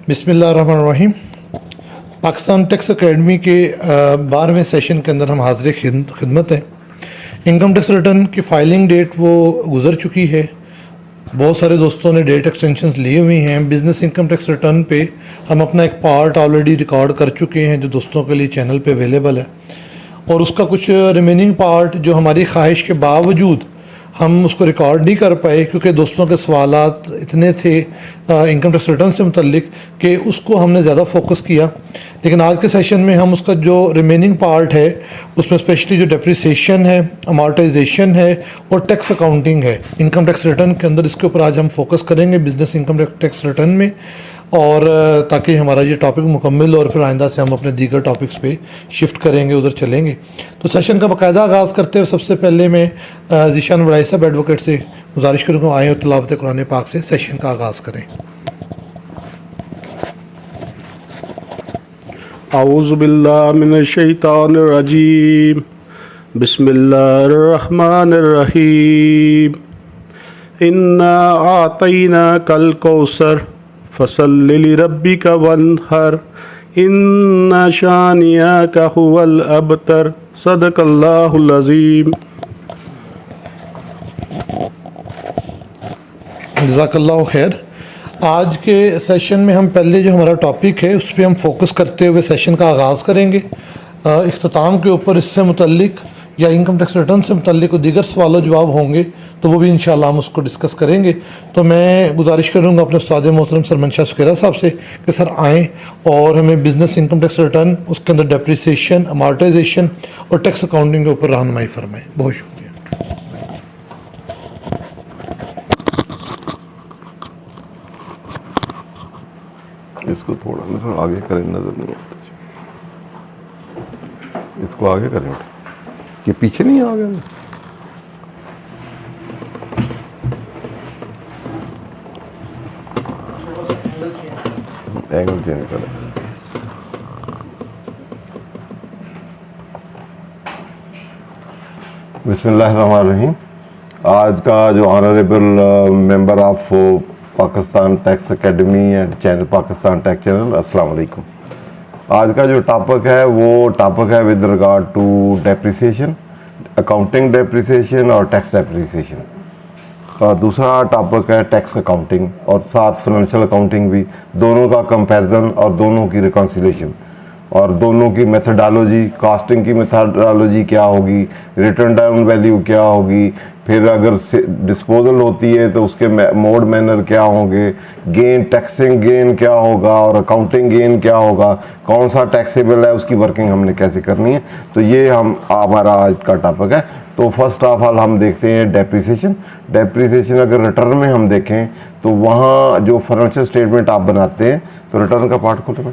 बिस्मिल्लाहिर्रहमानिर्रहीम। Pakistan tax academy के 12वें session के अंदर हम हाजिर खिदमत हैं। इनकम टैक्स रिटर्न की फ़ाइलिंग डेट वो गुज़र चुकी है। बहुत सारे दोस्तों ने डेट एक्सटेंशंस लिए हुए हैं। बिज़नेस इनकम टैक्स रिटर्न पे हम अपना एक पार्ट ऑलरेडी रिकॉर्ड कर चुके हैं जो दोस्तों के लिए चैनल पे अवेलेबल है, और उसका कुछ रिमेनिंग पार्ट जो हमारी ख्वाहिश के बावजूद हम उसको रिकॉर्ड नहीं कर पाए क्योंकि दोस्तों के सवालात इतने थे इनकम टैक्स रिटर्न से मुतल्लिक कि उसको हमने ज़्यादा फोकस किया। लेकिन आज के सेशन में हम उसका जो रिमेनिंग पार्ट है उसमें स्पेशली जो डेप्रिसिएशन है, अमॉर्टाइजेशन है और टैक्स अकाउंटिंग है इनकम टैक्स रिटर्न के अंदर, इसके ऊपर आज हम फोकस करेंगे बिज़नेस इनकम टैक्स रिटर्न में, और ताकि हमारा ये टॉपिक मुकम्मल हो और फिर आइंदा से हम अपने दीगर टॉपिक्स पे शिफ्ट करेंगे, उधर चलेंगे। तो सेशन का बाकायदा आगाज़ करते हुए सबसे पहले मैं ज़ीशान वड़ाई साहब एडवोकेट से गुजारिश करूँगा आए और तिलावत कुरान पाक से सेशन का आगाज़ करें। औज़ु बिल्लाहि मिनश शैतानिर रजीम, बिस्मिल्लाहिर्रहमानिर रहीम। इन्ना आतैनाकल कौसर फसल्लि लिरब्बिका वन्हर इन्ना शानिअका हुवल अबतर। सदक़ल्लाहुल अज़ीम। जज़ाकल्लाहु खैर। आज के सेशन में हम पहले जो हमारा टॉपिक है उस पर हम फोकस करते हुए सेशन का आगाज़ करेंगे। इख्तिताम के ऊपर इससे मुतल्लिक या इनकम टैक्स रिटर्न से मुतल्लिक दीगर सवाल जवाब होंगे तो वो भी इंशाल्लाह हम उसको डिस्कस करेंगे। तो मैं गुजारिश करूँगा अपने उस्ताद मोहतरम सर मंशा सुखेरा साहब से कि सर आएँ और हमें बिज़नेस इनकम टैक्स रिटर्न, उसके अंदर डेप्रिसिएशन, अमॉर्टाइजेशन और टैक्स अकाउंटिंग के ऊपर रहनुमाई फरमाएँ। बहुत शुक्रिया। इसको थोड़ा आगे करें, नजर नहीं आता। इसको आगे करें कि पीछे नहीं आ गया। एंगल चेंज करें। बिस्मिल्लाहिर्रहमानिर्रहीम। आज का जो honourable member of Pakistan tax academy and channel Pakistan tax channel, अस्सलाम वालेकुम। आज का जो टॉपिक है वो टॉपिक है with regard to depreciation, accounting depreciation और टैक्स डेप्रिसिएशन। और दूसरा टॉपिक है टैक्स अकाउंटिंग और साथ फाइनेंशियल अकाउंटिंग भी, दोनों का कंपैरिजन और दोनों की रिकॉन्सिलेशन और दोनों की मेथडोलॉजी, कॉस्टिंग की मेथडोलॉजी क्या होगी, रिटर्न डाउन वैल्यू क्या होगी, फिर अगर डिस्पोजल होती है तो उसके मोड मैनर क्या होंगे, गेन टैक्सिंग गेन क्या होगा और अकाउंटिंग गेन क्या होगा, कौन सा टैक्सेबल है, उसकी वर्किंग हमने कैसे करनी है। तो ये हमारा आज का टॉपिक है। तो फर्स्ट ऑफ ऑल हम देखते हैं डेप्रिसिएशन। डेप्रिसिएशन अगर रिटर्न में हम देखें तो वहाँ जो फाइनेंशियल स्टेटमेंट आप बनाते हैं तो रिटर्न का पार्ट खोले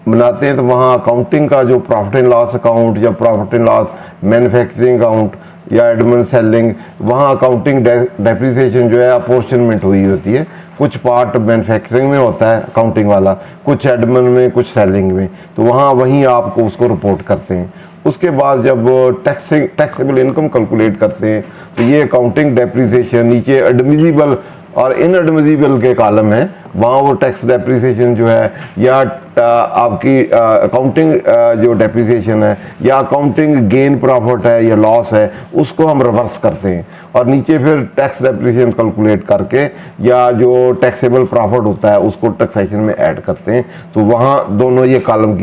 बनाते हैं तो वहाँ अकाउंटिंग का जो प्रॉफिट एंड लॉस अकाउंट या profit and loss manufacturing account या एडमिन सेलिंग, वहाँ अकाउंटिंग डेप्रिसिएशन जो है अपोर्शनमेंट हुई होती है। कुछ पार्ट मैन्युफैक्चरिंग में होता है अकाउंटिंग वाला, कुछ एडमिन में, कुछ सेलिंग में, तो वहाँ वहीं आपको उसको रिपोर्ट करते हैं। उसके बाद जब टैक्सेबल इनकम कैलकुलेट करते हैं तो ये अकाउंटिंग डेप्रिसिएशन, नीचे एडमिजिबल और इनएडमिजिबल के कॉलम है, वहाँ वो टैक्स डेप्रिसिएशन जो है या आपकी अकाउंटिंग जो डेप्रिसिएशन है या अकाउंटिंग गेन प्रॉफिट है या लॉस है, उसको हम रिवर्स करते हैं और नीचे फिर टैक्स डेप्रिसिएशन कैलकुलेट करके या जो टैक्सेबल प्रॉफिट होता है उसको टैक्सेशन में ऐड करते हैं। तो वहाँ दोनों ये कॉलम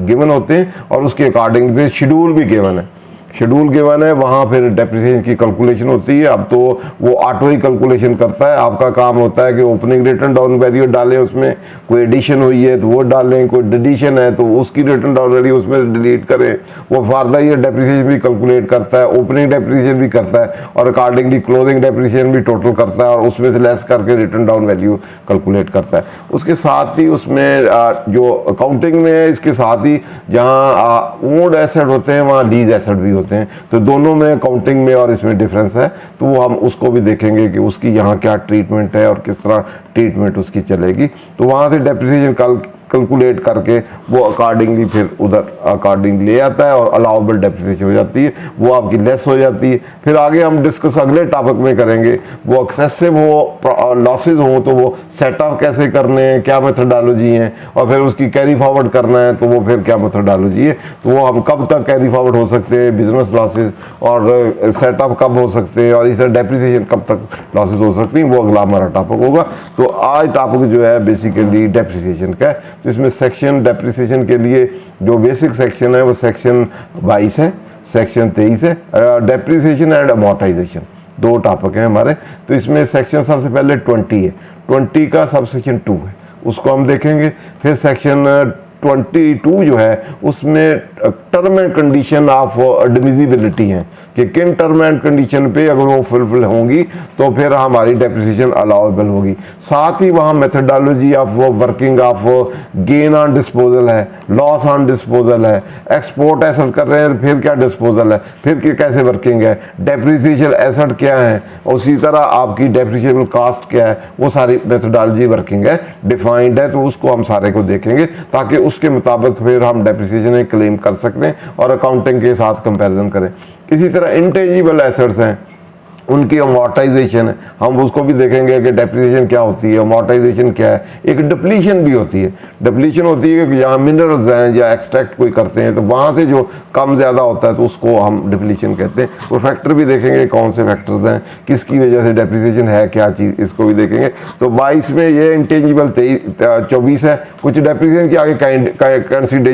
गिवन होते हैं और उसके अकॉर्डिंग फिर शेड्यूल भी गिवन है। शेड्यूल गिवन है, वहाँ फिर डेप्रिसिएशन की कैलकुलेशन होती है। अब तो वो ऑटो ही कैलकुलेशन करता है, आपका काम होता है कि ओपनिंग रिटर्न डाउन वैल्यू डालें, उसमें कोई एडिशन हुई है तो वो डालें, कोई डिडीशन है तो उसकी रिटर्न डाउन वैल्यू उसमें डिलीट करें। वो फर्दर ये डेप्रिसिएशन भी कैलकुलेट करता है, ओपनिंग डेप्रिसिएशन भी करता है और अकॉर्डिंगली क्लोजिंग डेप्रिसिएशन भी टोटल करता है और उसमें से लेस करके रिटर्न डाउन वैल्यू कैलकुलेट करता है। उसके साथ ही उसमें जो अकाउंटिंग में है, इसके साथ ही जहाँ ओन्ड एसेट होते हैं वहाँ लीज एसेट भी होते हैं। तो दोनों में अकाउंटिंग में और इसमें डिफरेंस है, तो वो हम उसको भी देखेंगे कि उसकी यहाँ क्या ट्रीटमेंट है और किस तरह ट्रीटमेंट उसकी चलेगी। तो वहाँ से डेप्रिसिएशन कैलकुलेट करके वो अकॉर्डिंगली फिर उधर अकॉर्डिंग ले आता है और अलाउबल डेप्रिसिएशन हो जाती है, वो आपकी लेस हो जाती है। फिर आगे हम डिस्कस अगले टॉपिक में करेंगे, वो एक्सेसिव हो लॉसेज हो तो वो सेटअप कैसे करने हैं, क्या मेथोडोलॉजी है, और फिर उसकी कैरी फॉरवर्ड करना है तो वो फिर क्या मेथोडोलॉजी है, तो वो हम कब तक कैरी फॉरवर्ड हो सकते हैं बिजनेस लॉसेज, और सेटअप कब हो सकते हैं, और इस तरह डेप्रिसिएशन कब तक लॉसेज हो सकती हैं, वो अगला हमारा टॉपिक होगा। तो आज टॉपिक जो है बेसिकली डेप्रिसिएशन का है। तो इसमें सेक्शन डेप्रिसिएशन के लिए जो बेसिक सेक्शन है वो सेक्शन 22 है, सेक्शन 23 है। डेप्रिसिएशन एंड अमोर्टाइजेशन दो टॉपिक हैं हमारे। तो इसमें सेक्शन सबसे पहले 20 है, 20 का सब सेक्शन 2 है, उसको हम देखेंगे। फिर सेक्शन 22 जो है उसमें term and condition of admissibility है कि किन टर्म एंड कंडीशन पे अगर वो फुलफिल होंगी तो फिर हमारी डेप्रिसिएशन अलाउेबल होगी। साथ ही वहाँ methodology of working of gain on disposal है, लॉस ऑन डिस्पोजल है, एक्सपोर्ट एसेट कर रहे हैं फिर क्या डिस्पोजल है, फिर कैसे वर्किंग है, डेप्रिसिएशन एसेट क्या है, उसी तरह आपकी डेप्रिसिएबल कास्ट क्या है, वो सारी मेथोडोलॉजी वर्किंग है, डिफाइंड है। तो उसको हम सारे को देखेंगे ताकि उसके मुताबिक फिर हम डेप्रिसिएशन क्लेम कर सकते हैं और अकाउंटिंग के साथ कंपैरिजन करें। इसी तरह इंटेंजिबल एसेट्स हैं, उनकी अमोर्टाइजेशन है, हम उसको भी देखेंगे कि डेप्रिसिएशन क्या होती है, अमोर्टाइजेशन क्या है। एक डिप्लीशन भी होती है, डिप्लीशन होती है कि जहाँ मिनरल्स हैं या एक्सट्रैक्ट कोई करते हैं तो वहाँ से जो कम ज़्यादा होता है तो उसको हम डिप्लीशन कहते हैं। और फैक्टर भी देखेंगे कौन से फैक्टर्स हैं, किसकी वजह से डेप्रिसिएशन है, क्या चीज़, इसको भी देखेंगे। तो 22 में ये इंटेंजिबल 24 है। कुछ डेप्रिसिएशन की आगे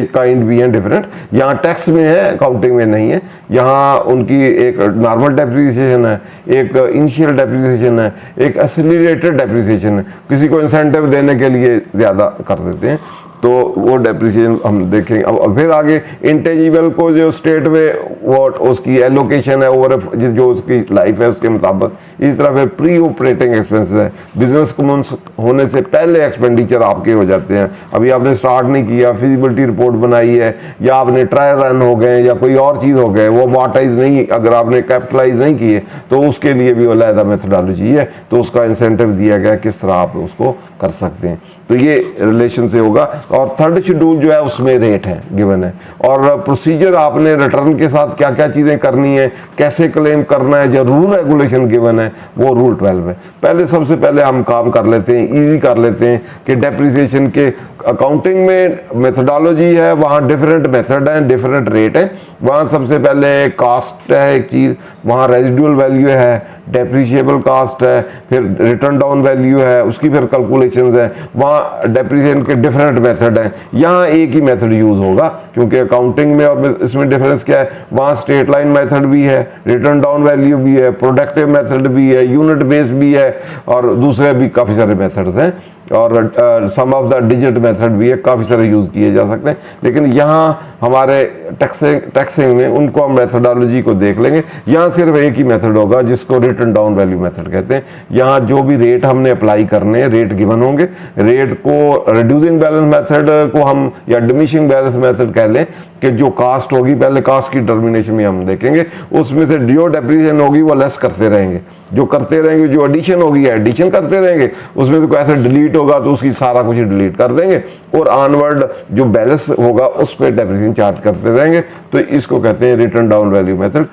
काइंड भी हैं डिफरेंट, यहाँ टैक्स में है, अकाउंटिंग में नहीं है। यहाँ उनकी एक नॉर्मल डेप्रिसिएशन है, एक इनिशियल डेप्रिसिएशन है, एक एक्सेलरेटेड डेप्रिसिएशन है, किसी को इंसेंटिव देने के लिए ज़्यादा कर देते हैं तो वो डेप्रिसिएशन हम देखेंगे। अब फिर आगे इंटेंजिबल को जो स्टेट में वो उसकी एलोकेशन है ओवर जो उसकी लाइफ है उसके मुताबिक। इसी तरह फिर प्री ऑपरेटिंग एक्सपेंसेस है, बिजनेस कमेंस होने से पहले एक्सपेंडिचर आपके हो जाते हैं। अभी आपने स्टार्ट नहीं किया, फिजिबिलिटी रिपोर्ट बनाई है या आपने ट्रायल रन हो गए या कोई और चीज़ हो गए, वो अमोर्टाइज नहीं, अगर आपने कैपिटलाइज नहीं किए तो उसके लिए भी अलग मेथोडोलॉजी है, तो उसका इंसेंटिव दिया गया किस तरह आप उसको कर सकते हैं। तो ये रिलेशन से होगा। और थर्ड शेड्यूल जो है उसमें रेट है गिवन है, और प्रोसीजर आपने रिटर्न के साथ क्या क्या चीज़ें करनी है, कैसे क्लेम करना है, जो रूल रेगुलेशन गिवन है वो रूल 12 है। पहले सबसे पहले हम काम कर लेते हैं, इजी कर लेते हैं कि डेप्रिसिएशन के अकाउंटिंग में मेथोडोलॉजी है, वहाँ डिफरेंट मेथड हैं, डिफरेंट रेट है। वहाँ सबसे पहले कास्ट है एक चीज़, वहाँ रेजिडुअल वैल्यू है, डेप्रिशिएबल कास्ट है, फिर रिटर्न डाउन वैल्यू है, उसकी फिर कैलकुलेशंस है। वहाँ डेप्रिसिएशन के डिफरेंट मेथड हैं, यहाँ एक ही मेथड यूज़ होगा क्योंकि अकाउंटिंग में और इसमें डिफरेंस क्या है, वहाँ स्ट्रेट लाइन मेथड भी है, रिटर्न डाउन वैल्यू भी है, प्रोडक्टिव मेथड भी है, यूनिट बेस्ड भी है, और दूसरे भी काफ़ी सारे मेथड्स हैं, और सम ऑफ द डिजिट मेथड भी है, काफ़ी सारे यूज़ किए जा सकते हैं। लेकिन यहाँ हमारे टैक्सिंग में उनको हम मेथोडोलॉजी को देख लेंगे। यहाँ सिर्फ एक ही मेथड होगा जिसको रिटर्न डाउन वैल्यू मेथड कहते हैं। यहाँ जो भी रेट हमने अप्लाई करने हैं, रेट गिवन होंगे, रेट को रिड्यूसिंग बैलेंस मेथड को हम या डिमिनिशिंग बैलेंस मेथड कह लें कि जो कास्ट होगी, पहले कास्ट की टर्मिनेशन में हम देखेंगे, उसमें से जो डेप्रिसिएशन होगी वो लेस करते रहेंगे, जो करते रहेंगे, जो एडिशन होगी एडिशन करते रहेंगे, उसमें तो ऐसे डिलीट होगा तो उसकी सारा कुछ डिलीट कर देंगे, और ऑनवर्ड जो बैलेंस होगा उस पर डेप्रिसिएशन चार्ज करते रहेंगे। तो इसको कहते हैं रिटर्न डाउन वैल्यू मेथड।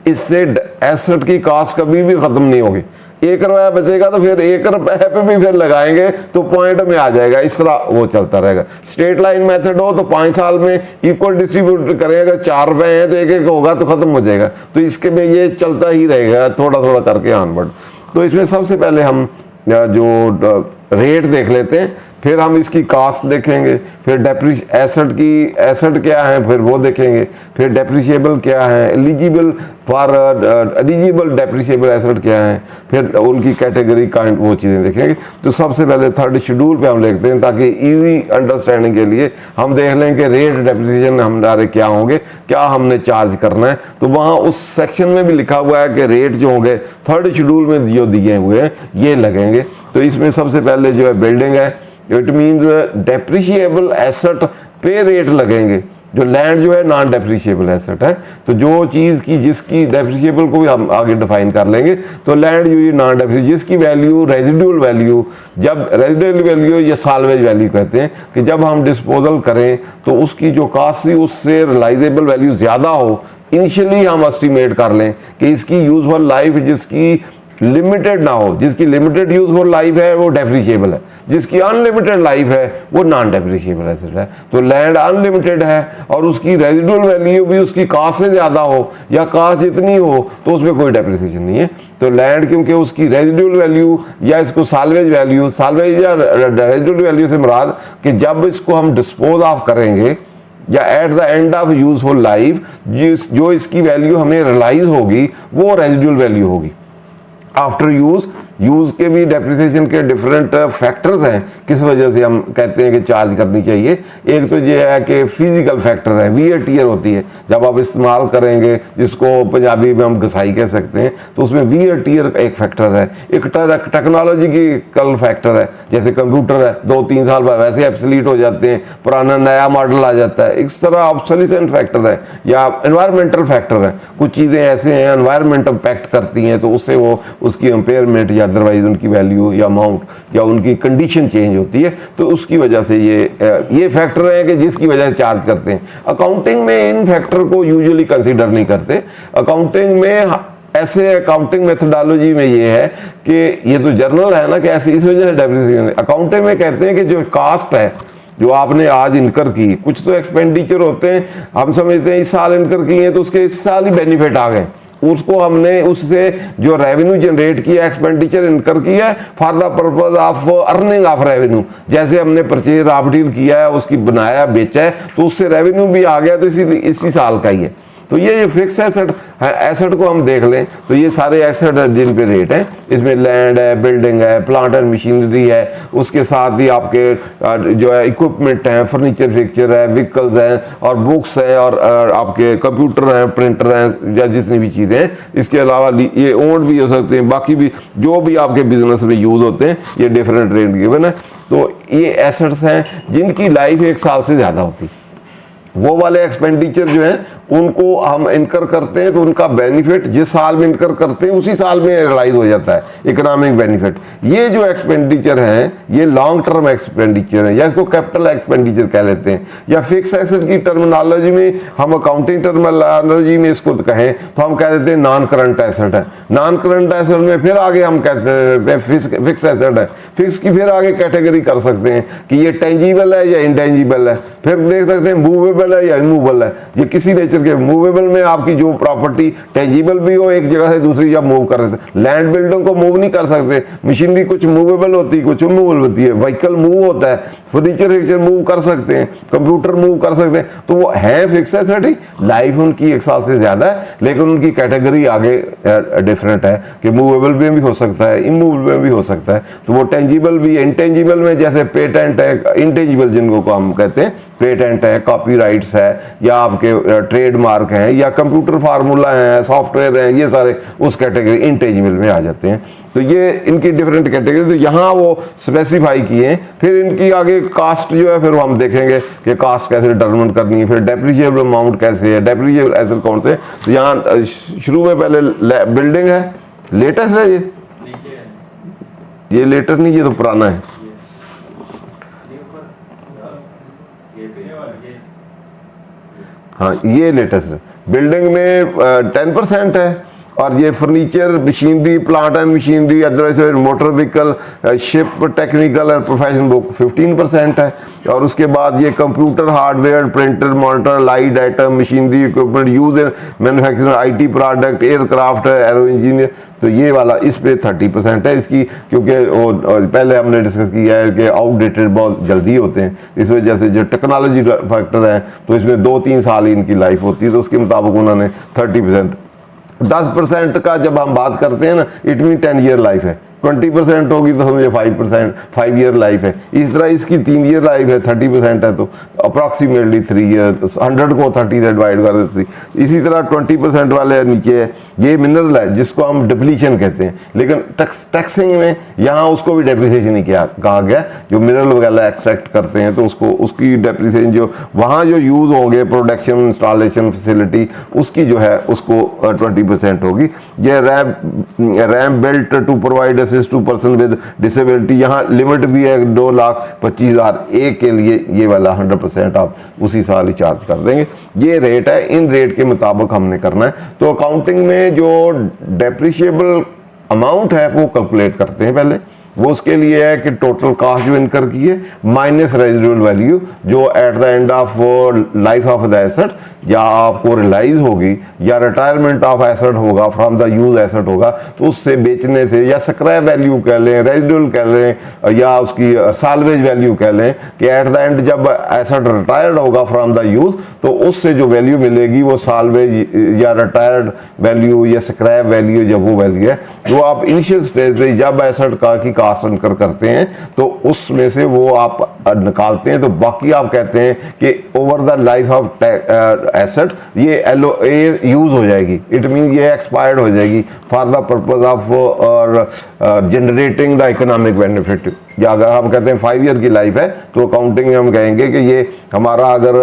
इससे एसेट की कास्ट कभी भी खत्म नहीं होगी। 1 रुपया बचेगा तो फिर 1 रुपये पे भी फिर लगाएंगे तो पॉइंट में आ जाएगा, इस तरह वो चलता रहेगा। स्ट्रेट लाइन मेथड हो तो 5 साल में इक्वल डिस्ट्रीब्यूट करेंगे, अगर 4 रुपये हैं तो एक होगा तो खत्म हो जाएगा। तो इसके में ये चलता ही रहेगा थोड़ा थोड़ा करके ऑनवर्ड। तो इसमें सबसे पहले हम जो रेट देख लेते हैं, फिर हम इसकी कास्ट देखेंगे, फिर एसेट क्या है फिर वो देखेंगे, फिर डेप्रिशिएबल क्या है, एलिजिबल डेप्रिशिएबल एसेट क्या है, फिर उनकी कैटेगरी काइंड वो चीज़ें देखेंगे। तो सबसे पहले थर्ड शेड्यूल पे हम लिखते हैं ताकि इजी अंडरस्टैंडिंग के लिए हम देख लें कि रेट डेप्रिसिएशन हमारे क्या होंगे, क्या हमने चार्ज करना है। तो वहाँ उस सेक्शन में भी लिखा हुआ है कि रेट जो होंगे थर्ड शेड्यूल में जो दिए हुए हैं ये लगेंगे। तो इसमें सबसे पहले जो है बिल्डिंग है, इट मीन्स डेप्रिशिएबल एसेट पे रेट लगेंगे। जो लैंड जो है नॉन डेप्रिशिएबल एसेट है। तो जो चीज़ की जिसकी डेप्रिशिएबल को भी हम आगे डिफाइन कर लेंगे, तो लैंड यूजली नॉन डेप्रिशिएबल, जिसकी वैल्यू रेजिडुअल वैल्यू, जब रेजिडुअल वैल्यू या साल्वेज वैल्यू कहते हैं कि जब हम डिस्पोजल करें तो उसकी जो कास्ट थी उससे रिलाइजेबल वैल्यू ज़्यादा हो, इनिशियली हम एस्टिमेट कर लें कि इसकी यूजफुल लाइफ जिसकी लिमिटेड ना हो, जिसकी लिमिटेड यूजफुल लाइफ है वो डेप्रिशिएबल है, जिसकी अनलिमिटेड लाइफ है वो नॉन डेप्रिशिएबल एसेट है। तो लैंड अनलिमिटेड है और उसकी रेजिडुअल वैल्यू भी उसकी कास्ट से ज़्यादा हो या कास्ट जितनी हो तो उसमें कोई डेप्रिसिएशन नहीं है। तो लैंड क्योंकि उसकी रेजिडुअल वैल्यू या इसको साल्वेज वैल्यू, साल्वेज या रेजिडुअल वैल्यू से मुराद कि जब इसको हम डिस्पोज ऑफ करेंगे या at the end of useful life जो इसकी वैल्यू हमें रियलाइज होगी वो रेजिडुअल वैल्यू होगी। आफ्टर यूज के भी डेप्रिसिएशन के डिफरेंट फैक्टर्स हैं, किस वजह से हम कहते हैं कि चार्ज करनी चाहिए। एक तो ये है कि फिजिकल फैक्टर है, वियर टियर होती है जब आप इस्तेमाल करेंगे, जिसको पंजाबी में हम घसाई कह सकते हैं, तो उसमें वियर टियर एक फैक्टर है। एक टेक्नोलॉजी की कल फैक्टर है, जैसे कंप्यूटर है 2-3 साल बाद वैसे एब्सोलीट हो जाते हैं, पुराना नया मॉडल आ जाता है। इस तरह ऑब्सोलिसेंट फैक्टर है या एनवायरमेंटल फैक्टर है, कुछ चीज़ें ऐसे हैं एनवायरमेंट इम्पैक्ट करती हैं तो उससे वो उसकी इम्पेयरमेंट या अदरवाइज उनकी वैल्यू या अमाउंट या उनकी कंडीशन चेंज होती है, तो उसकी वजह से ये फैक्टर है कि जिसकी वजह से चार्ज करते हैं। अकाउंटिंग में इन फैक्टर को यूजुअली कंसीडर नहीं करते। अकाउंटिंग में ऐसे अकाउंटिंग मेथोडोलॉजी में ये है कि ये तो जर्नल है ना कि ऐसे इस वजह से डेप्रिसिएशन। अकाउंटिंग में कहते हैं कि जो कास्ट है जो आपने आज इनकर की, कुछ तो एक्सपेंडिचर होते हैं, हम समझते हैं इस साल इनकर की है तो उसके इस साल ही बेनिफिट आ गए, उसको हमने उससे जो रेवेन्यू जनरेट किया, एक्सपेंडिचर इनकर किया है for the purpose of earning of revenue. जैसे हमने परचेज रॉ मटेरियल किया है, उसकी बनाया बेचा है तो उससे रेवेन्यू भी आ गया, तो इसी साल का ही है। तो ये फिक्स एसेट है, एसेट को हम देख लें तो ये सारे एसेट हैं जिन पे रेट है, इसमें लैंड है, बिल्डिंग है, प्लांट एंड मशीनरी है, उसके साथ ही आपके जो है इक्विपमेंट हैं, फर्नीचर फिक्चर है, व्हीकल्स हैं और बुक्स हैं और आपके कंप्यूटर हैं, प्रिंटर हैं या जितनी भी चीज़ें हैं। इसके अलावा ये ओन भी हो सकते हैं, बाकी भी जो भी आपके बिजनेस में यूज़ होते हैं, ये डिफरेंट रेट गिवन है। तो ये एसेट्स हैं जिनकी लाइफ 1 साल से ज़्यादा होती है। वो वाले एक्सपेंडिचर जो हैं उनको हम इनकर करते हैं तो उनका बेनिफिट जिस साल में इनकर करते हैं उसी साल में रियलाइज हो जाता है, इकोनॉमिक बेनिफिट। ये जो एक्सपेंडिचर हैं ये लॉन्ग टर्म एक्सपेंडिचर है या इसको कैपिटल एक्सपेंडिचर कह लेते हैं, या फिक्स एसेट की टर्मिनोलॉजी में हम अकाउंटिंग टर्मिनोलॉजी में इसको कहें तो हम कह देते हैं नॉन करंट एसेट है। नॉन करंट एसेट में फिर आगे हम कहते हैं फिक्स एसेट है। फिक्स की फिर आगे कैटेगरी कर सकते हैं कि ये टेंजिबल है या इंटेंजिबल है, फिर देख सकते हैं मूवेबल है या इमूवेबल है। ये किसी नेचर के मूवेबल में आपकी जो प्रॉपर्टी टेंजिबल भी हो, एक जगह से दूसरी जगह मूव कर सकते। लैंड बिल्डिंग को मूव नहीं कर सकते, मशीनरी कुछ मूवेबल होती है कुछ इमूवेबल होती है, व्हीकल मूव होता है, फर्नीचर फिक्चर मूव कर सकते हैं, कंप्यूटर मूव कर सकते हैं, तो वो है फिक्स एसेट ही। लाइफ उनकी 1 साल से ज्यादा है लेकिन उनकी कैटेगरी आगे डिफरेंट है कि मूवेबल में भी हो सकता है, इमूवेबल में भी हो सकता है। तो वो टेंजिबल भी है। इंटेंजिबल में जैसे पेटेंट है, इंटेंजिबल जिनको हम कहते हैं, पेटेंट है, कॉपीराइट्स है या आपके ट्रेडमार्क हैं या कंप्यूटर फार्मूला है, सॉफ्टवेयर है, ये सारे उस कैटेगरी इंटेंजिबल में आ जाते हैं। तो ये इनकी डिफरेंट कैटेगरी, तो यहाँ वो स्पेसिफाई किए। फिर इनकी आगे कास्ट जो है फिर हम देखेंगे कि कास्ट कैसे डिटरमिन करनी है, फिर डेप्रिशिएबल अमाउंट कैसे है, डेप्रिशिएबल एसेट कौन से। तो यहाँ शुरू में पहले बिल्डिंग है, लेटेस्ट है ये लेटर नहीं, ये तो पुराना है। हाँ ये लेटेस्ट है। बिल्डिंग में 10% है और ये furniture, machinery, plant and machinery, otherwise motor vehicle, ship, technical and professional book 15% है। और उसके बाद ये computer, hardware, printer, monitor, light item, machinery, equipment use in manufacturing, IT product, aircraft, arrow engineer, तो ये वाला इस पे 30% है इसकी, क्योंकि वो पहले हमने डिस्कस किया है कि आउटडेटेड बहुत जल्दी होते हैं, इस वजह से जो टेक्नोलॉजी फैक्टर है तो इसमें 2-3 साल ही इनकी लाइफ होती है, तो उसके मुताबिक उन्होंने 30%। 10% का जब हम बात करते हैं ना, इट मीन 10 ईयर लाइफ है, 20% होगी तो समझे 5%, 5 ईयर लाइफ है। इस तरह इसकी 3 ईयर लाइफ है, 30% है तो अप्रॉक्सीमेटली 3 ईयर, 100 को 30 से डिवाइड कर देते। इसी तरह 20% वाले नीचे है, ये मिनरल है जिसको हम डिप्लीशन कहते हैं, लेकिन टैक्सिंग में यहाँ उसको भी डेप्रिसिएशन ही कहा गया। जो मिनरल वगैरह एक्सट्रैक्ट करते हैं तो उसको उसकी डेप्रिसिएशन जो वहाँ जो यूज़ होंगे प्रोडक्शन इंस्टॉलेशन फैसिलिटी उसकी जो है उसको 20% होगी। ये ram built to provide assist to person with disability, यहाँ लिमिट भी है 2,25,000 एक के लिए, ये वाला 100% आप उसी साल ही चार्ज कर देंगे। ये रेट है, इन रेट के मुताबिक हमने करना है। तो अकाउंटिंग में जो डेप्रिशिएबल अमाउंट है वो कैलकुलेट करते हैं पहले। वो उसके लिए है कि टोटल कॉस्ट जो इनकर की है माइनस रेजिडुअल वैल्यू जो at the end of life of the asset या आपको रिलाइज होगी या रिटायरमेंट ऑफ एसेट होगा, फ्रॉम द यूज एसेट होगा, तो उससे बेचने से, या स्क्रैप वैल्यू कह लें, रेजिडुअल कह लें, या उसकी साल्वेज वैल्यू कह लें कि एट द एंड जब एसेट रिटायर्ड होगा फ्रॉम द यूज तो उससे जो वैल्यू मिलेगी वो साल्वेज या रिटायर्ड वैल्यू या स्क्रैप वैल्यू जब वो वैल्यू है जो आप इनिशियल स्टेज पे जब एसेट की कास्ट इनकर करते हैं तो उसमें से वो आप निकालते हैं। तो बाकी आप कहते हैं कि over the life of asset ये यूज हो जाएगी, इट मीन ये एक्सपायर्ड हो जाएगी फॉर द पर्पज ऑफ और जनरेटिंग द इकोनॉमिक बेनिफिट। या अगर हम कहते हैं 5 ईयर की लाइफ है तो अकाउंटिंग में हम कहेंगे कि ये हमारा अगर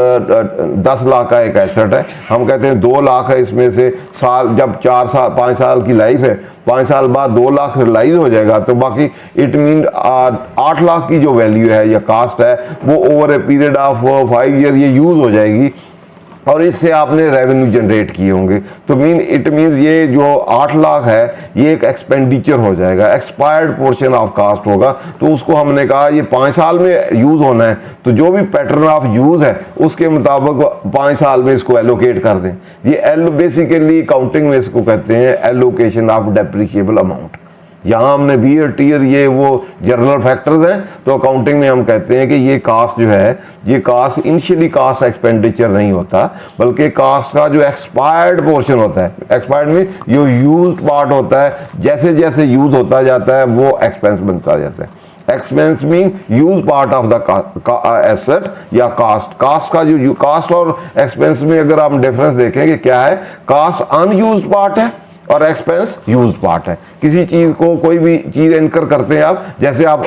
10 लाख का एक एसेट है, हम कहते हैं 2 लाख है, इसमें से साल जब 4 साल 5 साल की लाइफ है, 5 साल बाद 2 लाख रिलाइज हो जाएगा तो बाकी इट मीन 8 लाख की जो वैल्यू है या कास्ट है वो over a period of 5 year ये यूज हो जाएगी और इससे आपने रेवेन्यू जनरेट किए होंगे। तो इट मीन्स ये जो 8 लाख है ये एक एक्सपेंडिचर हो जाएगा, एक्सपायर्ड पोर्शन ऑफ कास्ट होगा। तो उसको हमने कहा ये 5 साल में यूज होना है, तो जो भी पैटर्न ऑफ यूज है उसके मुताबिक 5 साल में इसको एलोकेट कर दें। ये बेसिकली काउंटिंग में इसको कहते हैं एलोकेशन ऑफ डेप्रिशिएबल अमाउंट। यहाँ हमने वियर टीयर ये वो जनरल फैक्टर्स हैं, तो अकाउंटिंग में हम कहते हैं कि ये कास्ट जो है ये कास्ट इनिशियली कास्ट एक्सपेंडिचर नहीं होता बल्कि कास्ट का जो एक्सपायर्ड पोर्शन होता है, एक्सपायर्ड में जो यूज्ड पार्ट होता है, जैसे जैसे यूज होता जाता है वो एक्सपेंस बनता जाता है। Expense mean use part of the asset या कास्ट। कास्ट का जो कास्ट और एक्सपेंस में अगर आप डिफरेंस देखें कि क्या है, कास्ट अनयूज्ड पार्ट है और एक्सपेंस यूज पार्ट है। किसी चीज को कोई भी चीज इनकर करते हैं आप, जैसे आप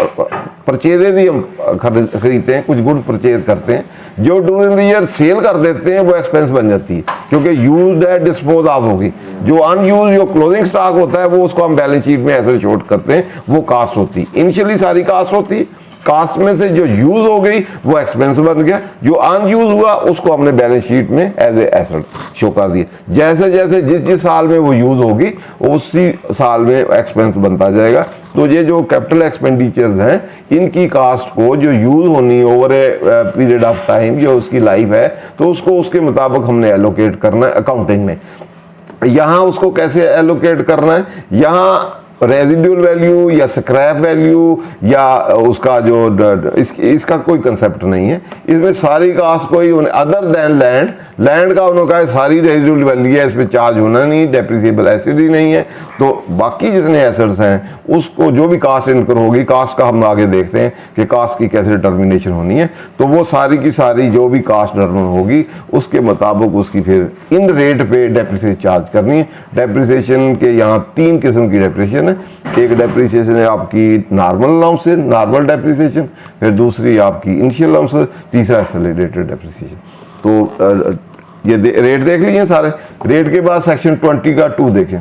परचेजेज ही हम खरीदते हैं, कुछ गुड परचेज करते हैं, जो ड्यूरिंग द ईयर सेल कर देते हैं वो एक्सपेंस बन जाती है क्योंकि यूज्ड है, डिस्पोज ऑफ होगी। जो अनयूज जो क्लोजिंग स्टॉक होता है वो उसको हम बैलेंस शीट में ऐसे शोट करते हैं, वो कास्ट होती है। इनिशियली सारी कास्ट होती है, कास्ट में से जो यूज हो गई वो एक्सपेंस बन गया, जो अनयूज हुआ उसको हमने बैलेंस शीट में एज ए एसेट शो कर दिया। जैसे जैसे जिस जिस साल में वो यूज होगी उसी साल में एक्सपेंस बनता जाएगा। तो ये जो कैपिटल एक्सपेंडिचर्स हैं इनकी कास्ट को जो यूज होनी over a period of time जो उसकी लाइफ है तो उसको उसके मुताबिक हमने एलोकेट करना है अकाउंटिंग में। यहाँ उसको कैसे एलोकेट करना है, यहाँ रेजिडुअल वैल्यू या स्क्रैप वैल्यू या उसका जो इसका कोई कंसेप्ट नहीं है। इसमें सारी कास्ट कोई अदर देन लैंड, लैंड का उन्होंने कहा सारी रेजिडुअल वैल्यू है, इस पर चार्ज होना नहीं, डेप्रिसिएबल एसेट ही नहीं है। तो बाकी जितने एसेट्स हैं उसको जो भी कास्ट इनकर होगी, कास्ट का हम आगे देखते हैं कि कास्ट की कैसे डिटर्मिनेशन होनी है, तो वो सारी की सारी जो भी कास्ट डिटर्मिन होगी उसके मुताबिक उसकी फिर इन रेट पे डेप्रिसिएशन चार्ज करनी है। डेप्रिसिएशन के यहाँ 3 किस्म की डेप्रिसिएशन, एक डेप्रिसिएशन है आपकी नॉर्मल अलाउंस से, नॉर्मल डेप्रिसिएशन, फिर दूसरी आपकी इनिशियल अलाउंस, तीसरा एक्सेलरेटेड डेप्रिसिएशन। तो ये रेट देख लीजिए सारे। रेट के बाद सेक्शन 20 का 2 देखें।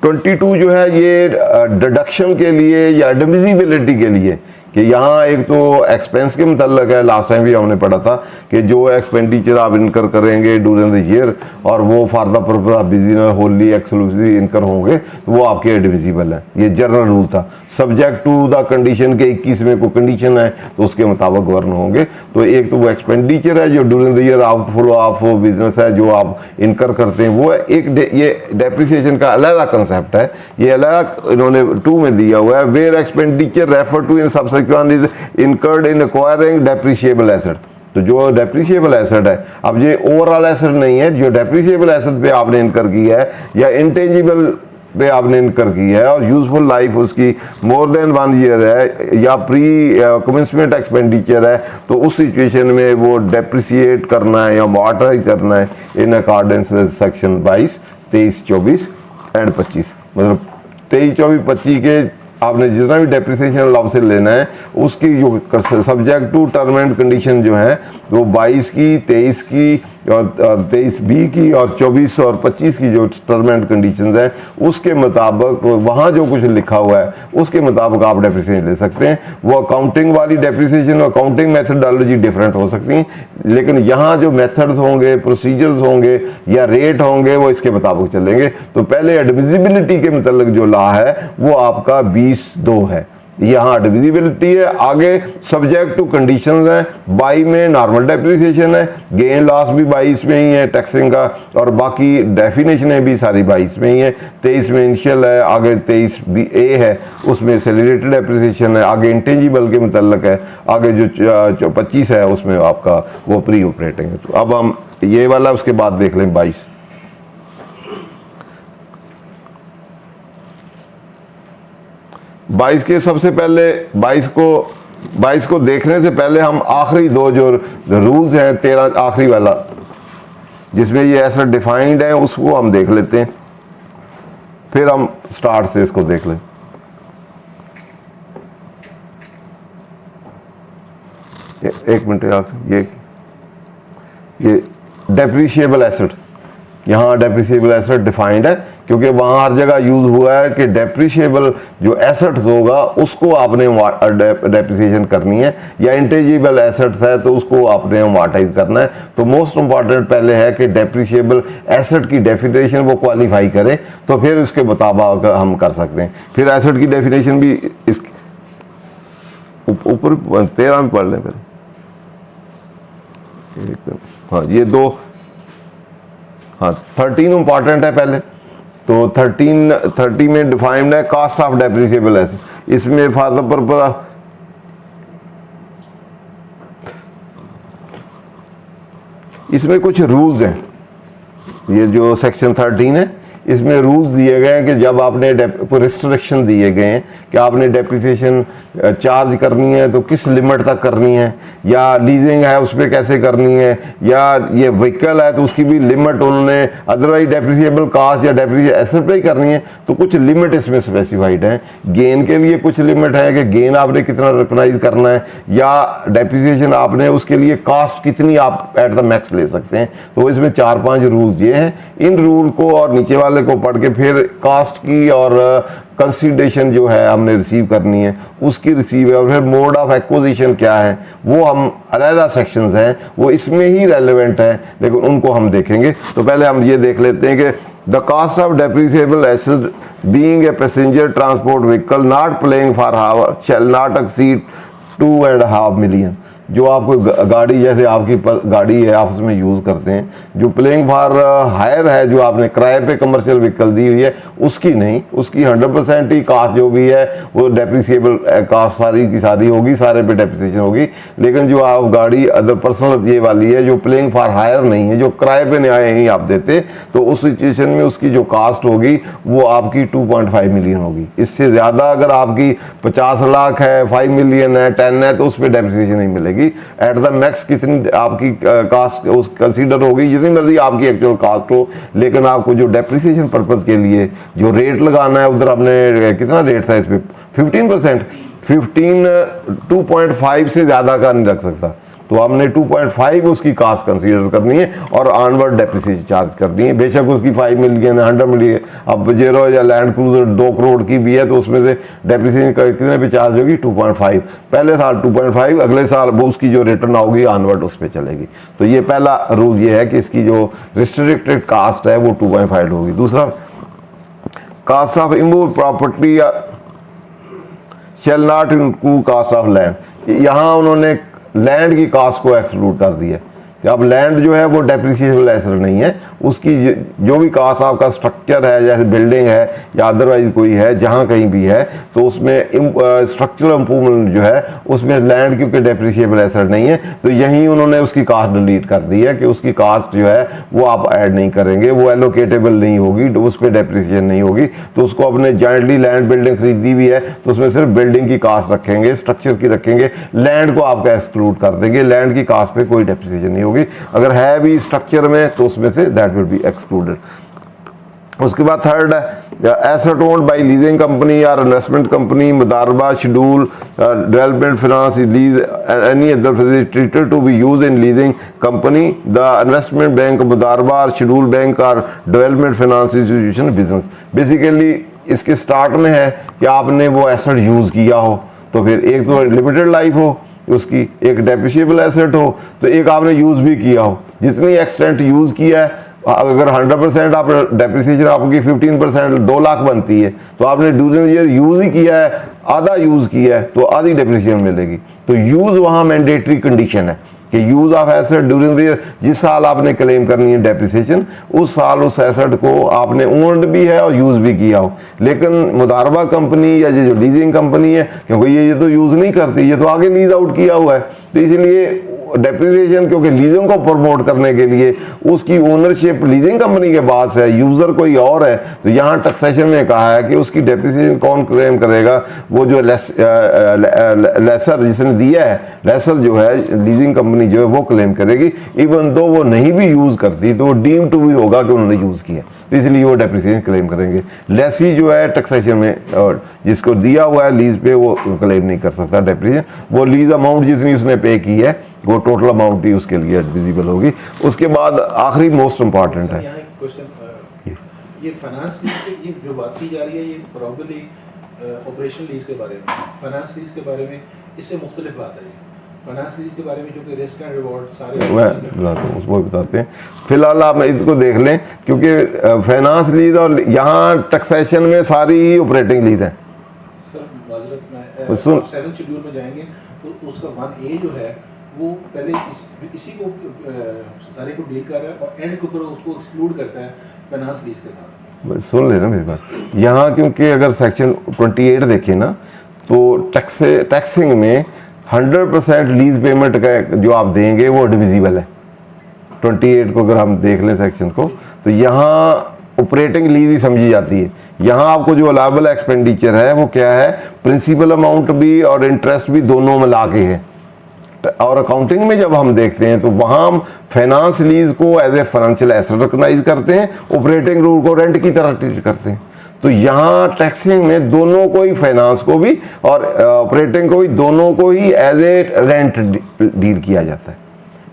ट्वेंटी 22 जो है ये डिडक्शन के लिए या डिविजिबिलिटी के लिए कि यहाँ एक तो एक्सपेंस के मतलब है, लास्ट टाइम भी हमने पढ़ा था कि जो एक्सपेंडिचर आप इनकर करेंगे ड्यूरिंग द ईयर और वो for the purpose of business Holi exclusively इनकर होंगे तो वो आपके डिविजिबल है। ये जनरल रूल था, सब्जेक्ट टू द कंडीशन के 21 में कोई कंडीशन है तो उसके मुताबिक गवर्न होंगे। तो एक तो वो एक्सपेंडिचर है जो during the year outflow of business है जो आप इनकर करते हैं वो है। एक ये डेप्रिसिएशन का अलग कंसेप्ट है, ये अलग इन्होंने 2 में दिया हुआ है, where expenditure refer to in subsequent next one is incurred in acquiring depreciable asset. तो जो डेप्रिशिएबल एसेट है, अब ये ओवरऑल एसेट नहीं है, जो डेप्रिशिएबल एसेट पे आपने इनकर किया है या इंटेंजिबल पे आपने इनकर की है और यूजफुल लाइफ उसकी मोर देन 1 ईयर है या प्री कमेंसमेंट एक्सपेंडिचर है, तो उस सिचुएशन में वो डेप्रिसिएट करना है या मॉडरेट करना है इन अकॉर्डेंस विद सेक्शन 22, 23, 24 एंड 25। मतलब 23, 24, 25 के आपने जितना भी डेप्रिसिएशन अलाउ से लेना है उसकी जो subject to term and condition जो है वो 22 की, 23 की और 23B की और 24 और 25 की जो टर्म एंड कंडीशन है उसके मुताबिक वहाँ जो कुछ लिखा हुआ है उसके मुताबिक आप डेप्रिसिएशन ले सकते हैं। वो अकाउंटिंग वाली डेप्रिसिएशन, अकाउंटिंग मेथडोलॉजी डिफरेंट हो सकती है, लेकिन यहाँ जो मेथड्स होंगे, प्रोसीजर्स होंगे या रेट होंगे वो इसके मुताबिक चलेंगे। तो पहले एडमिजिबिलिटी के मतलब जो लॉ है वो आपका 20(2) है, यहाँ डिविजिबिलिटी है। आगे सब्जेक्ट टू कंडीशंस है, 22 में नॉर्मल डेप्रिसिएशन है, गेन लॉस भी 22 में ही है टैक्सिंग का, और बाकी डेफिनेशनें भी सारी 22 में ही है। 23 में इनिशियल है, आगे 23A है उसमें एक्सेलरेटेड डेप्रिसिएशन है, आगे इंटेंजिबल के मुतल्लक है, आगे जो 25 है उसमें आपका वो प्री ऑपरेटिंग है। तो अब हम ये वाला उसके बाद देख लें 22। 22 के सबसे पहले 22 को देखने से पहले हम आखिरी दो जो रूल्स हैं, 13 आखिरी वाला जिसमें ये ऐसा डिफाइंड है उसको हम देख लेते हैं, फिर हम स्टार्ट से इसको देख लें। एक मिनट यार, ये डेप्रिशिएबल एसेट, यहाँ डेप्रिशिएबल एसेट डिफाइंड है क्योंकि वहाँ हर जगह यूज हुआ है कि डेप्रिशिएबल जो एसेट्स होगा उसको आपने डेप्रिसिएशन करनी है, या इंटेंजिबल एसेट्स है तो उसको आपने अमॉर्टाइज करना है। तो मोस्ट इंपॉर्टेंट पहले है कि डेप्रिशिएबल एसेट की डेफिनेशन वो क्वालिफाई करे, तो फिर इसके मुताबिक हम कर सकते हैं। फिर एसेट की डेफिनेशन भी इस ऊपर 13 में पढ़ लें फिर। हाँ ये दो, हाँ 13 इंपॉर्टेंट है पहले। तो 30 में डिफाइंड है कॉस्ट ऑफ डेप्रिसिएबल एसेट। इसमें फॉर द पर्पस इसमें कुछ रूल्स हैं, ये जो सेक्शन 13 है इसमें रूल्स दिए गए हैं कि जब आपने रिस्ट्रिक्शन दिए गए हैं कि आपने डेप्रिसिएशन चार्ज करनी है तो किस लिमिट तक करनी है, या लीजिंग है उस पर कैसे करनी है, या ये व्हीकल है तो उसकी भी लिमिट उन्होंने, अदरवाइज डेप्रिसिएबल कास्ट या डेप्रिसिएबल एसेट पे ही करनी है तो कुछ लिमिट इसमें स्पेसिफाइड है। गेन के लिए कुछ लिमिट है कि गेन आपने कितना रिकॉग्नाइज करना है, या डेप्रिसिएशन आपने उसके लिए कास्ट कितनी आप एट द मैक्स ले सकते हैं। तो इसमें 4-5 रूल्स ये हैं। इन रूल को और नीचे वाले को पढ़ के फिर कास्ट की और कंसीडरेशन जो है हमने रिसीव करनी है उसकी रिसीव है, और फिर मोड ऑफ एक्विजिशन क्या है वो हम अलग सेक्शंस हैं वो इसमें ही रेलेवेंट है, लेकिन उनको हम देखेंगे। तो पहले हम ये देख लेते हैं कि the cost of depreciable asset being a passenger transport vehicle not playing for hour shall not exceed 2.5 million. जो आपको गाड़ी, जैसे आपकी गाड़ी है आप उसमें यूज़ करते हैं, जो प्लेइंग फॉर हायर है, जो आपने किराए पे कमर्शियल व्हीकल दी हुई है उसकी नहीं, उसकी 100% ही कास्ट जो भी है वो डेप्रिसिएबल कास्ट सारी की सारी होगी, सारे पे डेप्रिसिएशन होगी। लेकिन जो आप गाड़ी अदर पर्सनल ये वाली है जो प्लेइंग फॉर हायर नहीं है, जो किराए पे नहीं आप देते, तो उस सिचुएशन में उसकी जो कास्ट होगी वो आपकी 2.5 मिलियन होगी। इससे ज़्यादा अगर आपकी 50 लाख है, 5 मिलियन है, 10 है, तो उस पर डेप्रिसिएशन नहीं मिलेगी। एट द मैक्स कितनी आपकी कास्ट उस कंसीडर होगी, जितनी मर्जी आपकी एक्चुअल कास्ट हो, लेकिन आपको जो डेप्रिसिएशन पर्पस के लिए जो रेट लगाना है उधर आपने कितना रेट था इस पर 15%, 2.5 से ज़्यादा का नहीं रख सकता। तो हमने 2.5 उसकी कास्ट कंसीडर करनी है और ऑनवर्ड डेप्रिसिएशन चार्ज करनी है। बेशक उसकी 5 मिलियन 100 मिलियन, अब पजेरो या लैंड क्रूजर 2 करोड़ की भी है तो उसमें से डेप्रिसिएशन कितने पे चार्ज होगी 2.5। पहले साल 2.5, अगले साल वो उसकी जो रिटर्न आओगी ऑनवर्ड उस पर चलेगी। तो ये पहला रूल ये है कि इसकी जो रिस्ट्रिक्टेड कास्ट है वो 2.5 होगी। दूसरा, कास्ट ऑफ इमूव property shall not include cost of land. यहाँ उन्होंने लैंड की कास्ट को एक्सक्लूड कर दिया तो अब लैंड जो है वो डेप्रिसिएबल एसेट नहीं है, उसकी जो भी कास्ट आपका स्ट्रक्चर है, जैसे बिल्डिंग है या अदरवाइज कोई है जहाँ कहीं भी है, तो उसमें स्ट्रक्चरल इंप्रूवमेंट जो है उसमें लैंड क्योंकि डेप्रिसिएबल एसेट नहीं है, तो यहीं उन्होंने उसकी कास्ट डिलीट कर दी है कि उसकी कास्ट जो है वो आप ऐड नहीं करेंगे, वो एलोकेटेबल नहीं होगी, उस पर डेप्रिसिएशन नहीं होगी। तो उसको अपने जॉइंटली लैंड बिल्डिंग खरीदी भी है तो उसमें सिर्फ बिल्डिंग की कास्ट रखेंगे, स्ट्रक्चर की रखेंगे, लैंड को आपका एक्सक्लूड कर देंगे, लैंड की कास्ट पे कोई डेप्रिसिएशन नहीं होगी। अगर है भी स्ट्रक्चर में तो उसमें say that will be excluded. उसके बाद थर्ड है asset owned by leasing company और इन्वेस्टमेंट कंपनी, मुदारबा, schedule, development finance, lease, any other facility treated to be used in leasing company, the investment bank, मुदारबा और शेड्यूल बैंक और development finance institution business. Basically इसके start में है कि आपने वो एसेट यूज किया हो, तो फिर एक तो लिमिटेड लाइफ हो उसकी, एक डेप्रिसिएबल एसेट हो, तो एक आपने यूज भी किया हो। जितनी एक्सटेंट यूज किया है, अगर 100% आप डेप्रिसिएशन आपकी 15% 2 लाख बनती है, तो आपने ड्यूरिंग ईयर यूज ही किया है, आधा यूज किया है, तो आधी डेप्रिसिएशन मिलेगी। तो यूज वहाँ मैंडेटरी कंडीशन है कि use of asset during the year, जिस साल आपने क्लेम करनी है डेप्रिसिएशन, उस साल उस एसेट को आपने ओन्ड भी है और यूज भी किया हो। लेकिन मुदारबा कंपनी या ये जो लीजिंग कंपनी है, क्योंकि ये तो यूज नहीं करती, ये तो आगे लीज आउट किया हुआ है, तो इसलिए डेप्रिसिएशन क्योंकि लीजिंग को प्रमोट करने के लिए उसकी ओनरशिप लीजिंग कंपनी के पास है, यूजर कोई और है, तो यहाँ टैक्सेशन में कहा है कि उसकी डेप्रिसिएशन कौन क्लेम करेगा, वो जो लेसर जिसने दिया है, लेसर जो है लीजिंग कंपनी जो है वो क्लेम करेगी, इवन दो वो नहीं भी यूज करती तो वो डीम टू भी होगा कि उन्होंने यूज किया, तो इसलिए वो डेप्रिसिएशन क्लेम करेंगे। लेसी जो है टैक्सेशन में जिसको दिया हुआ है लीज पे, वो क्लेम नहीं कर सकता डेप्रिसिएशन, वो लीज अमाउंट जितनी उसने पे की है वो टोटल अमाउंट ही उसके लिए विजिबल होगी। उसके बाद आखिरी मोस्ट इम्पॉर्टेंट है, ये फाइनेंस लीज की ये जो बात की जा रही है, ये प्रॉब्लली ऑपरेशन लीज के बारे में, फाइनेंस लीज के बारे में इससे मुख्तलिफ बात है। फाइनेंस लीज के बारे में जो कि रिस्क एंड रिवॉर्ड सारे मैं उसको बताते हैं। फिलहाल आप इसको देख लें, क्योंकि फाइनेंस लीज और यहाँ टैक्सेशन में सारी ही ऑपरेटिंग लीज है। सर माजरत में 7 शेड्यूल में जाएंगे तो उसका 1A जो है वो पहले इसी को सारे को डील कर रहा है और एंड के ऊपर उसको एक्सक्लूड करता है फाइनेंस लीज के साथ। सुन लेना मेरी बात, यहाँ क्योंकि अगर सेक्शन 28 देखें ना, तो टैक्सिंग में 100% लीज पेमेंट का जो आप देंगे वो डिविजिबल है। 28 को अगर हम देख लें सेक्शन को, तो यहाँ ऑपरेटिंग लीज ही समझी जाती है। यहाँ आपको जो अलाउबल एक्सपेंडिचर है वो क्या है, प्रिंसिपल अमाउंट भी और इंटरेस्ट भी दोनों मिला के है। और अकाउंटिंग में जब हम देखते हैं तो वहाँ हम फाइनेंस लीज को as a financial asset recognise करते हैं, ऑपरेटिंग रूल को रेंट की तरह ट्रीट करते हैं। तो यहाँ टैक्सिंग में दोनों को ही, फाइनेंस को भी और ऑपरेटिंग को भी, दोनों को ही एज ए रेंट डील किया जाता है।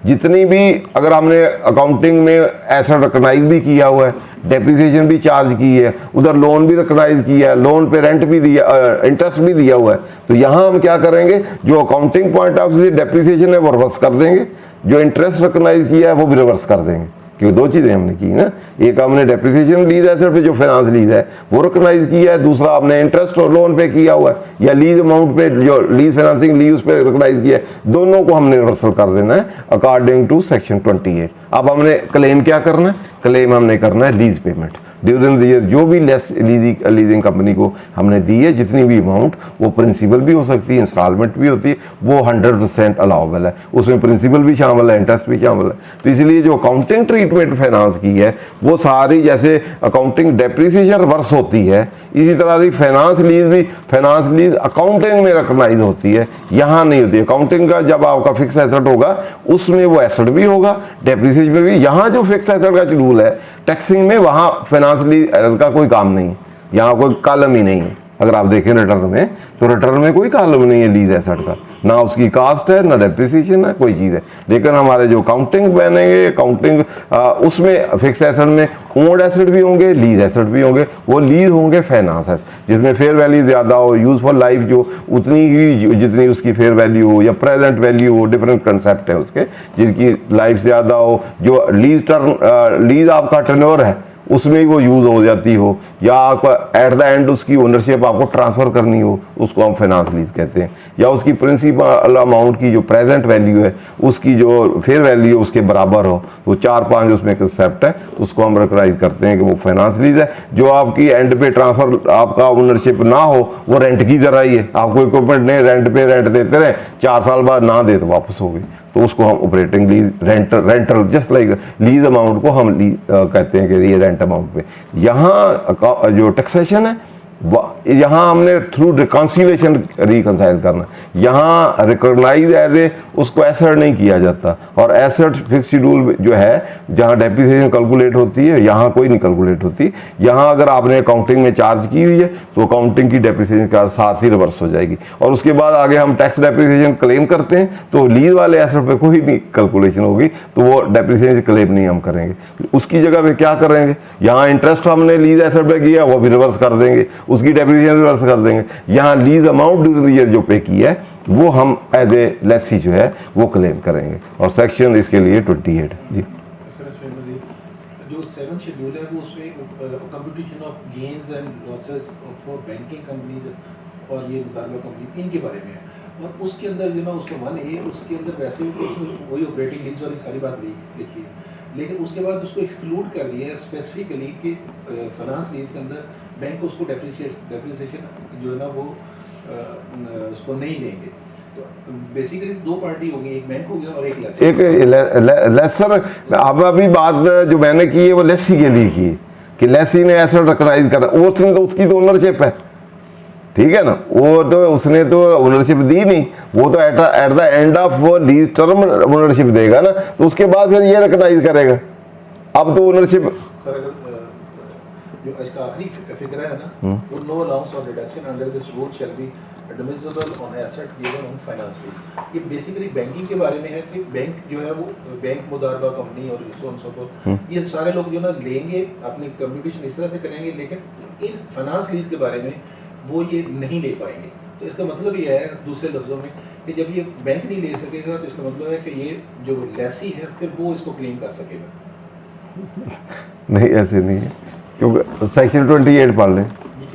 जितनी भी अगर हमने अकाउंटिंग में एसेट रिकॉग्नाइज भी किया हुआ है, डेप्रिसिएशन भी चार्ज की है, उधर लोन भी रिकॉग्नाइज किया है, लोन पे रेंट भी दिया, इंटरेस्ट भी दिया हुआ है, तो यहाँ हम क्या करेंगे, जो accounting point of view depreciation है वो रिवर्स कर देंगे, जो इंटरेस्ट रिकॉग्नाइज किया है वो भी रिवर्स कर देंगे। क्योंकि दो चीज़ें हमने की ना, एक हमने डेप्रिसिएशन लीज एसेट पे जो फाइनेंस लीज है वो रिकॉग्नाइज किया है, दूसरा आपने इंटरेस्ट और लोन पे किया हुआ है या लीज अमाउंट पे जो लीज फाइनेंसिंग लीज उस पर रिकॉग्नाइज किया है, दोनों को हमने रिवर्सल कर देना है अकॉर्डिंग टू सेक्शन 28। अब हमने क्लेम क्या करना है, क्लेम हमने करना है lease payment during the year, जो भी लेस लीजिंग कंपनी को हमने दी है, जितनी भी अमाउंट, वो प्रिंसिपल भी हो सकती है, इंस्टॉलमेंट भी होती है, वो 100% अलाउबल है, उसमें प्रिंसिपल भी शामिल है, इंटरेस्ट भी शामिल है। तो इसलिए जो अकाउंटिंग ट्रीटमेंट फाइनेंस की है वो सारी, जैसे अकाउंटिंग डेप्रिसिएशन रिवर्स होती है, इसी तरह से फाइनेंस लीज अकाउंटिंग में रिकॉग्नाइज होती है, यहाँ नहीं होती। अकाउंटिंग का जब आपका फिक्स एसेट होगा उसमें वो एसेट भी होगा, डेप्रिसिएशन में भी। यहाँ जो फिक्स एसेट का रूल है टैक्सिंग में, वहाँ फाइनेंस लीज का कोई काम नहीं है, यहाँ कोई कॉलम ही नहीं है। अगर आप देखें रिटर्न में, तो रिटर्न में कोई कॉलम नहीं है लीज एसेट का, ना उसकी कास्ट है ना डेप्रिसिएशन है, कोई चीज़ है। लेकिन हमारे जो अकाउंटिंग बनेंगे, अकाउंटिंग उसमें फिक्स एसेट में ओन्ड एसेट भी होंगे, लीज एसेट भी होंगे, वो लीज होंगे फाइनेंस एसेट, जिसमें फेयर वैल्यू ज़्यादा हो, यूजफुल लाइफ जो उतनी ही जितनी उसकी फेयर वैल्यू हो या प्रेजेंट वैल्यू हो, डिफरेंट कंसेप्ट है उसके, जिनकी लाइफ ज़्यादा हो। जो लीज आपका टर्नओवर है उसमें ही वो यूज़ हो जाती हो, या आपको एट द एंड उसकी ओनरशिप आपको ट्रांसफ़र करनी हो, उसको हम फाइनेंस लीज कहते हैं। या उसकी प्रिंसिपल अमाउंट की जो प्रेजेंट वैल्यू है उसकी जो फेयर वैल्यू है उसके बराबर हो, तो 4-5 उसमें कंसेप्ट है, तो उसको हम रिकॉग्नाइज करते हैं कि वो फाइनेंस लीज है। जो आपकी एंड पे ट्रांसफ़र आपका ओनरशिप ना हो, वो रेंट की तरह ही है, आपको इक्विपमेंट ने रेंट पे रेंट देते रहे, 4 साल बाद ना दे तो वापस हो गई, तो उसको हम operating lease rental just like lease amount को हम कहते हैं कि ये रेंट अमाउंट पे। यहाँ जो टैक्सेशन है यहाँ हमने थ्रू रिकॉन्सिलेशन रिकंसाइल करना, यहाँ रिकॉग्नाइज एज ए उसको एसेट नहीं किया जाता, और एसेट फिक्स शेड्यूल जो है जहाँ डेप्रिसिएशन कैलकुलेट होती है यहाँ कोई नहीं कैलकुलेट होती। यहाँ अगर आपने अकाउंटिंग में चार्ज की हुई है तो अकाउंटिंग की डेप्रिसिएशन का साथ ही रिवर्स हो जाएगी, और उसके बाद आगे हम टैक्स डेप्रिसिएशन क्लेम करते हैं तो लीज वाले एसेट पे कोई नहीं कैलकुलेशन होगी, तो वो डेप्रिसिएशन क्लेम नहीं हम करेंगे। उसकी जगह पे क्या करेंगे, यहाँ इंटरेस्ट हमने लीज एसेट पे किया वो भी रिवर्स कर देंगे, उसकी डेप्रिसिएशन रिवर्स कर देंगे। यहाँ lease amount during the year जो पे की है वो हम एज ए लेसी जो है वो क्लेम करेंगे, और सेक्शन इसके लिए 28 जी। जो 7 शेड्यूल है वो उसमें computation of gains and losses for banking companies और ये मुतालबा कंपनी इनके बारे में है, और उसके अंदर जो ना उसको 1A उसके अंदर वैसे वही ऑपरेटिंग लीज वाली सारी बात लिखी है, लेकिन उसके बाद उसको एक्सक्लूड कर दिया है स्पेसिफिकली कि फाइनेंस लीज के अंदर बैंक उसको डेप्रिसिएशन जो है ना वो उसको नहीं लेंगे। तो बेसिकली 2 पार्टी होगी, एक बैंक हो गया और एक लेसर। एक लेसर, अब अभी बात जो मैंने की है वो लेसी के लिए की कि लेसी ने एसेट रिकॉग्नाइज करा, उसने तो उसकी तो ओनरशिप है, ठीक है ना, वो तो उसने तो ओनरशिप दी नहीं, वो तो एट द एंड ऑफ वो लीज टर्म ओनरशिप देगा ना, तो उसके बाद फिर ये रिकॉग्नाइज करेगा। अब तो ओनरशिप सर अगर जो इसका आखिरी फिक्र है ना, वो no allowance on deduction under this rule shall be admissible on asset given on finance lease. ये बेसिकली बैंकिंग के बारे में है कि बैंक जो है वो बैंक मुदारबा कंपनी और सो ऑन सो फोर्थ ये सारे लोग जो ना लेंगे अपनी कम्युनिकेशन इस तरह से करेंगे, लेकिन इन फाइनेंस लीज के बारे में वो ये नहीं ले पाएंगे। तो इसका मतलब ये है दूसरे लफ्जों में कि जब ये बैंक नहीं ले सकेगा तो इसका मतलब है कि ये जो लेसी है फिर वो इसको क्लेम कर सकेगा। नहीं, ऐसे नहीं है, क्योंकि सेक्शन 28 पढ़ लें,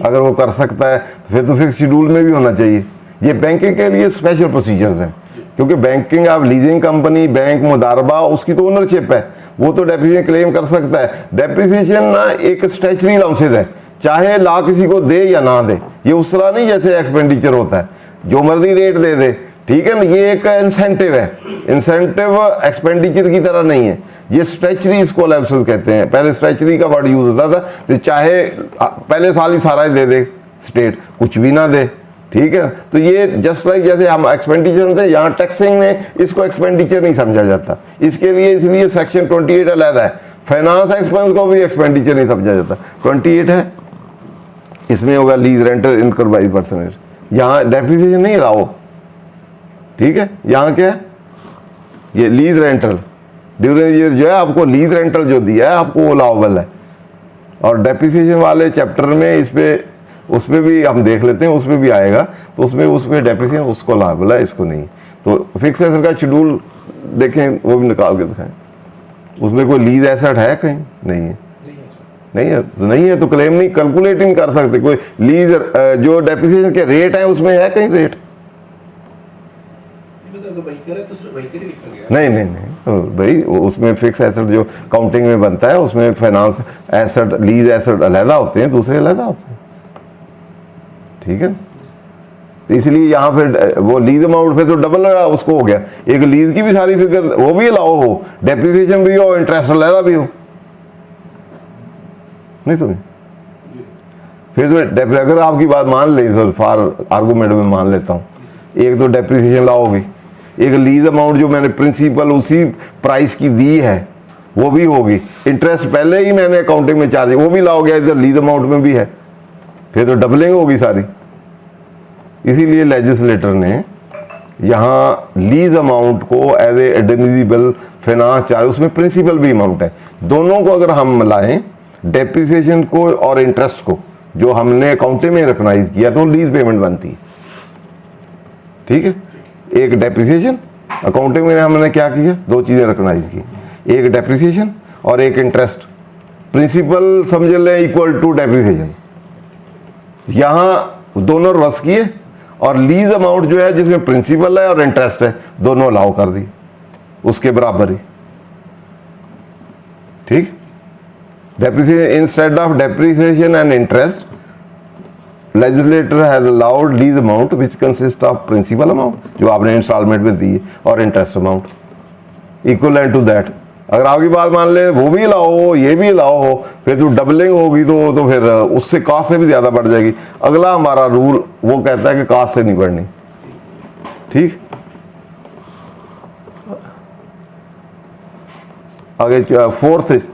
अगर वो कर सकता है तो फिर तो फिक्स शेड्यूल में भी होना चाहिए। ये बैंकिंग के लिए स्पेशल प्रोसीजर्स हैं, क्योंकि बैंकिंग आप लीजिंग कंपनी बैंक मुदारबा उसकी तो ओनरशिप है, वो तो डेप्रिसिएशन क्लेम कर सकता है। डेप्रिसिएशन ना एक स्टैच्यूटरी अलाउंसेस है, चाहे ला किसी को दे या ना दे, ये उस तरह नहीं जैसे एक्सपेंडिचर होता है जो मर्जी रेट दे दे, ठीक है ना, ये एक इंसेंटिव है, इंसेंटिव एक्सपेंडिचर की तरह नहीं है, ये स्ट्रेचरी इसको अलाउंसेस कहते हैं। पहले स्ट्रेचरी का वर्ड यूज होता था, तो चाहे पहले साल ही सारा दे दे स्टेट, कुछ भी ना दे, ठीक है। तो ये जस्ट लाइक जैसे हम एक्सपेंडिचर थे, यहाँ टैक्सिंग में इसको एक्सपेंडिचर नहीं समझा जाता, इसके लिए इसलिए सेक्शन 28 अलग है। फाइनेंस एक्सपेंस को भी एक्सपेंडिचर नहीं समझा जाता, 28 है, इसमें होगा lease rental income by percentage, यहाँ डेप्रिसिएशन नहीं लाओ, ठीक है। यहाँ क्या है, ये लीज रेंटल ड्यूरिंग ईयर जो है आपको लीज रेंटल जो दिया है आपको वो लाओबल है, और डेप्रिसिएशन वाले चैप्टर में इस पे उस पर भी हम देख लेते हैं, उस पर भी आएगा, तो उसमें डेप्रिसिएशन उसको लाओबल है, इसको नहीं। तो फिक्स एसेट का शेड्यूल देखें, वो भी निकाल के दिखाएं, उसमें कोई लीज एसेट है कहीं, नहीं है, नहीं है तो क्लेम नहीं कैलकुलेट नहीं कर सकते। कोई लीज जो डेप्रिसिएशन के रेट है उसमें है कहीं रेट, नहीं तो भाई उसमें फिक्स एसेट जो काउंटिंग में बनता है उसमें फाइनेंस एसेट लीज एसेट अलग होते हैं, दूसरे अलग होते हैं, ठीक है। इसलिए यहाँ पे वो लीज अमाउंट पे तो डबल उसको हो गया, एक लीज की भी सारी फिगर वो भी अलाउ हो, डेप्रिसिएशन भी हो, इंटरेस्ट अलग भी हो, नहीं समझ। फिर तो अगर आपकी बात मान ली सर, फॉर आर्गूमेंट में मान लेता हूँ, एक तो डेप्रिसिएशन लाओगी, एक लीज अमाउंट जो मैंने प्रिंसिपल उसी प्राइस की दी है वो भी होगी, इंटरेस्ट पहले ही मैंने अकाउंटिंग में चार्ज वो भी लाओगे, इधर लीज अमाउंट में भी है, फिर तो डबलिंग होगी सारी। इसीलिए लेजिस्लेटर ने यहाँ लीज अमाउंट को as a admissible finance charge, उसमें प्रिंसिपल भी अमाउंट है, दोनों को अगर हम मिलाएं, डेप्रिसिएशन को और इंटरेस्ट को जो हमने अकाउंटिंग में रिकॉग्नाइज किया तो लीज पेमेंट बनती है, ठीक है। एक डेप्रिसिएशन, अकाउंटिंग में हमने क्या किया, 2 चीजें रिकॉग्नाइज की, एक डेप्रिसिएशन और एक इंटरेस्ट प्रिंसिपल समझ लें इक्वल टू डेप्रिसिएशन, यहाँ दोनों रस किए और लीज अमाउंट जो है जिसमें प्रिंसिपल है और इंटरेस्ट है दोनों अलाउ कर दी उसके बराबर ही, ठीक। Depreciation instead of depreciation and interest legislator has allowed lease amount which consist of principal amount जो आपने इंस्टॉलमेंट में दी है और interest amount equal to that. अगर आपकी बात मान ले वो भी अलाउ हो ये भी अलाउ हो फिर तो डबलिंग होगी तो फिर उससे कास्ट से भी ज्यादा बढ़ जाएगी। अगला हमारा रूल वो कहता है कि कास्ट से नहीं बढ़नी, ठीक। आगे fourth is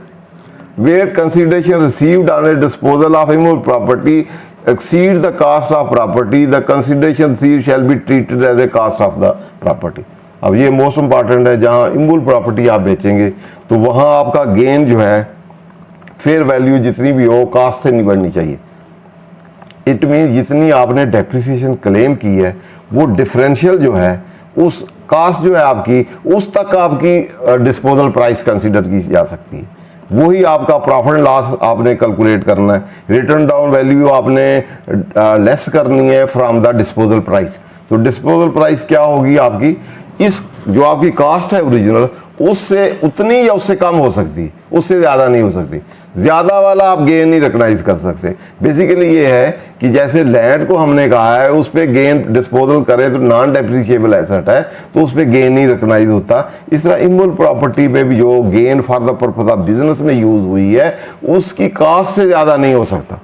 where consideration received on a disposal of immovable property exceed the cost of property, the consideration received shall be treated as a cost of the property। अब ये मोस्ट इंपॉर्टेंट है, जहां immovable property आप बेचेंगे तो वहां आपका gain जो है फेयर वैल्यू जितनी भी हो कास्ट से नहीं बढ़नी चाहिए। इट मीन जितनी आपने डेप्रिसिएशन क्लेम की है वो डिफरेंशियल जो है उस कास्ट जो है आपकी उस तक आपकी डिस्पोजल प्राइस कंसिडर की जा सकती है, वही आपका प्रॉफिट लॉस आपने कैलकुलेट करना है। रिटर्न डाउन वैल्यू आपने लेस करनी है फ्रॉम द डिस्पोजल प्राइस। तो डिस्पोजल प्राइस क्या होगी आपकी, इस जो आपकी कास्ट है ओरिजिनल उससे उतनी या उससे कम हो सकती है, उससे ज़्यादा नहीं हो सकती। ज़्यादा वाला आप गेन नहीं रिकग्नाइज कर सकते। बेसिकली ये है कि जैसे लैंड को हमने कहा है उस पर गेन डिस्पोजल करें तो नॉन डेप्रिशिएबल एसेट है तो उस पर गेन नहीं रिकग्नाइज होता। इस तरह इमूवेबल प्रॉपर्टी पे भी जो gain for the purpose of business में यूज हुई है उसकी कास्ट से ज़्यादा नहीं हो सकता।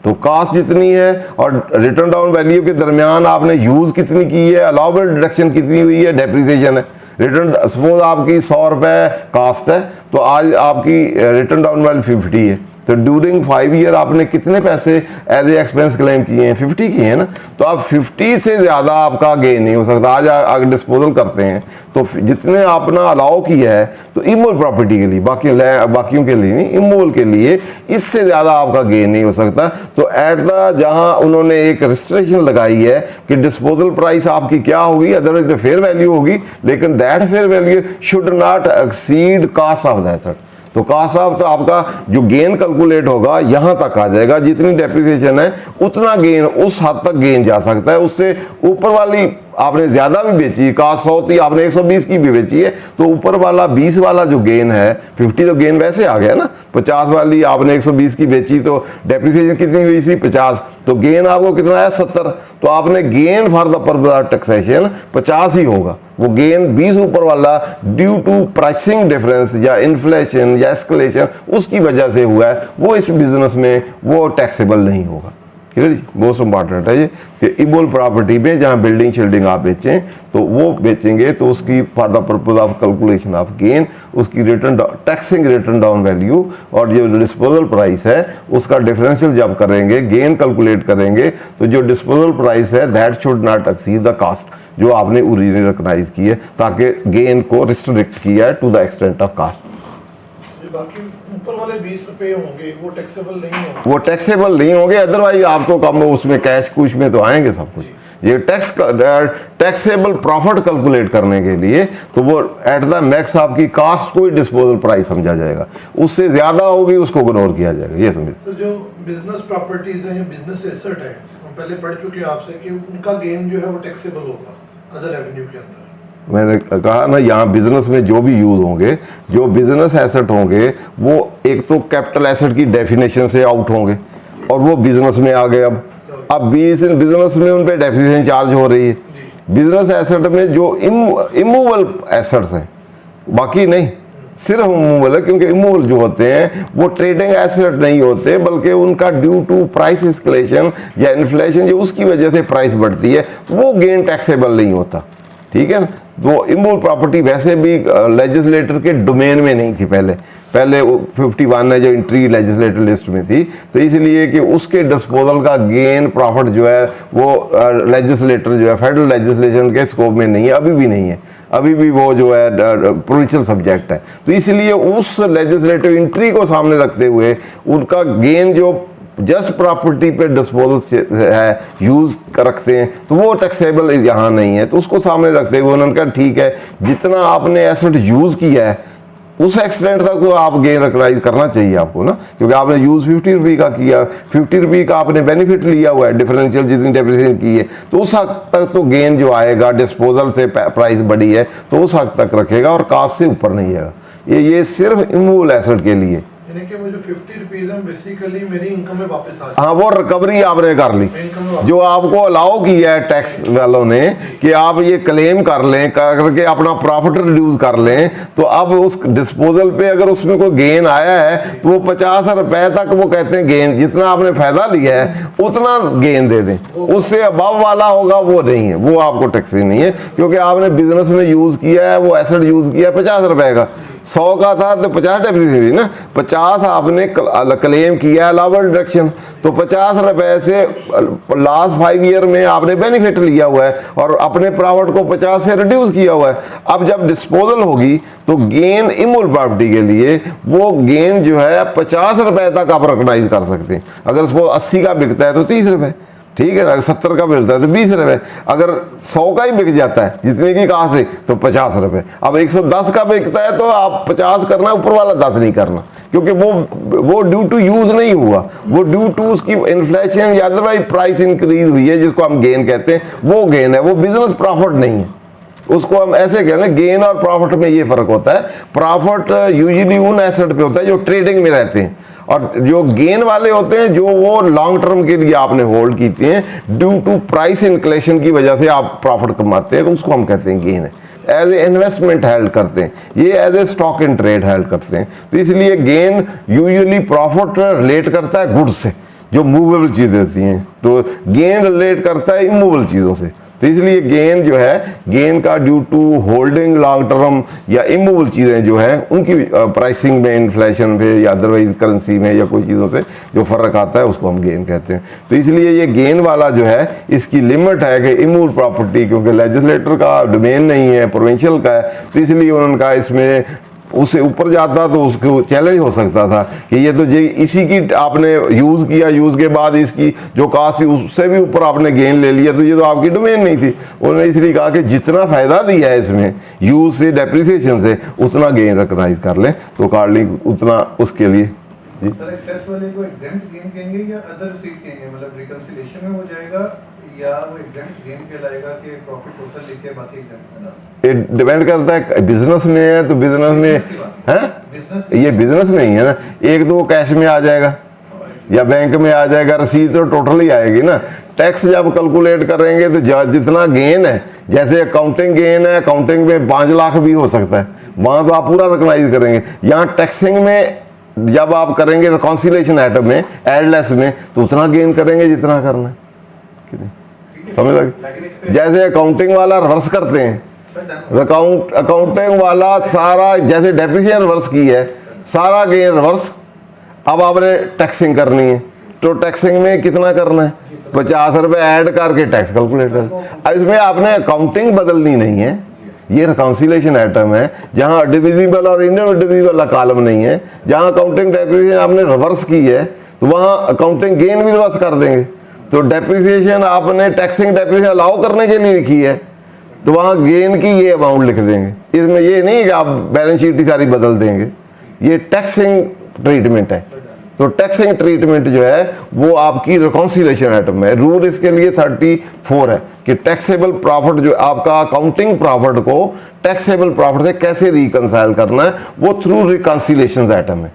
तो कास्ट जितनी है और रिटर्न डाउन वैल्यू के दरमियान आपने यूज कितनी की है, अलाउबल डिडक्शन कितनी हुई है, डेप्रिसिएशन है। रिटर्न सपोज आपकी 100 रुपए कास्ट है तो आज आपकी रिटर्न डाउन वैल्यू 50 है, तो ड्यूरिंग 5 ईयर आपने कितने पैसे एज ए एक्सपेंस क्लेम किए हैं, 50 किए हैं ना। तो आप 50 से ज़्यादा आपका गेन नहीं हो सकता। आज अगर डिस्पोजल करते हैं तो जितने आपने अलाउ किया है तो इमूवेबल प्रॉपर्टी के लिए, बाकियों के लिए नहीं, इमूवेबल के लिए इससे ज़्यादा आपका गेन नहीं हो सकता। तो एट द जहाँ उन्होंने एक रिस्ट्रिक्शन लगाई है कि डिस्पोजल प्राइस आपकी क्या होगी, अदरवाइज तो फेयर वैल्यू होगी, लेकिन that fair value should not exceed cost of the asset. तो कास्ट ऑफ तो आपका जो गेन कैलकुलेट होगा यहां तक आ जाएगा, जितनी डेप्रिसिएशन है उतना गेन उस हद तक गेन जा सकता है। उससे ऊपर वाली आपने ज्यादा भी बेची, कास्ट 100 थी आपने 120 की भी बेची है तो ऊपर वाला 20 वाला जो गेन है 50 तो गेन वैसे आ गया ना। 50 वाली आपने 120 की बेची तो डेप्रिसिएशन कितनी हुई थी 50, तो गेन आपको कितना है 70। तो आपने gain for the purpose of taxation 50 ही होगा। वो गेन 20 ऊपर वाला ड्यू टू प्राइसिंग डिफरेंस या इन्फ्लेशन या एस्केलेशन उसकी वजह से हुआ है, वो इस बिजनेस में वो टैक्सेबल नहीं होगा। क्लियर जी, मोस्ट इंपॉर्टेंट है ये कि इमूवेबल प्रॉपर्टी में जहाँ बिल्डिंग शिल्डिंग आप बेचें तो वो बेचेंगे तो उसकी for the purpose of calculation of gain उसकी written taxing written down value और जो डिस्पोजल प्राइस है उसका डिफरेंशियल जब करेंगे गेन कैलकुलेट करेंगे तो जो डिस्पोजल प्राइस है that should not exceed the cost जो आपने ओरिजिनली रिकॉग्नाइज की है, ताकि गेन को रिस्ट्रिक्ट किया है to the extent of cost. बाकी ऊपर वाले 20 रुपए होंगे वो टैक्सेबल नहीं होंगे, वो टैक्सेबल नहीं होंगे, अदरवाइज आपको कम उसमें कैश कुछ में तो आएंगे सब कुछ। ये टैक्सेबल प्रॉफिट कैलकुलेट करने के लिए तो वो एट द मैक्स आपकी कास्ट को ही डिस्पोजल प्राइस समझा जाएगा, उससे ज्यादा होगी उसको इग्नोर किया जाएगा। ये समझ सर जो बिजनेस प्रॉपर्टीज है या बिजनेस एसेट है हम पहले पढ़ चुके हैं आपसे कि उनका गेन जो है वो टैक्सेबल होगा अदर रेवेन्यू के अंदर। मैंने कहा ना यहाँ बिजनेस में जो भी यूज होंगे, जो बिजनेस एसेट होंगे वो एक तो कैपिटल एसेट की डेफिनेशन से आउट होंगे और वो बिजनेस में आ गए। अब बिजनेस में उन पे डेप्रिसिएशन चार्ज हो रही है। बिजनेस एसेट में जो इमूवेबल एसेट्स हैं बाकी नहीं, सिर्फ इमूवेबल है, क्योंकि इमूवेबल जो होते हैं वो ट्रेडिंग एसेट नहीं होते बल्कि उनका ड्यू टू प्राइस एस्केलेशन या इन्फ्लेशन जो उसकी वजह से प्राइस बढ़ती है वो गेन टैक्सेबल नहीं होता। ठीक है ना। तो इमूवेबल प्रॉपर्टी वैसे भी लेजिस्लेटर के डोमेन में नहीं थी पहले 51 है जो एंट्री लेजिस्लेटिव लिस्ट में थी, तो इसलिए कि उसके डिस्पोजल का गेन प्रॉफिट जो है वो लेजिस्लेटर जो है फेडरल लेजिस्लेशन के स्कोप में नहीं है, अभी भी नहीं है, अभी भी वो जो है प्रोविंशियल सब्जेक्ट है। तो इसलिए उस लेजिस्लेटिव एंट्री को सामने रखते हुए उनका गेन जो जस्ट प्रॉपर्टी पे डिस्पोजल है यूज रखते हैं तो वो टैक्सेबल यहाँ नहीं है। तो उसको सामने रखते हुए उन्होंने कहा ठीक है जितना आपने एसेट यूज किया है उस एक्सटेंट तक तो आप गेन रिकॉग्नाइज करना चाहिए आपको ना, क्योंकि आपने यूज 50 रुपये का किया, 50 रुपये का आपने बेनिफिट लिया हुआ है, डिफरेंशियल जितनी डेप्रिसिएशन की है, तो उस हद तक तो गेन जो आएगा, डिस्पोजल से प्राइस बढ़ी है तो उस हद तक रखेगा और कास्ट से ऊपर नहीं आएगा। ये सिर्फ इमूवेबल एसेट के लिए, यानी कि वो जो 50 रुपीज है बेसिकली मेरी इनकम में वापस आ हाँ वो रिकवरी आपने कर ली, जो आपको अलाउ किया है टैक्स वालों ने कि आप ये क्लेम कर लें, करके अपना प्रॉफिट रिड्यूस कर लें, तो अब उस डिस्पोजल पे अगर उसमें कोई गेन आया है तो वो 50 रुपए तक वो कहते हैं गेन, जितना आपने फायदा लिया है उतना गेन दे दें, उससे अबव वाला होगा वो नहीं है, वो आपको टैक्स नहीं है, क्योंकि आपने बिजनेस में यूज किया है, वो एसेट यूज किया है 50 रुपए का, 100 का था तो 50 डेप्रिसिएशन ना, 50 आपने क्लेम किया अलाउड डिडक्शन, तो 50 रुपए से लास्ट 5 ईयर में आपने बेनिफिट लिया हुआ है और अपने प्रॉफिट को 50 से रिड्यूस किया हुआ है। अब जब डिस्पोजल होगी तो गेन इमूवेबल प्रॉपर्टी के लिए वो गेन जो है 50 रुपए तक आप रिकॉग्नाइज कर सकते हैं। अगर उसको 80 का बिकता है तो 30 रुपए, ठीक है ना, 70 का मिलता है तो 20 रुपए, अगर 100 का ही बिक जाता है जितने की कहा से तो 50 रुपए, अब 110 का बिकता है तो आप 50 करना, ऊपर वाला 10 नहीं करना, क्योंकि वो ड्यू टू यूज नहीं हुआ, वो ड्यू टू उसकी इन्फ्लेशन या अदरवाइज प्राइस इंक्रीज हुई है, जिसको हम गेन कहते हैं, वो गेन है, वो बिजनेस प्रॉफिट नहीं है। उसको हम ऐसे कहते हैं, गेन और प्रॉफिट में ये फर्क होता है। प्रॉफिट यूजुअली उन एसेट पे होता है जो ट्रेडिंग में रहते हैं, और जो गेन वाले होते हैं जो वो लॉन्ग टर्म के लिए आपने होल्ड की हैं, ड्यू टू प्राइस इन्फ्लेशन की वजह से आप प्रॉफिट कमाते हैं, तो उसको हम कहते हैं गेन है। एज ए इन्वेस्टमेंट हेल्ड करते हैं, ये as a stock in trade held करते हैं, तो इसलिए गेन यूजुअली प्रॉफिट रिलेट करता है गुड्स से, जो मूवेबल चीजें होती हैं, तो गेन रिलेट करता है इमूवेबल चीजों से, तो इसलिए गेन जो है, गेन का due to holding long term या इमूवेबल चीज़ें जो है उनकी प्राइसिंग में, इन्फ्लेशन में या अदरवाइज करेंसी में या कोई चीज़ों से जो फर्क आता है उसको हम गेन कहते हैं। तो इसलिए ये गेन वाला जो है इसकी लिमिट है कि इमूवेबल प्रॉपर्टी, क्योंकि लेजिस्लेटर का डोमेन नहीं है, प्रोविंशियल का है, तो इसलिए उनका इसमें उससे ऊपर जाता तो उसको चैलेंज हो सकता था कि ये तो इसी की आपने यूज किया, यूज के बाद इसकी जो कास्ट थी उससे भी ऊपर आपने गेन ले लिया, तो ये तो आपकी डोमेन नहीं थी। उन्होंने इसलिए कहा कि जितना फायदा दिया है इसमें यूज से, डेप्रिसिएशन से, उतना गेन रिकॉग्नाइज कर लें, तो अकॉर्डिंग उतना उसके लिए जी। सर एक्सेस वाले को एग्जेम्प्ट गेन कहेंगे या अदर रिसीट कहेंगे, मतलब रिकंसिलिएशन में हो जाएगा या वो एग्जेम्प्ट गेन कहलाएगा कि प्रॉफिट टोटल लिख के बाकी एग्जेम्प्ट है ना? ये डिपेंड करता है, बिजनेस में है तो बिजनेस में है, ये बिजनेस में ही है ना, एक तो वो कैश में आ जाएगा या बैंक में आ जाएगा, रसीद तो टोटल ही आएगी ना। टैक्स जब कैलकुलेट करेंगे तो जितना गेन है, जैसे अकाउंटिंग गेन है, अकाउंटिंग में 5 लाख भी हो सकता है, वहां तो आप पूरा रिकॉग्नाइज करेंगे। यहाँ टैक्सिंग में जब आप करेंगे रिकॉन्सिलेशन आइटम में, एडलेस में, तो उतना गेन करेंगे जितना करना है, समझ लगे। जैसे अकाउंटिंग वाला रिवर्स करते हैं, अकाउंटिंग वाला सारा जैसे डेप्रिसिएशन रिवर्स की है, सारा गेन रिवर्स, अब आपने टैक्सिंग करनी है, तो टैक्सिंग में कितना करना है, 50 रुपए ऐड करके टैक्स कैलकुलेट कर। इसमें आपने अकाउंटिंग बदलनी नहीं है, ये रिकॉन्सिलेशन आइटम है, जहां डिविजिबल और इनडिविजिबल वाला कॉलम नहीं है, जहां अकाउंटिंग डेप्रिसिएशन आपने रिवर्स की है तो वहां अकाउंटिंग गेन भी रिवर्स कर देंगे। तो डेप्रिसिएशन आपने टैक्सिंग डेप्रिसिएशन अलाउ करने के लिए लिखी है, तो वहां गेन की ये अमाउंट लिख देंगे। इसमें ये नहीं कि आप बैलेंस शीट ही सारी बदल देंगे, ये टैक्सिंग ट्रीटमेंट है। तो टैक्सिंग ट्रीटमेंट जो है वो आपकी रिकॉन्सिलेशन आइटम है। रूल इसके लिए 34 है कि टैक्सेबल प्रॉफिट जो आपका अकाउंटिंग प्रॉफिट को टैक्सेबल प्रॉफिट से कैसे रिकंसाइल करना है, वो थ्रू रिकंसिलेशन आइटम है।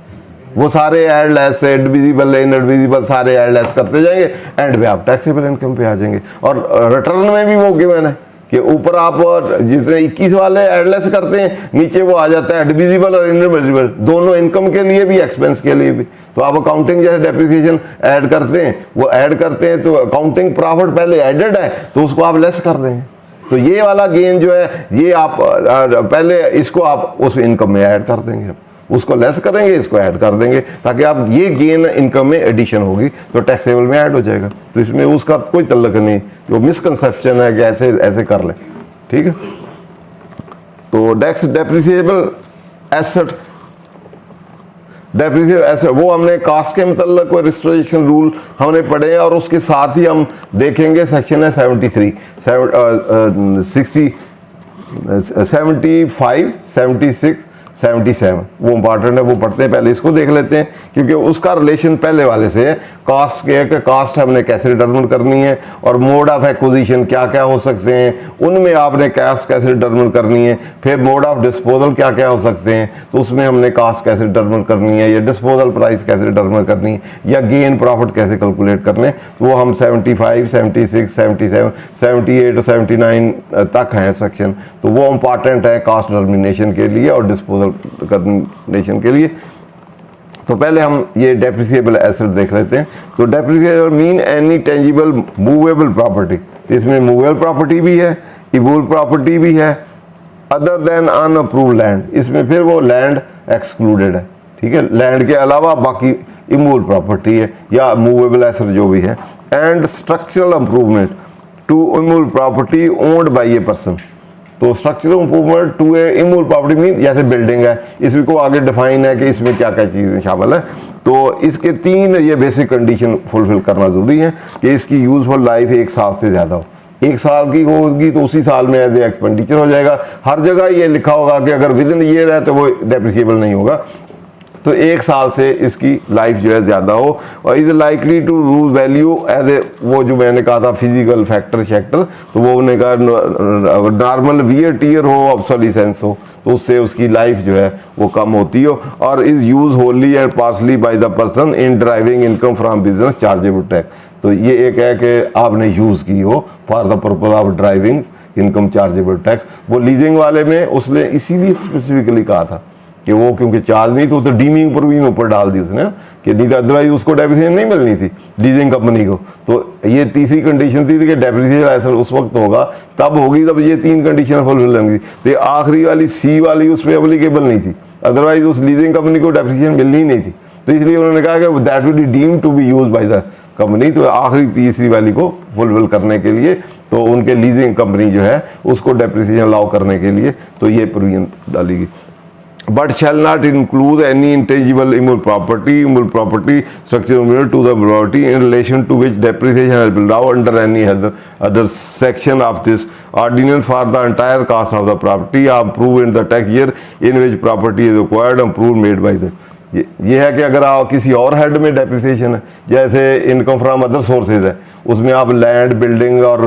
वो सारे एड लेस, डिविजिबल, इनडिविजिबल सारे एड लेस करते जाएंगे, एंड पे आप टैक्सेबल इनकम पे आ जाएंगे। और रिटर्न में भी वो गिवन है कि ऊपर आप जितने 21 वाले एडलेस करते हैं, नीचे वो आ जाता है डिविजिबल और इनडिविजिबल, दोनों इनकम के लिए भी, एक्सपेंस के लिए भी। तो आप अकाउंटिंग जैसे डेप्रिसिएशन ऐड करते हैं, वो ऐड करते हैं तो अकाउंटिंग प्रॉफिट पहले एडेड है तो उसको आप लेस कर देंगे। तो ये वाला गेन जो है, ये आप पहले इसको आप उस इनकम में ऐड कर देंगे, उसको लेस करेंगे, इसको ऐड कर देंगे, ताकि आप ये गेन इनकम में एडिशन होगी तो टैक्सेबल में ऐड हो जाएगा। तो इसमें उसका कोई तल्लक नहीं, जो मिसकंसेप्शन है कि ऐसे ऐसे कर ले, ठीक है। तो डेप्रिसिएबल एसेट, डेप्रिसिएबल एसेट वो हमने कास्ट के मतलब कोई रिस्ट्रिक्शन रूल हमने पढ़े हैं, और उसके साथ ही हम देखेंगे सेक्शन है 73, 60, 75, 76, 77 वो इंपॉर्टेंट है, वो पढ़ते हैं। पहले इसको देख लेते हैं क्योंकि उसका रिलेशन पहले वाले से है। कास्ट के कि कास्ट हमने कैसे डिटरमिन करनी है और मोड ऑफ एक्विजिशन क्या क्या हो सकते हैं, उनमें आपने कास्ट कैसे डिटरमिन करनी है। फिर मोड ऑफ डिस्पोजल क्या क्या हो सकते हैं, तो उसमें हमने कास्ट कैसे डिटरमिन करनी है, या डिस्पोजल प्राइस कैसे डिटरमिन करनी है, या गेन प्रॉफिट कैसे कैलकुलेट करने हैं। तो वो हम 75, 76, 77, 78 और 79 तक हैं सेक्शन, तो वो इम्पॉर्टेंट है कास्ट डिटरमिनेशन के लिए और डिस्पोजल डिटरमिनेशन के लिए। तो पहले हम ये डेप्रिसिएबल एसेट देख लेते हैं। तो depreciable mean any tangible movable property, इसमें मूवेबल प्रॉपर्टी भी है, इमूवेबल प्रॉपर्टी भी है, अदर देन अनअप्रूव्ड लैंड, इसमें फिर वो लैंड एक्सक्लूडेड है, ठीक है। लैंड के अलावा बाकी इमूवेबल प्रॉपर्टी है या मूवेबल एसेट जो भी है। And structural improvement to immovable property owned by a person. तो structural improvement to a immovable property mean जैसे बिल्डिंग है, इसमें को आगे डिफाइन है कि इसमें क्या क्या चीज़ें शामिल है। तो इसके 3 ये बेसिक कंडीशन फुलफिल करना जरूरी है कि इसकी यूजफुल लाइफ 1 साल से ज़्यादा हो। 1 साल की होगी तो उसी साल में एज ए एक्सपेंडिचर हो जाएगा। हर जगह ये लिखा होगा कि अगर विद इन ईयर है तो वो डेप्रिसिएबल नहीं होगा। तो 1 साल से इसकी लाइफ जो है ज़्यादा हो और is likely to lose value as a, वो जो मैंने कहा था फिजिकल फैक्टर शैक्टर, तो वो उन्होंने कहा नॉर्मल वियर टीयर हो, ऑब्सोलिसेंस हो, तो उससे उसकी लाइफ जो है वो कम होती हो। और is use wholly and partly by the person in driving income from business chargeable tax. तो ये एक है कि आपने यूज़ की हो for the purpose of driving income chargeable tax. वो लीजिंग वाले में उसने इसीलिए स्पेसिफिकली कहा था कि वो क्योंकि चार्ज नहीं, तो डीमिंग पर भी ऊपर डाल दी उसने कि नहीं तो अदरवाइज उसको डेप्रिसिएशन नहीं मिलनी थी लीजिंग कंपनी को। तो ये तीसरी कंडीशन थी कि डेप्रिसिएशन ऐसा उस वक्त होगा तब होगी जब ये 3 कंडीशन फुलफिल होंगी। तो ये आखिरी वाली सी वाली उस पर एप्लीकेबल नहीं थी, अदरवाइज उस लीजिंग कंपनी को डेप्रिसिएशन मिलनी ही नहीं थी। तो इसलिए उन्होंने कहा कि that will be deemed to be use by the company. तो आखिरी तीसरी वाली को फुलफिल करने के लिए तो उनके लीजिंग कंपनी जो है उसको डेप्रिसिएशन अलाउ करने के लिए तो ये प्रोविजन डाली गई। But shall not include any intangible immovable property structure to the property in relation to which depreciation has been allowed under any other section of this ordinance for the entire cost of the property approved in the tax year in which property is acquired and approved made by the। ये है कि अगर आप किसी और head में depreciation है, जैसे इनकम फ्रॉम अदर सोर्सेज है, उसमें आप लैंड बिल्डिंग और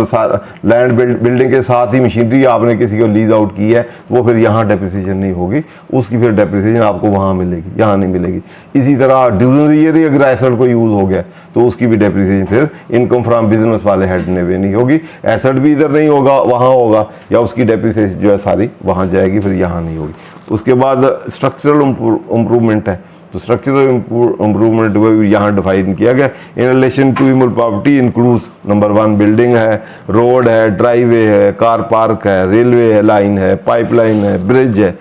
लैंड बिल्डिंग के साथ ही मशीनरी आपने किसी को लीज आउट की है, वो फिर यहाँ डेप्रिसिएशन नहीं होगी, उसकी फिर डेप्रिसिएशन आपको वहाँ मिलेगी, यहाँ नहीं मिलेगी। इसी तरह ड्यूरिंग द ईयर अगर एसेट को यूज़ हो गया तो उसकी भी डेप्रिसिएशन फिर इनकम फ्रॉम बिजनेस वाले हेड ने भी नहीं होगी। एसेट भी इधर नहीं होगा, वहाँ होगा, या उसकी डेप्रिसिएशन जो है सारी वहाँ जाएगी, फिर यहाँ नहीं होगी। उसके बाद स्ट्रक्चरल इम्प्रूवमेंट है, तो स्ट्रक्चरल इम्प्रूवमेंट यहाँ डिफाइन किया गया in relation to immovable property includes number 1 building है, रोड है, ड्राइवे है, कार पार्क है, रेलवे है, लाइन है, पाइपलाइन है, ब्रिज है,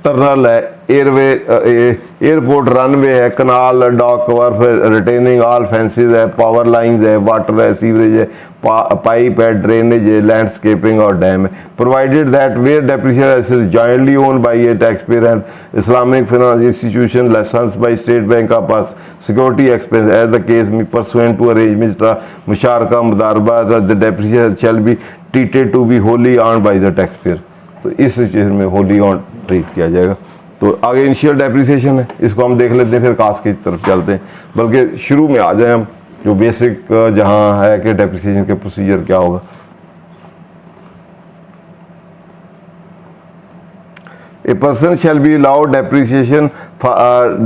टनल है, एयरपोर्ट रनवे है, canal, dock, wharf, retaining all fences है, पावर लाइंस है, वाटर है, सीवरेज है, पाइप है, ड्रेनेज है, लैंडस्केपिंग और डैम है। Provided that where depreciation is jointly owned by a taxpayer and Islamic finance institution license by state bank of pass security expense as the case में pursuant to arrangement मुशारका मुदारबा the depreciation shall be treated to be wholly owned by the tax payer. तो इस situation में wholly owned treat किया जाएगा। तो आगे इनिशियल डेप्रिसिएशन है, इसको हम देख लेते हैं, फिर कास्ट की तरफ चलते हैं। बल्कि शुरू में आ जाए हम जो बेसिक जहां है कि डेप्रिसिएशन के प्रोसीजर क्या होगा। A person shall be allowed depreciation for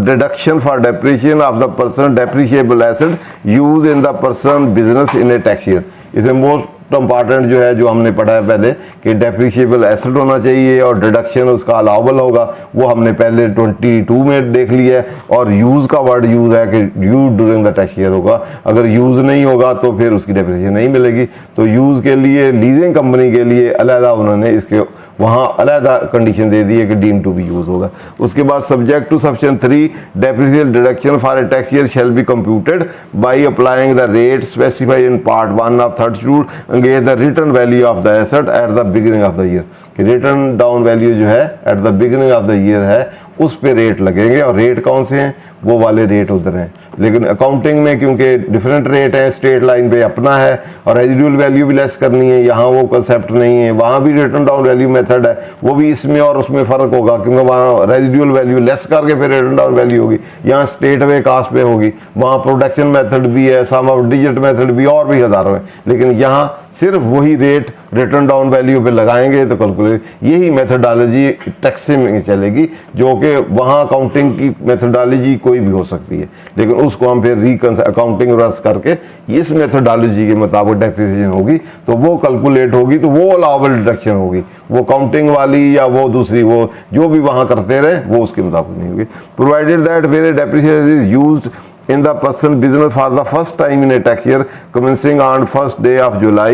deduction for depreciation of the person depreciable asset used in the person business in a tax year। इसमें मोस्ट इम्पॉर्टेंट जो है जो हमने पढ़ा है पहले कि डेप्रिशिएबल एसेट होना चाहिए और डिडक्शन उसका अलाउबल होगा, वो हमने पहले 22 में देख लिया है। और यूज़ का वर्ड यूज़ है कि use during the tax year होगा, अगर यूज़ नहीं होगा तो फिर उसकी डेप्रिसिएशन नहीं मिलेगी। तो यूज़ के लिए लीजिंग कंपनी के लिए अलहदा उन्होंने इसके वहाँ अलहदा कंडीशन दे दी है कि डीम टू बी यूज होगा। उसके बाद subject to section 3 depreciation deduction for a tax year shall be computed by applying the rate specified in part 1 of third schedule against the return value of the asset at the beginning of the year. कि return down value जो है at the beginning of the year है उस पे rate लगेंगे, और rate कौन से हैं, वो वाले रेट उधर हैं। लेकिन अकाउंटिंग में क्योंकि डिफरेंट रेट है, स्ट्रेट लाइन पे अपना है और रेजिडुअल वैल्यू भी लेस करनी है, यहाँ वो कंसेप्ट नहीं है। वहाँ भी रिटर्न डाउन वैल्यू मेथड है, वो भी इसमें और उसमें फ़र्क होगा, क्योंकि वहाँ रेजिडुअल वैल्यू लेस करके फिर रिटर्न डाउन वैल्यू होगी, यहाँ स्ट्रेट वे कास्ट पे होगी। वहाँ प्रोडक्शन मेथड भी है, सम ऑफ डिजिट मेथड भी, और भी हज़ारों है, लेकिन यहाँ सिर्फ वही रेट रिटर्न डाउन वैल्यू पे लगाएंगे तो कैलकुलेट। यही मेथडोलॉजी टैक्स में चलेगी, जो कि वहाँ अकाउंटिंग की मेथडोलॉजी कोई भी हो सकती है, लेकिन उसको हम फिर अकाउंटिंग रस करके इस मेथडोलॉजी के मुताबिक डेप्रिसिएशन होगी, तो वो कैलकुलेट होगी, तो वो अलाउबल डिडक्शन होगी। वो काउंटिंग वाली या वो दूसरी, वो जो भी वहाँ करते रहे वो उसके मुताबिक नहीं होगी। Provided that where depreciation is used in the person business for the first time in a tax year commencing on first day of July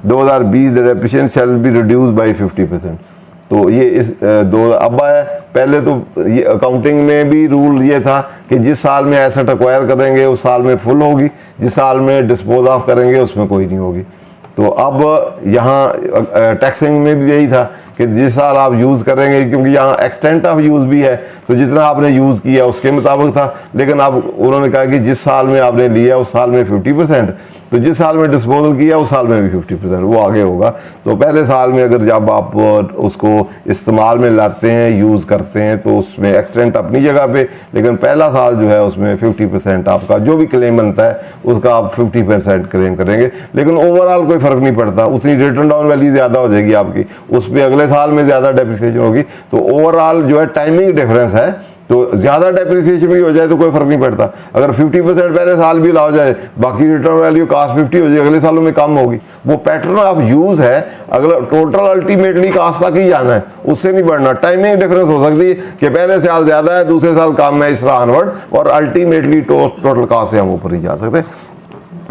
2020, the depreciation shall be reduced by 50%। तो ये इस दो अब है, पहले तो ये अकाउंटिंग में भी रूल ये था कि जिस साल में एसेट एक्वायर करेंगे उस साल में फुल होगी, जिस साल में डिस्पोज ऑफ करेंगे उसमें कोई नहीं होगी। तो अब यहाँ टैक्सिंग में भी यही था कि जिस साल आप यूज़ करेंगे, क्योंकि यहाँ एक्सटेंट ऑफ यूज़ भी है, तो जितना आपने यूज़ किया उसके मुताबिक था। लेकिन अब उन्होंने कहा कि जिस साल में आपने लिया उस साल में 50%, तो जिस साल में डिस्पोजल किया उस साल में भी 50% वो आगे होगा। तो पहले साल में अगर जब आप उसको इस्तेमाल में लाते हैं, यूज़ करते हैं, तो उसमें एक्सटेंट अपनी जगह पे, लेकिन पहला साल जो है उसमें 50% आपका जो भी क्लेम बनता है उसका आप 50% क्लेम करेंगे। लेकिन ओवरऑल कोई फ़र्क नहीं पड़ता, उतनी रिटर्न डाउन वैल्यू ज़्यादा हो जाएगी आपकी, उस पर अगले साल में ज़्यादा डेप्रिसिएशन होगी। तो ओवरऑल जो है टाइमिंग डिफरेंस है, तो ज़्यादा डेप्रिसिएशन भी हो जाए तो कोई फ़र्क नहीं पड़ता। अगर 50% पहले साल भी ला जाए, बाकी रिटर्न वैल्यू कास्ट 50 हो जाए, अगले सालों में कम होगी। वो पैटर्न ऑफ यूज़ है, अगला टोटल अल्टीमेटली कास्ट तक ही जाना है, उससे नहीं बढ़ना। टाइमिंग डिफरेंस हो सकती है कि पहले साल ज़्यादा है, दूसरे साल कम है, इस तरह ऑनवर्ड, और अल्टीमेटली टोटल कास्ट से हम ऊपर ही जा सकते हैं।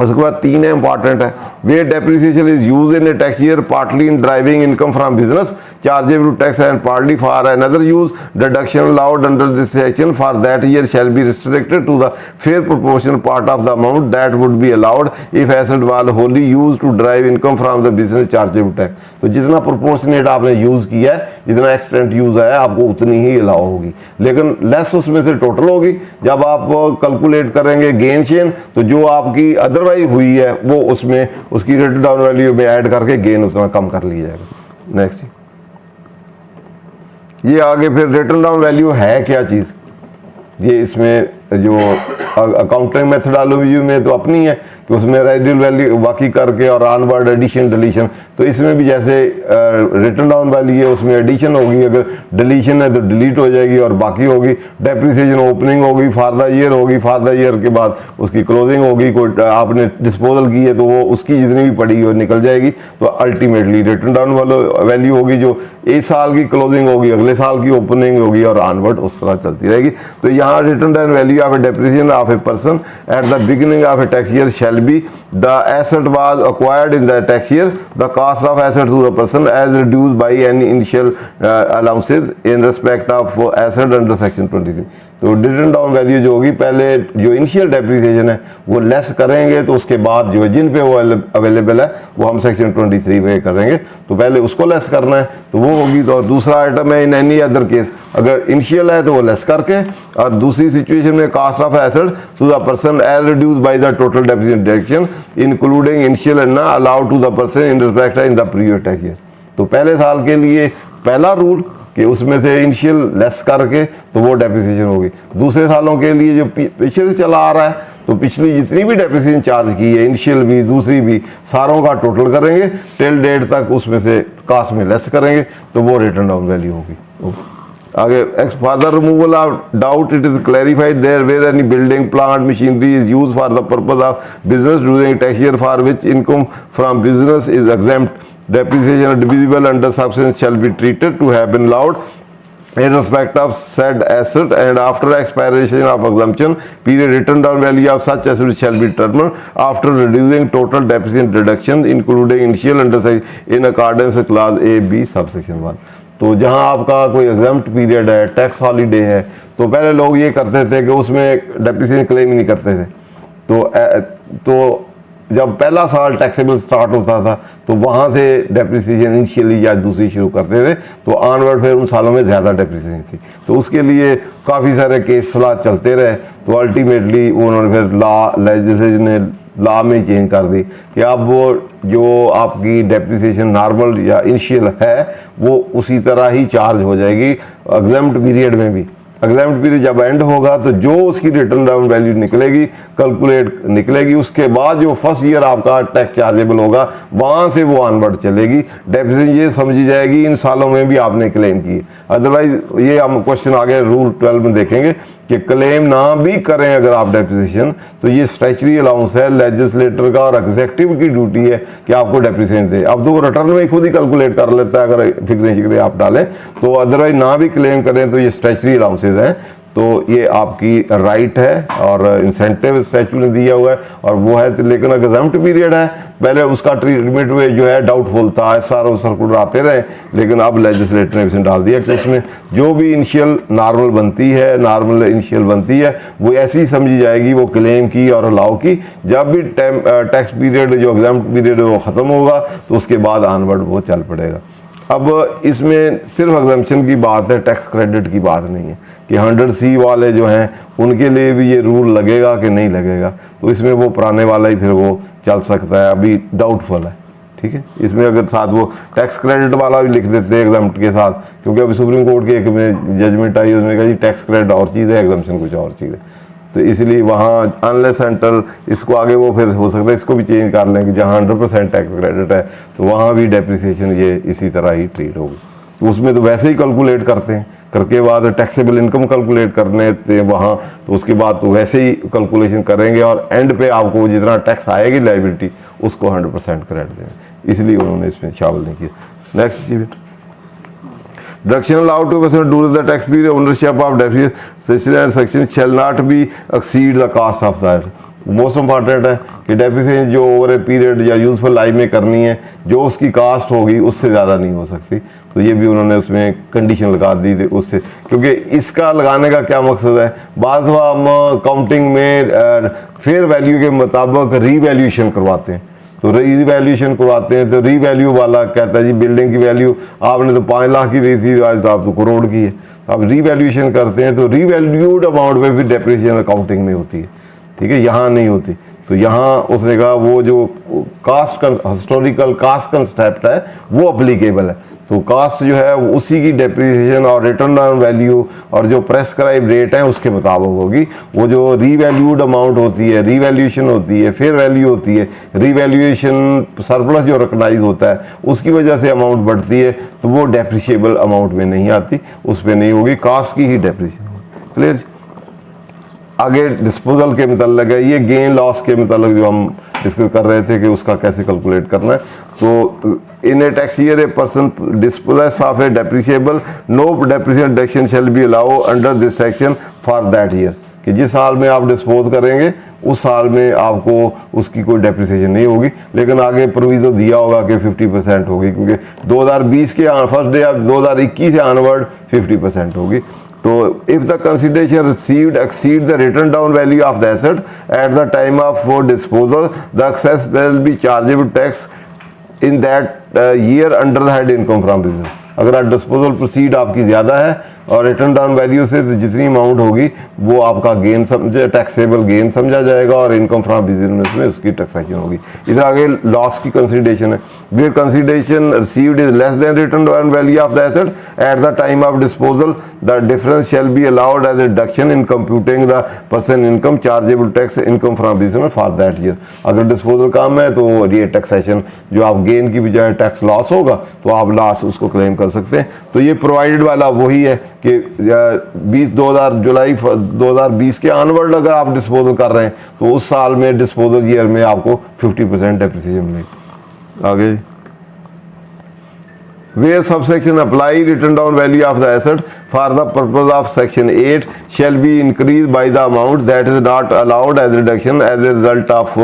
उसके बाद 3 है इंपॉर्टेंट है, where depreciation is use in a tax year partly in driving income from business chargeable tax and partly for another use. Deduction allowed under this section for that year shall be restricted to the fair proportional part of the amount that would be allowed if asset was wholly use to drive income from the business chargeable tax. तो जितना proportionate आपने use किया है, जितना extent use है, आपको उतनी ही allow होगी, लेकिन लेस उसमें से टोटल होगी। जब आप कैलकुलेट करेंगे गेन शेन, तो जो आपकी अदरवाइज हुई है वो उसमें उसकी रिटर्न डाउन वैल्यू में ऐड करके गेन उतना कम कर लिया जाएगा। नेक्स्ट, ये आगे फिर रिटर्न डाउन वैल्यू है क्या चीज़, ये इसमें जो अकाउंटिंग मेथडोलॉजी में तो अपनी है कि उसमें रेजिडुअल वैल्यू बाकी करके और ऑनवर्ड एडिशन डिलीशन, तो इसमें भी जैसे रिटर्न डाउन वैल्यू है उसमें एडिशन होगी, अगर डिलीशन है तो डिलीट हो जाएगी और बाकी होगी। डेप्रिसिएशन ओपनिंग होगी, फॉर द ईयर होगी, फॉर द ईयर के बाद उसकी क्लोजिंग होगी। कोई आपने डिस्पोजल की है तो वो उसकी जितनी भी पड़ी वो निकल जाएगी, तो अल्टीमेटली रिटर्न डाउन वैल्यू होगी जो इस साल की क्लोजिंग होगी, अगले साल की ओपनिंग होगी और ऑनवर्ड उस तरह चलती रहेगी। तो यहाँ return down value of a depreciation of a person at the beginning of a tax year shall be the asset was acquired in the tax year, the cost of asset to the person as reduced by any initial allowances in respect of asset under section 23। तो return down value जो होगी, पहले जो initial depreciation है वो less करेंगे, तो उसके बाद जो जिन पे वो अवेलेबल है वो हम सेक्शन 23 पे करेंगे, तो पहले उसको लेस करना है तो वो होगी। तो दूसरा आइटम है इन एनी अदर केस, अगर इनिशियल है तो वो लेस करके, और दूसरी सिचुएशन में cost of asset to the person as reduce by the total depreciation deduction including initial and ना allowed to the person in respect in the previous tax year. तो पहले साल के लिए पहला रूल कि उसमें से इनिशियल लेस करके तो वो डेप्रिसिएशन होगी। दूसरे सालों के लिए जो पीछे से चला आ रहा है, तो पिछली जितनी भी डेप्रिसिएशन चार्ज की है, इनिशियल भी दूसरी भी, सारों का टोटल करेंगे टिल डेट तक, उसमें से कास्ट में लेस करेंगे तो वो रिटर्न डाउन वैल्यू होगी। आगे further removal of doubt, it is clarified there where any building plant machinery is used for the purpose of business during tax year for which income from business is exempt, depreciation divisible under substance shall be treated to have been allowed in respect of said asset, and after expiration of exemption period return down value of such asset shall be determined after reducing total depreciation deduction including initial under in accordance with clause A B subsection 1। तो जहाँ आपका कोई exempt period है, tax holiday है, तो पहले लोग ये करते थे कि उसमें डेप्रिसिएशन क्लेम ही नहीं करते थे, तो जब पहला साल टैक्सेबल स्टार्ट होता था तो वहाँ से डेप्रिसिएशन इनिशियली या दूसरी शुरू करते थे, तो ऑनवर्ड फिर उन सालों में ज़्यादा डेप्रिसिएशन थी। तो उसके लिए काफ़ी सारे केस सलाह चलते रहे, तो अल्टीमेटली उन्होंने फिर लेजिस्लेशन ने लॉ में चेंज कर दी कि अब वो जो आपकी डेप्रिसिएशन नॉर्मल या इनिशियल है वो उसी तरह ही चार्ज हो जाएगी एग्जम्प्ट पीरियड में भी। एग्जैम्प्ट पीरियड जब एंड होगा तो जो उसकी रिटर्न डाउन वैल्यू निकलेगी, कैलकुलेट निकलेगी, उसके बाद जो फर्स्ट ईयर आपका टैक्स चार्जेबल होगा वहाँ से वो ऑनवर्ड चलेगी। डेप्रिसिएशन ये समझी जाएगी इन सालों में भी आपने क्लेम की। अदरवाइज ये हम क्वेश्चन आगे रूल 12 में देखेंगे कि क्लेम ना भी करें अगर आप डेप्रिसिएशन, तो ये स्टैच्यूटरी अलाउंस है, लेजिस्लेटर का और एग्जीक्यूटिव की ड्यूटी है कि आपको डेप्रिसिएशन दे। अब तो वो रिटर्न में खुद ही कैलकुलेट कर लेता है अगर फिक्रे आप डालें, तो अदरवाइज ना भी क्लेम करें तो ये स्टैच्यूटरी अलाउंसेज हैं। तो ये आपकी राइट है और इंसेंटिव स्टैच्यूट ने दिया हुआ है और वो है, लेकिन एग्जम्प्ट पीरियड है, पहले उसका ट्रीटमेंट में जो है डाउटफुल था, SRO सर्कुलर आते रहे, लेकिन अब लेजिस्लेटर ने इसमें डाल दिया कि उसमें जो भी इनिशियल नॉर्मल बनती है, नॉर्मल इनिशियल बनती है वो ऐसी समझी जाएगी वो क्लेम की और अलाउ की। जब भी टैक्स पीरियड जो एग्जम्प्ट पीरियड वो ख़त्म होगा तो उसके बाद ऑनवर्ड वो चल पड़ेगा। अब इसमें सिर्फ एग्जम्पशन की बात है, टैक्स क्रेडिट की बात नहीं है कि 100C वाले जो हैं उनके लिए भी ये रूल लगेगा कि नहीं लगेगा, तो इसमें वो पुराने वाला ही फिर वो चल सकता है, अभी डाउटफुल है। ठीक है, इसमें अगर साथ वो टैक्स क्रेडिट वाला भी लिख देते हैं एग्जाम्प्ट के साथ, क्योंकि अभी सुप्रीम कोर्ट के एक में जजमेंट आई, उसने कहा जी टैक्स क्रेडिट और चीज़ है, एग्जाम्पशन कुछ और चीज़ है, तो इसलिए वहाँ अनलेस एंटल इसको आगे वो फिर हो सकता है इसको भी चेंज कर लें कि जहाँ 100% टैक्स क्रेडिट है तो वहाँ भी डेप्रिसिएशन ये इसी तरह ही ट्रीट होगी। तो उसमें तो वैसे ही कैलकुलेट करते हैं, करके बाद टैक्सेबल इनकम कैलकुलेट करने थे वहाँ, तो उसके बाद तो वैसे ही कैलकुलेशन करेंगे और एंड पे आपको जितना टैक्स आएगी लाइबिलिटी उसको 100% क्रेडिट देंगे, इसलिए उन्होंने इसमें शामिल नहीं किया। नेक्स्ट जी बेटा, deduction allowed to person during the tax period ownership of depreciation section shall not be exceed the cost of that। Most important है कि डेप्रिसिएशन जो ओवर ए पीरियड या यूजफुल लाइफ में करनी है जो उसकी कास्ट होगी उससे ज़्यादा नहीं हो सकती, तो ये भी उन्होंने उसमें कंडीशन लगा दी थी उससे, क्योंकि इसका लगाने का क्या मकसद है, बाद हम काउंटिंग में फेयर वैल्यू के मुताबिक रीवैल्यूएशन करवाते हैं, तो रीवैल्यूएशन करवाते हैं तो रीवैल्यू वाला कहता है जी बिल्डिंग की वैल्यू आपने तो 5 लाख की दी थी, आज तो आप तो करोड़ की है। अब रीवैल्यूएशन करते हैं तो रीवैल्यूड अमाउंट में भी डेप्रिसिएशन अकाउंटिंग में होती है, ठीक है, यहाँ नहीं होती। तो यहाँ उसने कहा वो जो कास्ट हिस्टोरिकल कास्ट कंसेप्ट है वो अप्लीकेबल है, तो कास्ट जो है उसी की डेप्रिसिएशन और रिटर्न ऑन वैल्यू और जो प्रेस्क्राइब रेट है उसके मुताबिक होगी। वो जो रीवैल्यूड अमाउंट होती है, रीवैल्यूएशन होती है, फेयर वैल्यू होती है, रीवैल्यूएशन सरप्लस जो रिकॉग्नाइज होता है उसकी वजह से अमाउंट बढ़ती है, तो वो डेप्रिशिएबल अमाउंट में नहीं आती, उस पर नहीं होगी, कास्ट की ही डेप्रिसिएशन। क्लियर। आगे डिस्पोजल के मतलब है, ये गेन लॉस के मतलब जो हम डिस्कस कर रहे थे कि उसका कैसे कैलकुलेट करना है। तो in a tax year a person disposes of a depreciable no depreciation deduction shall be allow under this section for that year, कि जिस साल में आप डिस्पोज करेंगे उस साल में आपको उसकी कोई डेप्रिसिएशन नहीं होगी, लेकिन आगे प्रोविजन दिया होगा कि 50% होगी, क्योंकि 2020 के फर्स्ट डे अब 2021 से ऑनवर्ड 50% होगी। तो if the consideration received exceed the written down value of the asset at the time of for disposal, the excess will be chargeable tax in that year under the head income from business। अगर disposal proceed आपकी ज़्यादा है और return down value से तो जितनी amount होगी वो आपका गेन समझे, टैक्सेबल गेन समझा जाएगा और इनकम फ्रॉम बिजनेस में उसकी टैक्सेशन होगी। इधर आगे लॉस की कंसिडरेशन है, where consideration received is less than return down value of the asset at the time of disposal, the difference shall be allowed as a deduction in computing the person income chargeable tax income from business for that year. अगर disposal कम है तो ये taxation जो आप gain की बजाय tax loss होगा तो आप लॉस उसको क्लेम कर सकते हैं। तो ये प्रोवाइडेड वाला वही है कि 2020 के ऑनवर्ड अगर आप डिस्पोजल कर रहे हैं तो उस साल में डिस्पोजल ईयर में आपको 50% डेप्रिसिएशन मिलेगी। आगे where subsection apply written down value of the asset for the purpose of section 8 shall be increased by the amount that is not allowed as reduction as a result of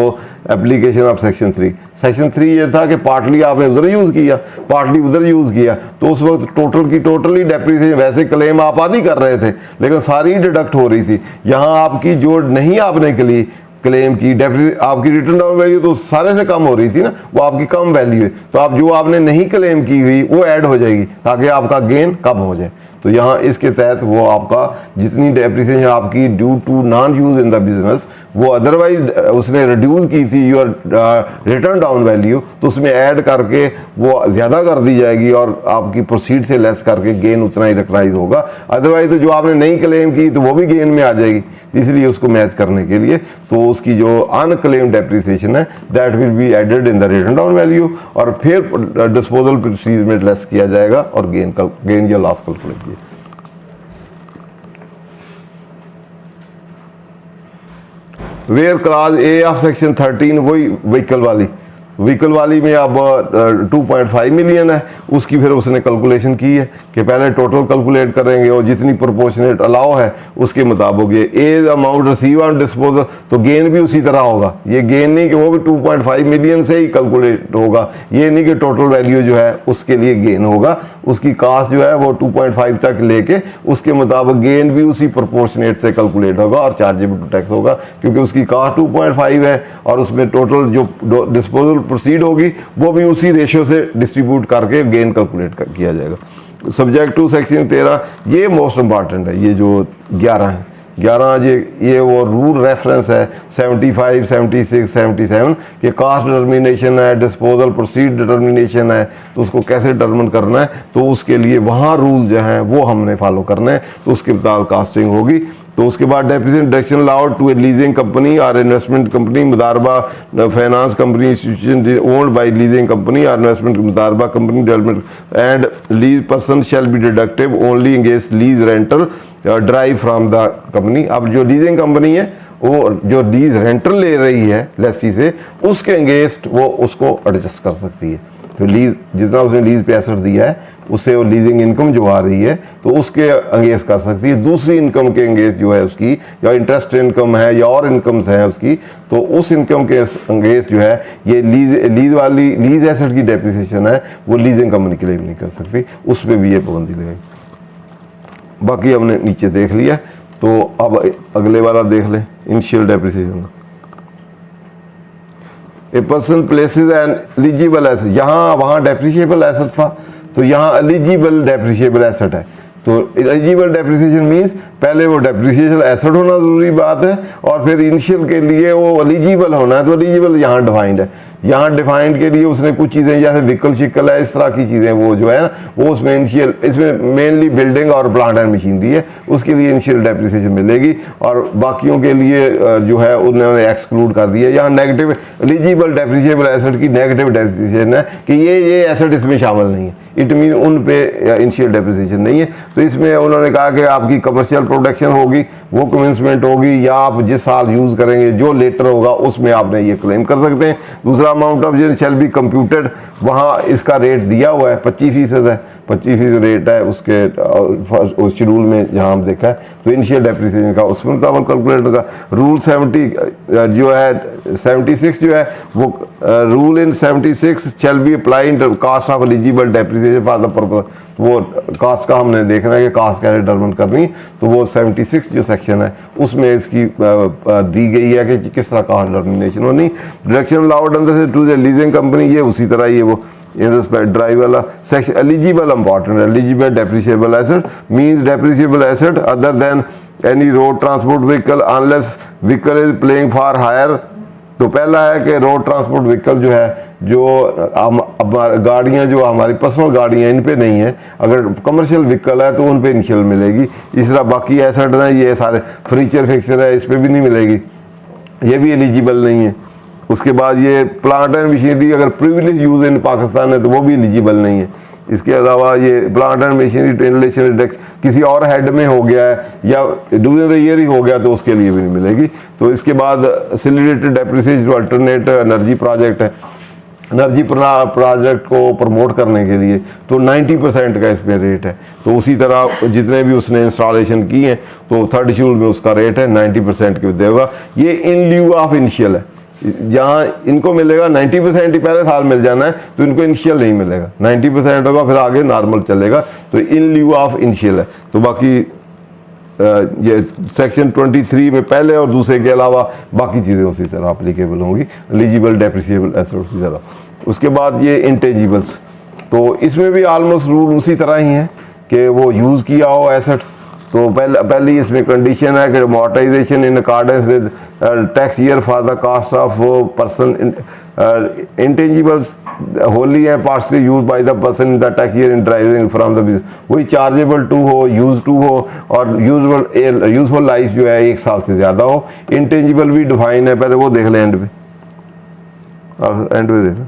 application of section 3। Section 3 ये था कि partly आपने उधर use किया, partly उधर use किया, तो उस वक्त टोटल की टोटली डेप्रिसिएशन, वैसे क्लेम आप आधी कर रहे थे लेकिन सारी डिडक्ट हो रही थी। यहाँ आपकी जो नहीं आपने के लिए क्लेम की आपकी रिटर्न डाउन वैल्यू तो सारे से कम हो रही थी ना, वो आपकी कम वैल्यू है, तो आप जो आपने नहीं क्लेम की हुई वो ऐड हो जाएगी ताकि आपका गेन कम हो जाए। तो यहाँ इसके तहत वो आपका जितनी डेप्रिसिएशन आपकी due to non use in the business वो अदरवाइज उसने रिड्यूस की थी योर रिटर्न डाउन वैल्यू, तो उसमें ऐड करके वो ज़्यादा कर दी जाएगी और आपकी प्रोसीड से लेस करके गेन उतना ही रिकग्नाइज होगा। अदरवाइज तो जो आपने नहीं क्लेम की तो वो भी गेन में आ जाएगी, इसलिए उसको मैच करने के लिए तो उसकी जो अनक्लेम डेप्रिसिएशन है that will be added in the return down value और फिर डिस्पोजल प्रोसीड में लेस किया जाएगा और गेन या लॉस कैलकुलेट किया। Where class a of section 13 वही व्हीकल वाली में अब 2.5 मिलियन है, उसकी फिर उसने कैलकुलेशन की है कि पहले टोटल कैलकुलेट करेंगे और जितनी प्रोपोर्शनेट अलाउ है उसके मुताबिक ये ए अमाउंट रिसीव ऑन डिस्पोजल, तो गेन भी उसी तरह होगा। ये गेन नहीं कि वो भी 2.5 मिलियन से ही कैलकुलेट होगा, ये नहीं कि टोटल वैल्यू जो है उसके लिए गेन होगा, उसकी कास्ट जो है वो 2.5 तक लेके उसके मुताबिक गेन भी उसी प्रोपोर्शनेट से कैलकुलेट होगा और चार्जेबल टू टैक्स होगा, क्योंकि उसकी कास्ट 2.5 है और उसमें टोटल जो डिस्पोजल प्रोसीड होगी वो भी उसी रेशियो से डिस्ट्रीब्यूट करके गेन कैलकुलेट किया जाएगा। सब्जेक्ट टू सेक्शन 13 ये मोस्ट इंपॉर्टेंट है, ये जो 11 है 11 ये वो रूल रेफरेंस है 75, 76, 77 कि कास्ट डिटर्मिनेशन है, डिस्पोजल प्रोसीड डिटर्मिनेशन है, तो उसको कैसे डिटर्मिन करना है, तो उसके लिए वहाँ रूल जो हैं वो हमने फॉलो करने हैं, तो उसके मुताबिक कास्टिंग होगी। तो उसके बाद depreciation deduction allowed to a leasing company और इन्वेस्टमेंट कंपनी मुदारबा finance company institution owned by leasing company और इन्वेस्टमेंट मुदारबा company development and lease person shall be deductive only against lease rental drive from the company. अब जो leasing company है वो जो lease rental ले रही है लेसी से उसके अगेंस्ट वो उसको एडजस्ट कर सकती है, तो लीज जितना उसने लीज पे एसेट दिया है उससे वो लीजिंग इनकम जो आ रही है तो उसके अंगेंस्ट कर सकती है, दूसरी इनकम के अंगेंस्ट जो है उसकी या इंटरेस्ट इनकम है या और इनकम्स हैं उसकी, तो उस इनकम के अंगेंस्ट जो है ये लीज एसेट की डेप्रिसिएशन है वो लीजिंग कंपनी क्लेम नहीं कर सकती, उस पर भी ये पाबंदी लगेगी। बाकी हमने नीचे देख लिया, तो अब अगले वाला देख लें initial depreciation. A person places N eligible asset, यहाँ वहाँ डेप्रिशिएबल एसेट था तो यहाँ एलिजिबल डेप्रिशिएबल एसेट है, तो एलिजिबल डेप्रिसिएशन मीन्स पहले वो डेप्रिसिएशन एसेट होना जरूरी बात है और फिर इनिशियल के लिए वो एलिजिबल होना है, तो एलिजिबल यहाँ डिफाइंड है। यहाँ डिफाइंड के लिए उसने कुछ चीज़ें जैसे व्हीकल शिकल है इस तरह की चीज़ें वो जो है ना वो उसमें इनिशियल, इसमें मेनली बिल्डिंग और प्लांट एंड मशीनरी है, उसके लिए इनिशियल डेप्रिसिएशन मिलेगी और बाकियों के लिए जो है उन्होंने एक्सक्लूड कर दिया। यहाँ नेगेटिव एलिजिबल डेप्रिसिएबल एसेट की नेगेटिव डेप्रिसिएशन है कि ये एसेट इसमें शामिल नहीं है, इट मीन उन पे इनिशियल डेप्रिसिएशन नहीं है। तो इसमें उन्होंने कहा कि आपकी कमर्शियल प्रोडक्शन होगी वो कमेंसमेंट होगी या आप जिस साल यूज़ करेंगे जो लेटर होगा उसमें आपने ये क्लेम कर सकते हैं। दूसरा अमाउंट ऑफ जो शैल बी कंप्यूटेड, वहाँ इसका रेट दिया हुआ है 25% है, 25% रेट है उसके उस शेड्यूल में जहाँ हम देखा है, तो इनिशियल डेप्रिसिएशन का उसमें मुताबिक कैलकुलेट होगा। रूल 70 जो है 76 जो है वो rule in 76 shall be applied cost of eligible depreciation for the purpose, वो कास्ट का हमने देखना है कि कास्ट कैसे डिटरमिन करनी, तो वो 76 जो सेक्शन है उसमें इसकी दी गई है कि किस तरह कास्ट डिटरमिनेशन होनी। डिडक्शन अलाउड अंदर से टू द लीजिंग कंपनी, ये उसी तरह ये वो इन रिस्पेक्ट ड्राइव वाला section. Eligible important, eligible depreciable asset means depreciable asset other than any road transport vehicle unless vehicle is playing for hire. तो पहला है कि रोड ट्रांसपोर्ट व्हीकल जो है जो गाड़ियाँ जो हमारी पर्सनल गाड़ियाँ इन पे नहीं है, अगर कमर्शियल व्हीकल है तो उन पे इनिशियल मिलेगी। इस तरह बाकी एसेट हैं ये सारे फर्नीचर फिक्सर है इस पे भी नहीं मिलेगी, ये भी एलिजिबल नहीं है। उसके बाद ये प्लांट एंड मशीनरी अगर प्रिविलेज यूज इन पाकिस्तान है तो वो भी एलिजिबल नहीं है। इसके अलावा ये plant and machinery installation tax किसी और हेड में हो गया है या ड्यूरिंग द ईयर ही हो गया तो उसके लिए भी नहीं मिलेगी। तो इसके बाद accelerated depreciation alternate energy project है, एनर्जी प्रोजेक्ट को प्रमोट करने के लिए तो 90% का इसमें रेट है। तो उसी तरह जितने भी उसने इंस्टॉलेशन की हैं तो थर्ड शेड्यूल में उसका रेट है 90% के देगा। ये इन ल्यू ऑफ इनिशियल है, जहाँ इनको मिलेगा 90% ही पहले साल मिल जाना है तो इनको इनिशियल नहीं मिलेगा, 90% होगा फिर आगे नॉर्मल चलेगा, तो इन ल्यू ऑफ इनिशियल है। तो बाकी ये सेक्शन 23 में पहले और दूसरे के अलावा बाकी चीज़ें उसी तरह अप्लीकेबल होंगी, एलिजिबल डेप्रिसिएबल एसेट उसी तरह। उसके बाद ये इंटेंजिबल्स, तो इसमें भी ऑलमोस्ट रूल उसी तरह ही है कि वो यूज़ किया हो एसेट। तो पहली इसमें कंडीशन है कि amortisation in accordance with tax year for the cost of person intangibles wholly है partially use by the person in the tax year in driving from the business, वही चार्जेबल टू हो, use to हो और useful life जो है 1 साल से ज़्यादा हो। इंटेंजिबल भी डिफाइन है, पहले वो देख लें एंड पे, एंड पे देख लें।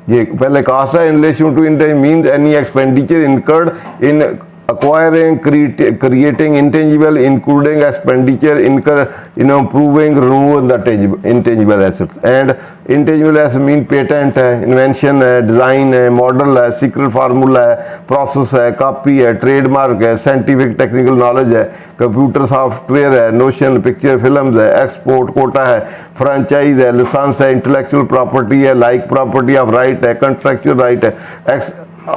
ये पहले कास्ट है, in relation to intangible means any expenditure incurred in acquiring, creating intangible, including expenditure in improving ruin the intangible assets। and intangible assets mean patent है, invention है, design है, model है, secret formula है, process है, copy है, trademark है, scientific technical knowledge है, computer software है, notion picture films है, export quota है, franchise है, license है, intellectual property है, like property of right है, contractual right है,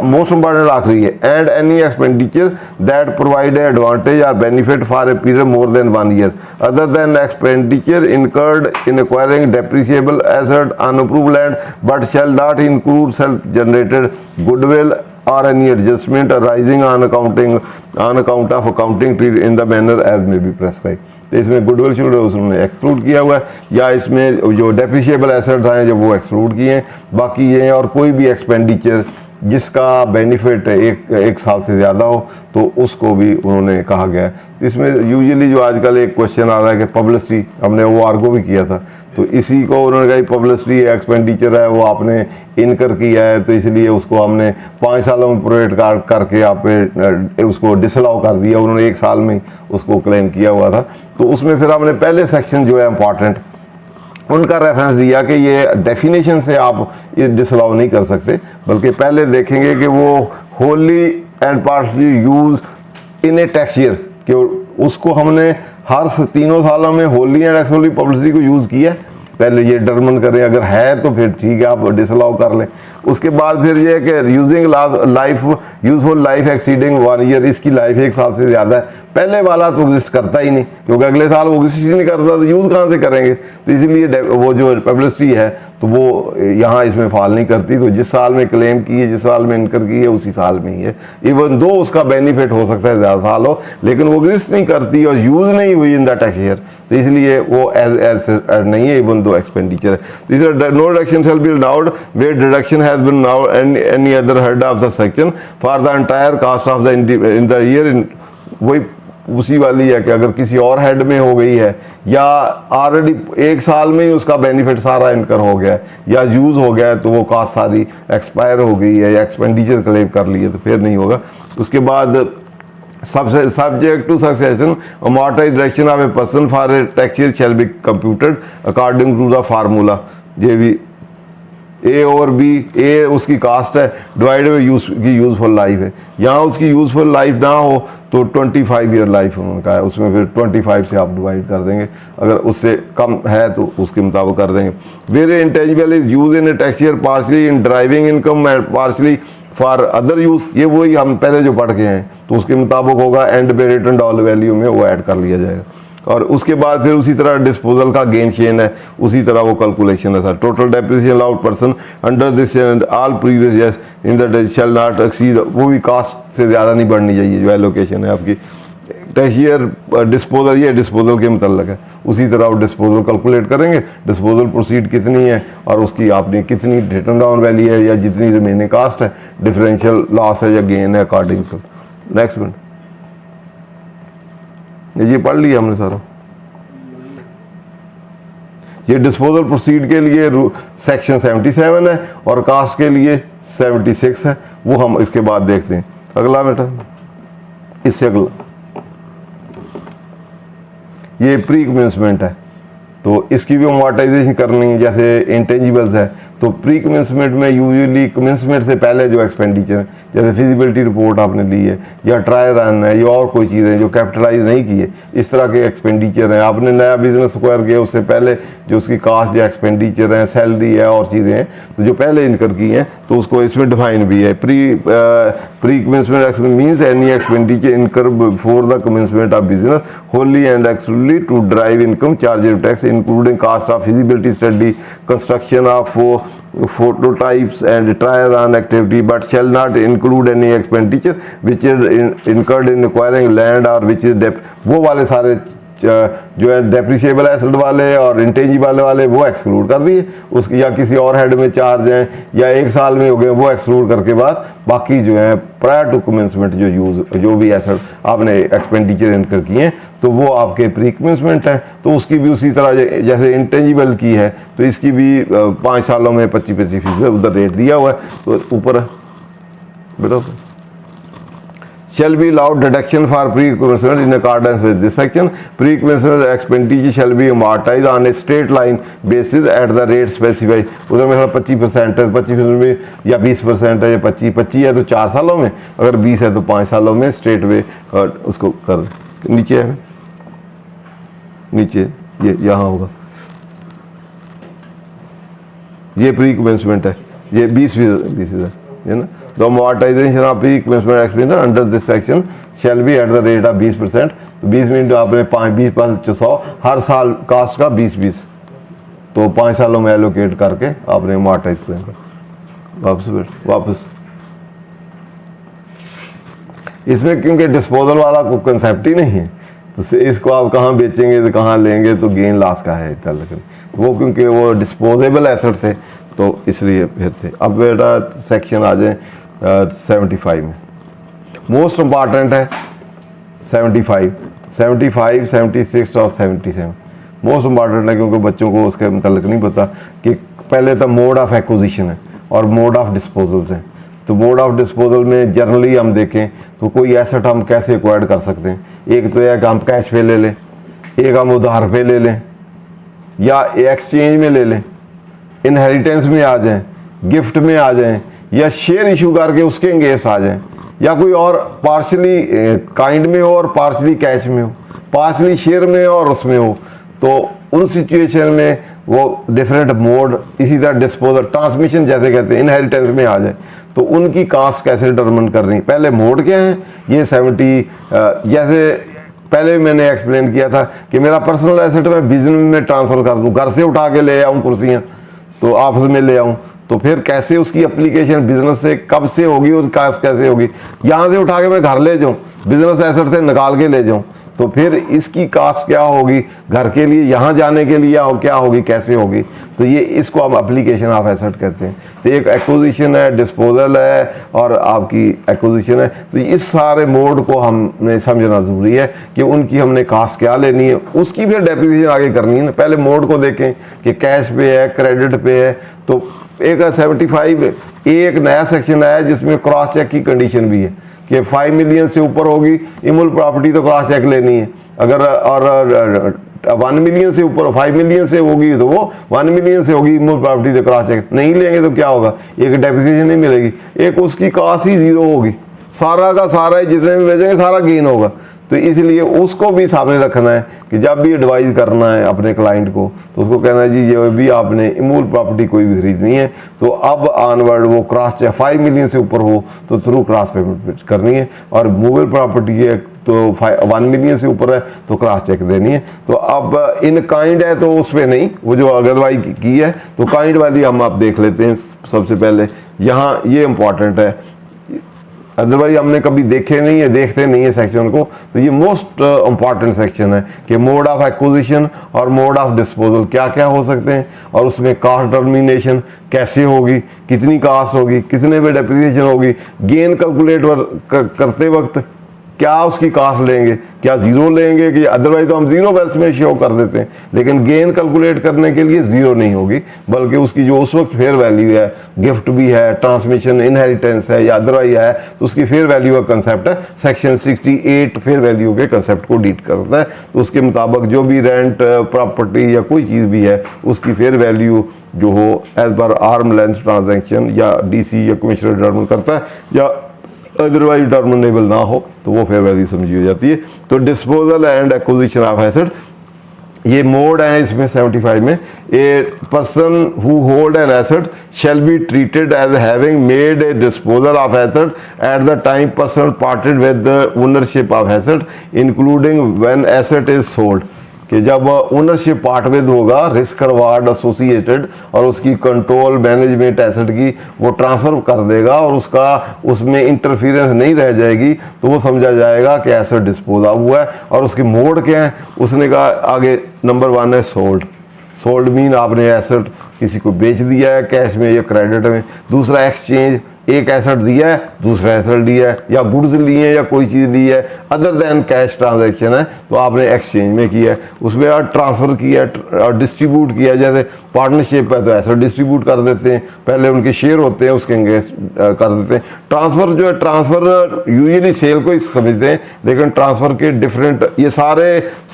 मोस्ट इंपॉर्टेंट आखिरी है, and any expenditure that provide advantage और benefit for a period more than 1 year other than expenditure incurred in acquiring depreciable asset on approved land but shall not include self generated goodwill or any adjustment arising on account of accounting treated in the manner as may be prescribed। तो इसमें goodwill should उसने exclude किया हुआ है, या इसमें जो depreciable assets हैं जब वो एक्सक्लूड किए हैं, बाकी ये और कोई भी एक्सपेंडिचर जिसका बेनिफिट एक साल से ज़्यादा हो तो उसको भी उन्होंने कहा गया है। इसमें यूजुअली जो आजकल एक क्वेश्चन आ रहा है कि पब्लिसिटी, हमने वो आर्गो भी किया था, तो इसी को उन्होंने कहा पब्लिसिटी एक्सपेंडिचर है वो आपने इनकर किया है तो इसलिए उसको हमने 5 सालों में प्रोरेट करके आप उसको डिसअलाउ कर दिया, उन्होंने 1 साल में उसको क्लेम किया हुआ था। तो उसमें फिर हमने पहले सेक्शन जो है इम्पॉर्टेंट उनका रेफरेंस दिया कि ये डेफिनेशन से आप ये डिसअलाउ नहीं कर सकते, बल्कि पहले देखेंगे कि वो Holi and partially use in a tax year, कि उसको हमने हर 3 सालों में होली एंड एक्सहोली पब्लिसिटी को यूज़ किया। पहले ये डिटरमिन करें, अगर है तो फिर ठीक है आप डिसअलाउ कर लें। उसके बाद फिर ये कि using life useful life exceeding 1 year, इसकी लाइफ 1 साल से ज़्यादा है। पहले वाला तो एग्जिस्ट करता ही नहीं, क्योंकि अगले साल वो एग्जिस्ट ही नहीं करता तो यूज़ कहाँ से करेंगे। तो इसीलिए वो जो पब्लिसिटी है तो वो यहाँ इसमें फॉल नहीं करती। तो जिस साल में क्लेम की है, जिस साल में इनकर की है, उसी साल में ही है। इवन दो उसका बेनिफिट हो सकता है ज़्यादा साल हो, लेकिन वो एग्जिस्ट नहीं करती और यूज़ नहीं हुई इन द टैक्स ईयर, तो इसलिए वो एज नहीं है, इवन दो एक्सपेंडिचर है। No deduction shall be allowed where deduction has been now any other head of the section for the entire cost of the in the year. वही उसी वाली है कि अगर किसी और हेड में हो गई है या ऑलरेडी 1 साल में ही उसका बेनिफिट सारा इनकर हो गया है या यूज़ हो गया है, तो वो कास्ट सारी एक्सपायर हो गई है या एक्सपेंडिचर क्लेम कर ली है तो फिर नहीं होगा। उसके बाद subject to succession amortized direction of a person for a tax year shall be computed according to the formula। ये भी ए और बी, ए उसकी कास्ट है डिवाइड बाई यूजफुल लाइफ है, यहाँ उसकी यूजफुल लाइफ ना हो तो 25 ईयर लाइफ उन्होंने कहा है, उसमें फिर 25 से आप डिवाइड कर देंगे, अगर उससे कम है तो उसके मुताबिक कर देंगे। Where intangible is use in a tax year partially in driving income and partially for other use, ये वही हम पहले जो पढ़ के हैं तो उसके मुताबिक होगा, एंड पे रिटर्न डॉलर वैल्यू में वो ऐड कर लिया जाएगा। और उसके बाद फिर उसी तरह डिस्पोजल का गेन चेन है, उसी तरह वो कैलकुलेशन है। Total depreciation allowed person under this and all previous years in the shell not exceed, वो भी कास्ट से ज़्यादा नहीं बढ़नी चाहिए जो एलोकेशन है आपकी। टैक्स ईयर डिस्पोजल, ये डिस्पोजल के मतलब है, उसी तरह आप डिस्पोजल कैलकुलेट करेंगे, डिस्पोजल प्रोसीड कितनी है और उसकी आपने कितनी रिटर्न डाउन वैल्यू है या जितनी रिमेनिंग कास्ट है, डिफरेंशियल लॉस है या गेन है अकॉर्डिंग टू। नेक्स्ट मिनट, ये पढ़ लिया हमने सारा। ये डिस्पोजल प्रोसीड के लिए सेक्शन 77 है और कास्ट के लिए 76 है, वो हम इसके बाद देखते हैं। अगला बेटा, इससे अगला ये प्री कमेंसमेंट है, तो इसकी भी अमोर्टाइजेशन करनी है। जैसे इंटेंजिबल्स है तो प्री कमेंसमेंट में यूजुअली कमेंसमेंट से पहले जो एक्सपेंडिचर है, जैसे फिजिबिलिटी रिपोर्ट आपने ली है या ट्रायल रन है या और कोई चीज़ें जो कैपिटलाइज नहीं की है, इस तरह के एक्सपेंडिचर हैं। आपने नया बिजनेस एक्वायर किया, उससे पहले जो उसकी कास्ट या एक्सपेंडिचर है, सैलरी है और चीज़ें हैं, तो जो पहले इनकर की हैं तो उसको इसमें डिफाइन भी है। Pre commencement means any expenditure incur before the commencement of business wholly and exclusively to drive income chargeable tax including cost of feasibility study, construction of prototypes and trial run activity, but shall not include any expenditure which is incurred in acquiring land or which is वो वाले सारे जो है depreciable asset वाले और intangible वाले वो exclude कर दिए उसकी, या किसी और हेड में चार्ज हैं या 1 साल में हो गए वो एक्सक्लूड करके बाद बाकी जो है प्रायर टू कमेंसमेंट जो भी एसेट आपने एक्सपेंडिचर इनकर किए हैं तो वो आपके प्री कमेंसमेंट है। तो उसकी भी उसी तरह जैसे इंटेंजिबल की है तो इसकी भी 5 सालों में 25% उधर रेट दिया हुआ है। तो ऊपर बेटा shall be allowed deduction for pre-commencement in accordance with this section. Pre-commencement expenditure shall be amortized on a straight line basis at the rate specified. उधर मेरा 25% है, 25% में या 20% है या 25 है तो 4 सालों में, अगर 20 है तो 5 सालों में स्ट्रेट वे उसको कर दे। नीचे है, नीचे ये यहाँ होगा, ये प्री कमेंसमेंट है, ये 20% है ना। The amortization of pre-commencement expenditure under this section shall be at the rate of 20%. तो 20 मिनट आपने 5-20 100 हर साल कास्ट का 20-20 तो 5 सालों में एलोकेट करके आपने amortize करेंगे। वापस इसमें क्योंकि डिस्पोजल वाला कोई कंसेप्ट ही नहीं है तो इसको आप कहाँ बेचेंगे तो कहाँ लेंगे तो गेन लॉस का है वो, क्योंकि वो डिस्पोजेबल एसेट थे तो इसलिए फिर थे। अब बेटा सेक्शन आ जाए 75 में, मोस्ट इम्पॉर्टेंट है 75, 76 और 77 मोस्ट इम्पॉर्टेंट है क्योंकि बच्चों को उसके मतलब नहीं पता कि पहले तो मोड ऑफ एक्विजिशन है और मोड ऑफ डिस्पोजल्स हैं। तो मोड ऑफ डिस्पोजल में जनरली हम देखें तो कोई एसेट हम कैसे एक्वायर्ड कर सकते हैं, एक तो यह कि हम कैश पे ले लें, एक हम उधार पे ले लें या एक्सचेंज में ले लें, इनहेरिटेंस में आ जाएं, गिफ्ट में आ जाएं या शेयर इशू करके उसके एंगेस्ट आ जाएं या कोई और पार्शली काइंड में हो और पार्शली कैश में हो, पार्शली शेयर में हो और उसमें हो, तो उन सिचुएशन में वो डिफरेंट मोड, इसी तरह डिस्पोजल ट्रांसमिशन जैसे कहते हैं इनहेरिटेंस में आ जाए तो उनकी कास्ट कैसे डिटरमिन करनी। पहले मोड क्या है, ये 70 जैसे पहले मैंने एक्सप्लेन किया था कि मेरा पर्सनल एसेट मैं बिजनेस में ट्रांसफर कर दूं, घर से उठा के ले आऊं कुर्सियां तो ऑफिस में ले आऊं, तो फिर कैसे उसकी एप्लीकेशन बिजनेस से कब से होगी और कास्ट कैसे होगी, यहाँ से उठा के मैं घर ले जाऊँ, बिजनेस एसेट से निकाल के ले जाऊँ तो फिर इसकी कास्ट क्या होगी, घर के लिए यहाँ जाने के लिए क्या होगी, कैसे होगी। तो ये इसको हम एप्लीकेशन ऑफ एसेट कहते हैं। तो एक एक्विजिशन है, डिस्पोजल है और आपकी एक्विजिशन है। तो इस सारे मोड को हमने समझना ज़रूरी है कि उनकी हमने कास्ट क्या लेनी है, उसकी फिर डेप्रिसिएशन आगे करनी है ना। पहले मोड को देखें कि कैश पे है, क्रेडिट पे है। तो एक 75 एक नया सेक्शन आया जिसमें क्रॉस चेक की कंडीशन भी है कि 5 मिलियन से ऊपर होगी इमूल प्रॉपर्टी तो क्रॉस चेक लेनी है, अगर और 1 मिलियन से ऊपर 5 मिलियन से होगी तो वो 1 मिलियन से होगी इमूल प्रॉपर्टी तो क्रॉस चेक नहीं लेंगे तो क्या होगा, एक डेप्रिसिएशन नहीं मिलेगी, एक उसकी कास्ट ही 0 होगी, सारा का सारा जितने भी बेचेंगे सारा गेन होगा। तो इसलिए उसको भी सामने रखना है कि जब भी एडवाइस करना है अपने क्लाइंट को तो उसको कहना है जी ये भी आपने इमूल प्रॉपर्टी कोई भी खरीदनी है तो अब ऑनवर्ड वो क्रॉस चेक 5 मिलियन से ऊपर हो तो थ्रू क्रॉस पेमेंट करनी है, और मूवेबल प्रॉपर्टी है तो 1 मिलियन से ऊपर है तो क्रॉस चेक देनी है। तो अब इन काइंड है तो उस पर नहीं, वो जो अगरवाई की है तो काइंड वाली हम आप देख लेते हैं। सबसे पहले यहाँ ये इम्पॉर्टेंट है, अदरवाइज हमने कभी देखे नहीं है, देखते नहीं है सेक्शन को। तो ये मोस्ट इम्पॉर्टेंट सेक्शन है कि मोड ऑफ एक्विजिशन और मोड ऑफ डिस्पोजल क्या क्या हो सकते हैं और उसमें कास्ट डिटर्मिनेशन कैसे होगी, कितनी कास्ट होगी, कितने पे डेप्रिसिएशन होगी, गेन कैलकुलेट करते वक्त क्या उसकी कास्ट लेंगे, क्या ज़ीरो लेंगे, कि अदरवाइज तो हम ज़ीरो वेल्थ में शो कर देते हैं, लेकिन गेन कैलकुलेट करने के लिए ज़ीरो नहीं होगी, बल्कि उसकी जो उस वक्त फेयर वैल्यू है, गिफ्ट भी है, ट्रांसमिशन इनहेरिटेंस है या अदरवाइज है, तो उसकी फेयर वैल्यू का कंसेप्ट है सेक्शन 68 फेयर वैल्यू के कंसेप्ट को डील करता है। तो उसके मुताबिक जो भी रेंट, प्रॉपर्टी या कोई चीज़ भी है, उसकी फेयर वैल्यू जो हो as per arm length transaction या डीसी या कमिश्नर डिटर्मिन करता है, या अदरवाइज डिटर्मिनेबल ना हो तो वो फेयर वैल्यू समझी हो जाती है। तो disposal and acquisition of asset, ये मोड है इसमें 75 में, a person who hold an asset shall be treated as having made a disposal of asset at the time person parted with the ownership of asset including when asset is sold, कि जब ownership part with होगा, risk reward associated और उसकी control management asset की वो transfer कर देगा और उसका उसमें इंटरफियरेंस नहीं रह जाएगी, तो वो समझा जाएगा कि एसेट डिस्पोज हुआ है। और उसकी मोड क्या है, उसने कहा आगे नंबर 1 है सोल्ड। सोल्ड मीन आपने एसेट किसी को बेच दिया है कैश में या क्रेडिट में। दूसरा एक्सचेंज, एक एसेट दिया है, दूसरा एसेट लिया है, या गुड्स लिए हैं या कोई चीज़ ली है अदर देन कैश ट्रांजैक्शन है, तो आपने एक्सचेंज में किया है, उसमें आप ट्रांसफ़र किया और डिस्ट्रीब्यूट किया। जैसे पार्टनरशिप है तो एसेट डिस्ट्रीब्यूट कर देते हैं, पहले उनके शेयर होते हैं उसके अगेंस्ट कर देते हैं। ट्रांसफ़र जो है, ट्रांसफ़र यूजुअली सेल को ही समझते हैं, लेकिन ट्रांसफ़र के डिफरेंट, ये सारे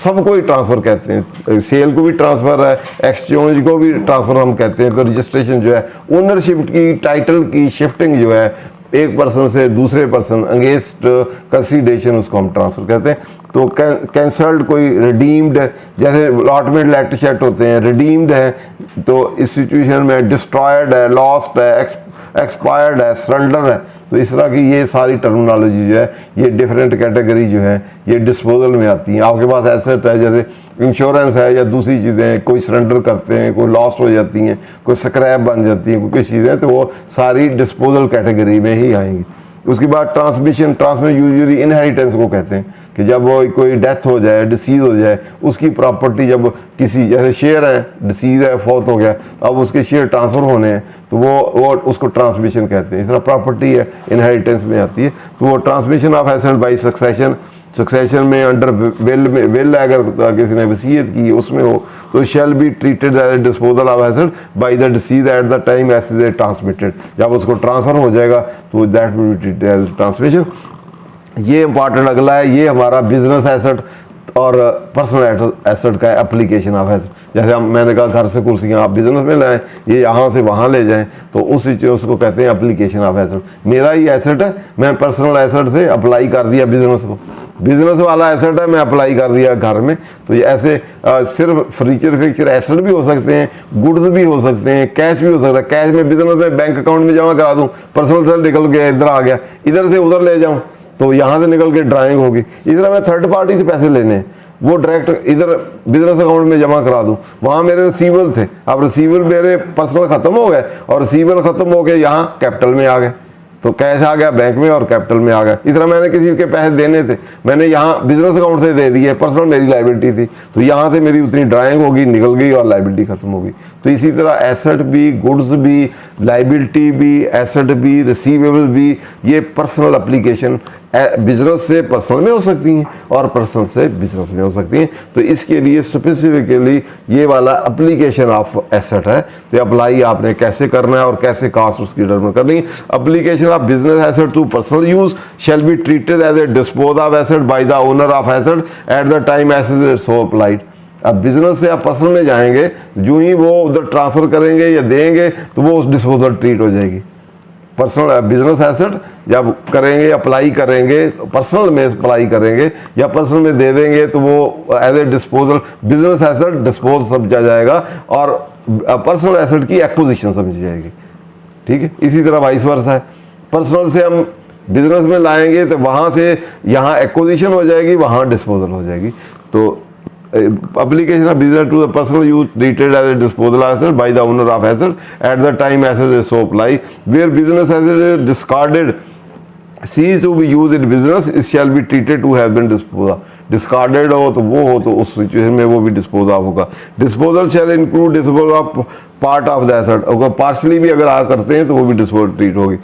सबको ही ट्रांसफ़र कहते हैं। सेल को भी ट्रांसफ़र है, एक्सचेंज को भी ट्रांसफ़र हम कहते हैं। तो रजिस्ट्रेशन जो है, ओनरशिप की, टाइटल की शिफ्टिंग जो है एक पर्सन से दूसरे पर्सन अगेंस्ट कंसीडरेशन, उसको हम ट्रांसफर कहते हैं। तो कैंसल्ड कोई रिडीम्ड है, जैसे अलॉटमेंट लेटर शेट होते हैं, रिडीम्ड है, तो इस सिचुएशन में डिस्ट्रॉयड है, लॉस्ट है, एक्सपायर्ड है, सरेंडर है। तो इस तरह की ये सारी टर्मिनोलॉजी जो है, ये डिफरेंट कैटेगरी जो है ये डिस्पोजल में आती हैं। आपके पास एसेट है, जैसे इंश्योरेंस है या दूसरी चीज़ें, कोई सरेंडर करते हैं, कोई लॉस्ट हो जाती हैं, कोई स्क्रैप बन जाती हैं, कोई चीज़ें, तो वो सारी डिस्पोजल कैटेगरी में ही आएंगी। उसके बाद ट्रांसमिशन यूजुअली इनहेरिटेंस को कहते हैं, कि जब वो कोई डेथ हो जाए, डिसीज़ हो जाए, उसकी प्रॉपर्टी जब किसी, जैसे शेयर है, डिसीज़ है, फौत हो गया, अब उसके शेयर ट्रांसफ़र होने हैं, तो वो उसको ट्रांसमिशन कहते हैं। इस तरह प्रॉपर्टी है, इनहेरिटेंस में आती है। तो वो transmission of asset by succession में अंडर विल अगर किसी ने वसीयत की उसमें हो, तो shall be treated as disposal of asset by the deceased at the time asset is transmitted. जब उसको ट्रांसफर हो जाएगा तो that will be treated as transmission. ये इंपॉर्टेंट अगला है, ये हमारा बिजनेस एसेट और पर्सनल एसेट का एप्लीकेशन ऑफ एसेट। जैसे हम, मैंने कहा घर से कुर्सियाँ आप बिजनेस में लाएं, ये यहाँ से वहाँ ले जाएं, तो उसको कहते हैं एप्लीकेशन ऑफ एसेट। मेरा ही एसेट है, मैं पर्सनल एसेट से अप्लाई कर दिया बिजनेस को, बिजनेस वाला एसेट है, मैं अप्लाई कर दिया घर में। तो ये ऐसे सिर्फ फर्नीचर फिक्चर एसेट भी हो सकते हैं, गुड्स भी हो सकते हैं, कैश भी हो सकता है। कैश में बिजनेस में बैंक अकाउंट में जमा करा दूँ, पर्सनल से निकल गया इधर आ गया, इधर से उधर ले जाऊँ तो यहाँ से निकल के ड्राइंग होगी। इस तरह मैं थर्ड पार्टी से पैसे लेने हैं, वो डायरेक्ट इधर बिजनेस अकाउंट में जमा करा दूं, वहाँ मेरे रिसीवेबल थे, अब रिसीवेबल मेरे पर्सनल खत्म हो गए और रिसीवेबल खत्म हो गए यहाँ कैपिटल में आ गए, तो कैश आ गया बैंक में और कैपिटल में आ गया। इस तरह मैंने किसी के पैसे देने थे, मैंने यहाँ बिजनेस अकाउंट से दे दिए, पर्सनल मेरी लाइबिलिटी थी, तो यहाँ से मेरी उतनी ड्राइंग होगी, निकल गई और लाइबिलिटी खत्म होगी। तो इसी तरह एसेट भी, गुड्स भी, लाइबिलिटी भी, एसेट भी, रिसीवेबल भी, ये पर्सनल एप्लीकेशन बिजनेस से पर्सनल में हो सकती हैं और पर्सनल से बिजनेस में हो सकती हैं। तो इसके लिए स्पेसिफिकली ये वाला एप्लीकेशन ऑफ एसेट है, तो अप्लाई आपने कैसे करना है और कैसे कास्ट उसकी डिटरमाइन करनी है। Application of business asset to personal use shall be treated as a dispose of asset by the owner of asset at the time asset is so applied. अब बिजनेस से आप पर्सनल में जाएंगे, जो ही वो उधर ट्रांसफर करेंगे या देंगे तो वो उस डिस्पोजल ट्रीट हो जाएगी। पर्सनल बिजनेस एसेट जब करेंगे, अप्लाई करेंगे, पर्सनल में अप्लाई करेंगे या पर्सनल में दे देंगे तो वो as a disposal business asset dispose समझा जाएगा और पर्सनल एसेट की एक्विजिशन समझी जाएगी। ठीक है, इसी तरह वाइस वर्सा है, पर्सनल से हम बिजनेस में लाएंगे तो वहाँ से यहाँ एक्विजिशन हो जाएगी, वहाँ डिस्पोजल हो जाएगी। तो application of business to the personal use treated as a disposal asset by the owner of asset at the time asset is so apply where business asset is discarded cease to be used in business it shall be treated to have been disposal। Discarded हो तो वो हो तो उस situation में वो भी dispose of होगा। Disposal shall include disposal of part of the asset, अगर पार्शली भी अगर करते हैं तो वो भी डिस्पोजल ट्रीट होगी।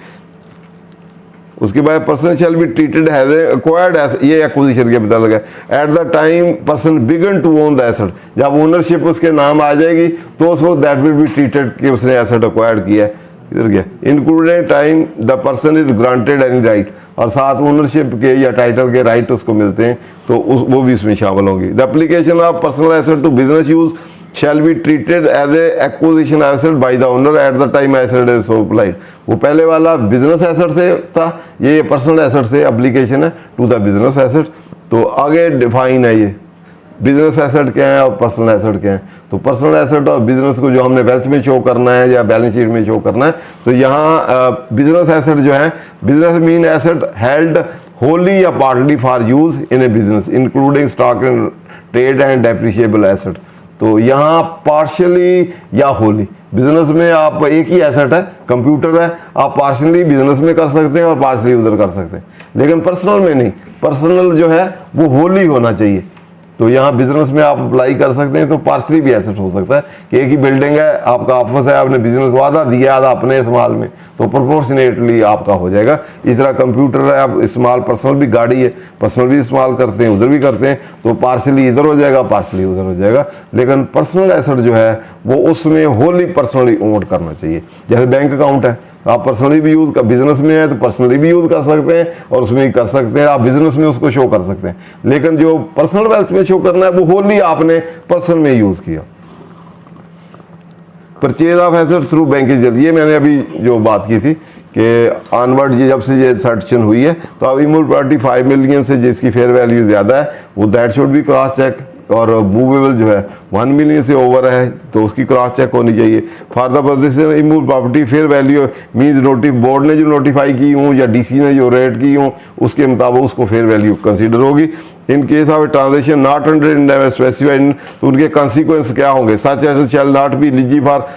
उसके बाद person shall be treated has acquired asset, ये एक्विजिशन के पता लगा। At the time person began to own the asset, जब ओनरशिप उसके नाम आ जाएगी तो उसको दैट विल बी ट्रीटेड कि उसने एसेट एक्वायर्ड किया है। इधर गया including time the person is granted any right, और साथ ओनरशिप के या टाइटल के राइट उसको मिलते हैं तो वो भी इसमें शामिल होंगी। The application of personal asset to business use shall be treated as a acquisition asset by the owner at the time asset is so applied। वो पहले वाला बिजनेस एसेट से था, ये पर्सनल एसेट से एप्लीकेशन है टू द बिजनेस एसेट। तो आगे डिफाइन है ये बिजनेस एसेट क्या है और पर्सनल एसेट क्या है। तो पर्सनल एसेट और बिजनेस को जो हमने वेल्थ में शो करना है या बैलेंस शीट में शो करना है, तो यहाँ बिजनेस एसेट जो है, business mean asset held wholly या partly for use in a business including stock and trade and depreciable asset. तो यहाँ पार्शियली या होली, बिजनेस में आप एक ही एसेट है, कंप्यूटर है, आप पार्शियली बिजनेस में कर सकते हैं और पार्शियली उधर कर सकते हैं, लेकिन पर्सनल में नहीं। पर्सनल जो है वो होली होना चाहिए। तो यहाँ बिजनेस में आप अप्लाई कर सकते हैं, तो पार्शियली भी एसेट हो सकता है कि एक ही बिल्डिंग है, आपका ऑफिस है, आपने बिजनेस वादा दिया आधा अपने इस्तेमाल में, तो प्रोपोर्शनेटली आपका हो जाएगा। इस तरह कंप्यूटर है, आप इस्तेमाल पर्सनल भी, गाड़ी है पर्सनल भी इस्तेमाल करते हैं, उधर भी करते हैं, तो पार्शियली इधर हो जाएगा, पार्शियली उधर हो जाएगा। लेकिन पर्सनल एसेट जो है वो उसमें होली पर्सनली ओन करना चाहिए। जैसे बैंक अकाउंट है, आप पर्सनली भी यूज कर, बिजनेस में है तो पर्सनली भी यूज कर सकते हैं और उसमें ही कर सकते हैं, आप बिजनेस में उसको शो कर सकते हैं। लेकिन जो पर्सनल वेल्थ में शो करना है वो होली आपने पर्सनल में यूज किया। Purchase of asset through banking, ये मैंने अभी जो बात की थी कि ऑनवर्ड ये जब से ये सर्टिशन हुई है, तो अब इमूवेबल प्रॉपर्टी 5 मिलियन से जिसकी फेयर वैल्यू ज़्यादा है वो दैट शुड भी क्रॉस चेक, और मूवेबल जो है 1 मिलियन से ओवर है तो उसकी क्रॉस चेक होनी चाहिए। For the position immovable property fair value means board ने जो नोटिफाई की हूँ या डीसी ने जो रेट की हूँ उसके मुताबिक उसको फेयर वैल्यू कंसीडर होगी। In case of a transaction not under specified, तो उनके कॉन्सिक्वेंस क्या होंगे। Such asset shall not be eligible for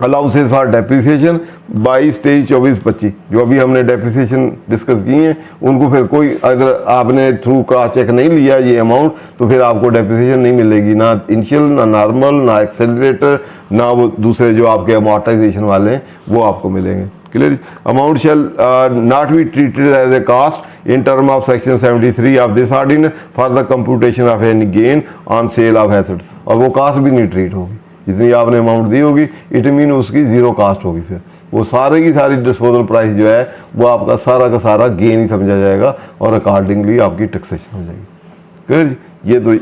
allowances for depreciation 22, 23, 24, 25 जो अभी हमने डेप्रिसिएशन डिस्कस की हैं, उनको फिर कोई अगर आपने थ्रू क्रॉस चेक नहीं लिया ये अमाउंट, तो फिर आपको डेप्रिसिएशन नहीं मिलेगी, ना इनिशियल, ना नॉर्मल, ना एक्सेलरेटर, ना वो दूसरे जो आपके अमॉर्टाइजेशन वाले हैं वो आपको मिलेंगे। Clear. Amount shall not be treated as a cost in term of section 73 of this ordinance for the computation of any gain on sale of asset, और वो कास्ट भी नहीं ट्रीट होगी। जितनी आपने अमाउंट दी होगी इट मीन उसकी zero cast होगी, फिर वो सारे की सारी डिस्पोजल प्राइस जो है वो आपका सारा का सारा गेन ही समझा जाएगा और अकॉर्डिंगली आपकी टैक्सेशन हो जाएगी। क्लियर। ये तो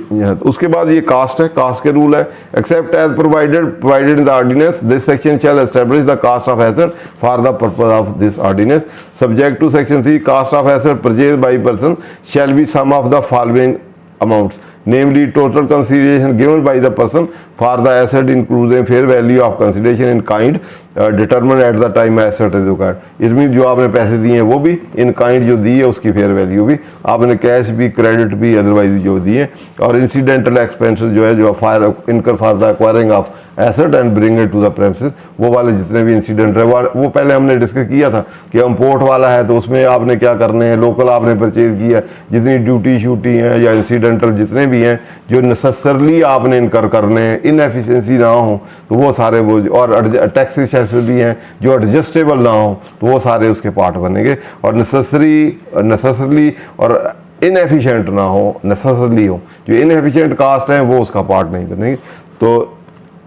उसके बाद ये कास्ट है, कास्ट के रूल है। Except as provided in the ordinance this section shall establish the cost of asset for the purpose of this ordinance subject to section 3 cost of asset purchase by person shall be sum of the following amounts, namely total consideration given by the person for the asset including fair value of consideration in kind determined at the time asset is acquired। इसमें जो आपने पैसे दिए हैं वो भी, in kind जो दी है उसकी फेयर वैल्यू भी, आपने कैश भी, क्रेडिट भी, अदरवाइज जो दिए, और इंसिडेंटल एक्सपेंसेस जो है जो fire incur for the acquiring of asset and bring it to the premises, वो वाले जितने भी इंसिडेंट है वो पहले हमने डिस्कस किया था कि इम्पोर्ट वाला है तो उसमें आपने क्या करने हैं, लोकल आपने परचेज किया, जितनी ड्यूटी शूटी हैं या इंसिडेंटल जितने भी हैं जो नेसेसरली आपने इनकर करने हैं, इनएफिशिएंसी ना हो तो वो सारे वो, और टैक्सेस भी हैं जो एडजस्टेबल ना हो तो वो सारे उसके पार्ट बनेंगे, और नेसेसरली और इनएफिशिएंट ना हो, नेसेसरली हो, जो इनएफिशिएंट कास्ट है वो उसका पार्ट नहीं बनेगी। तो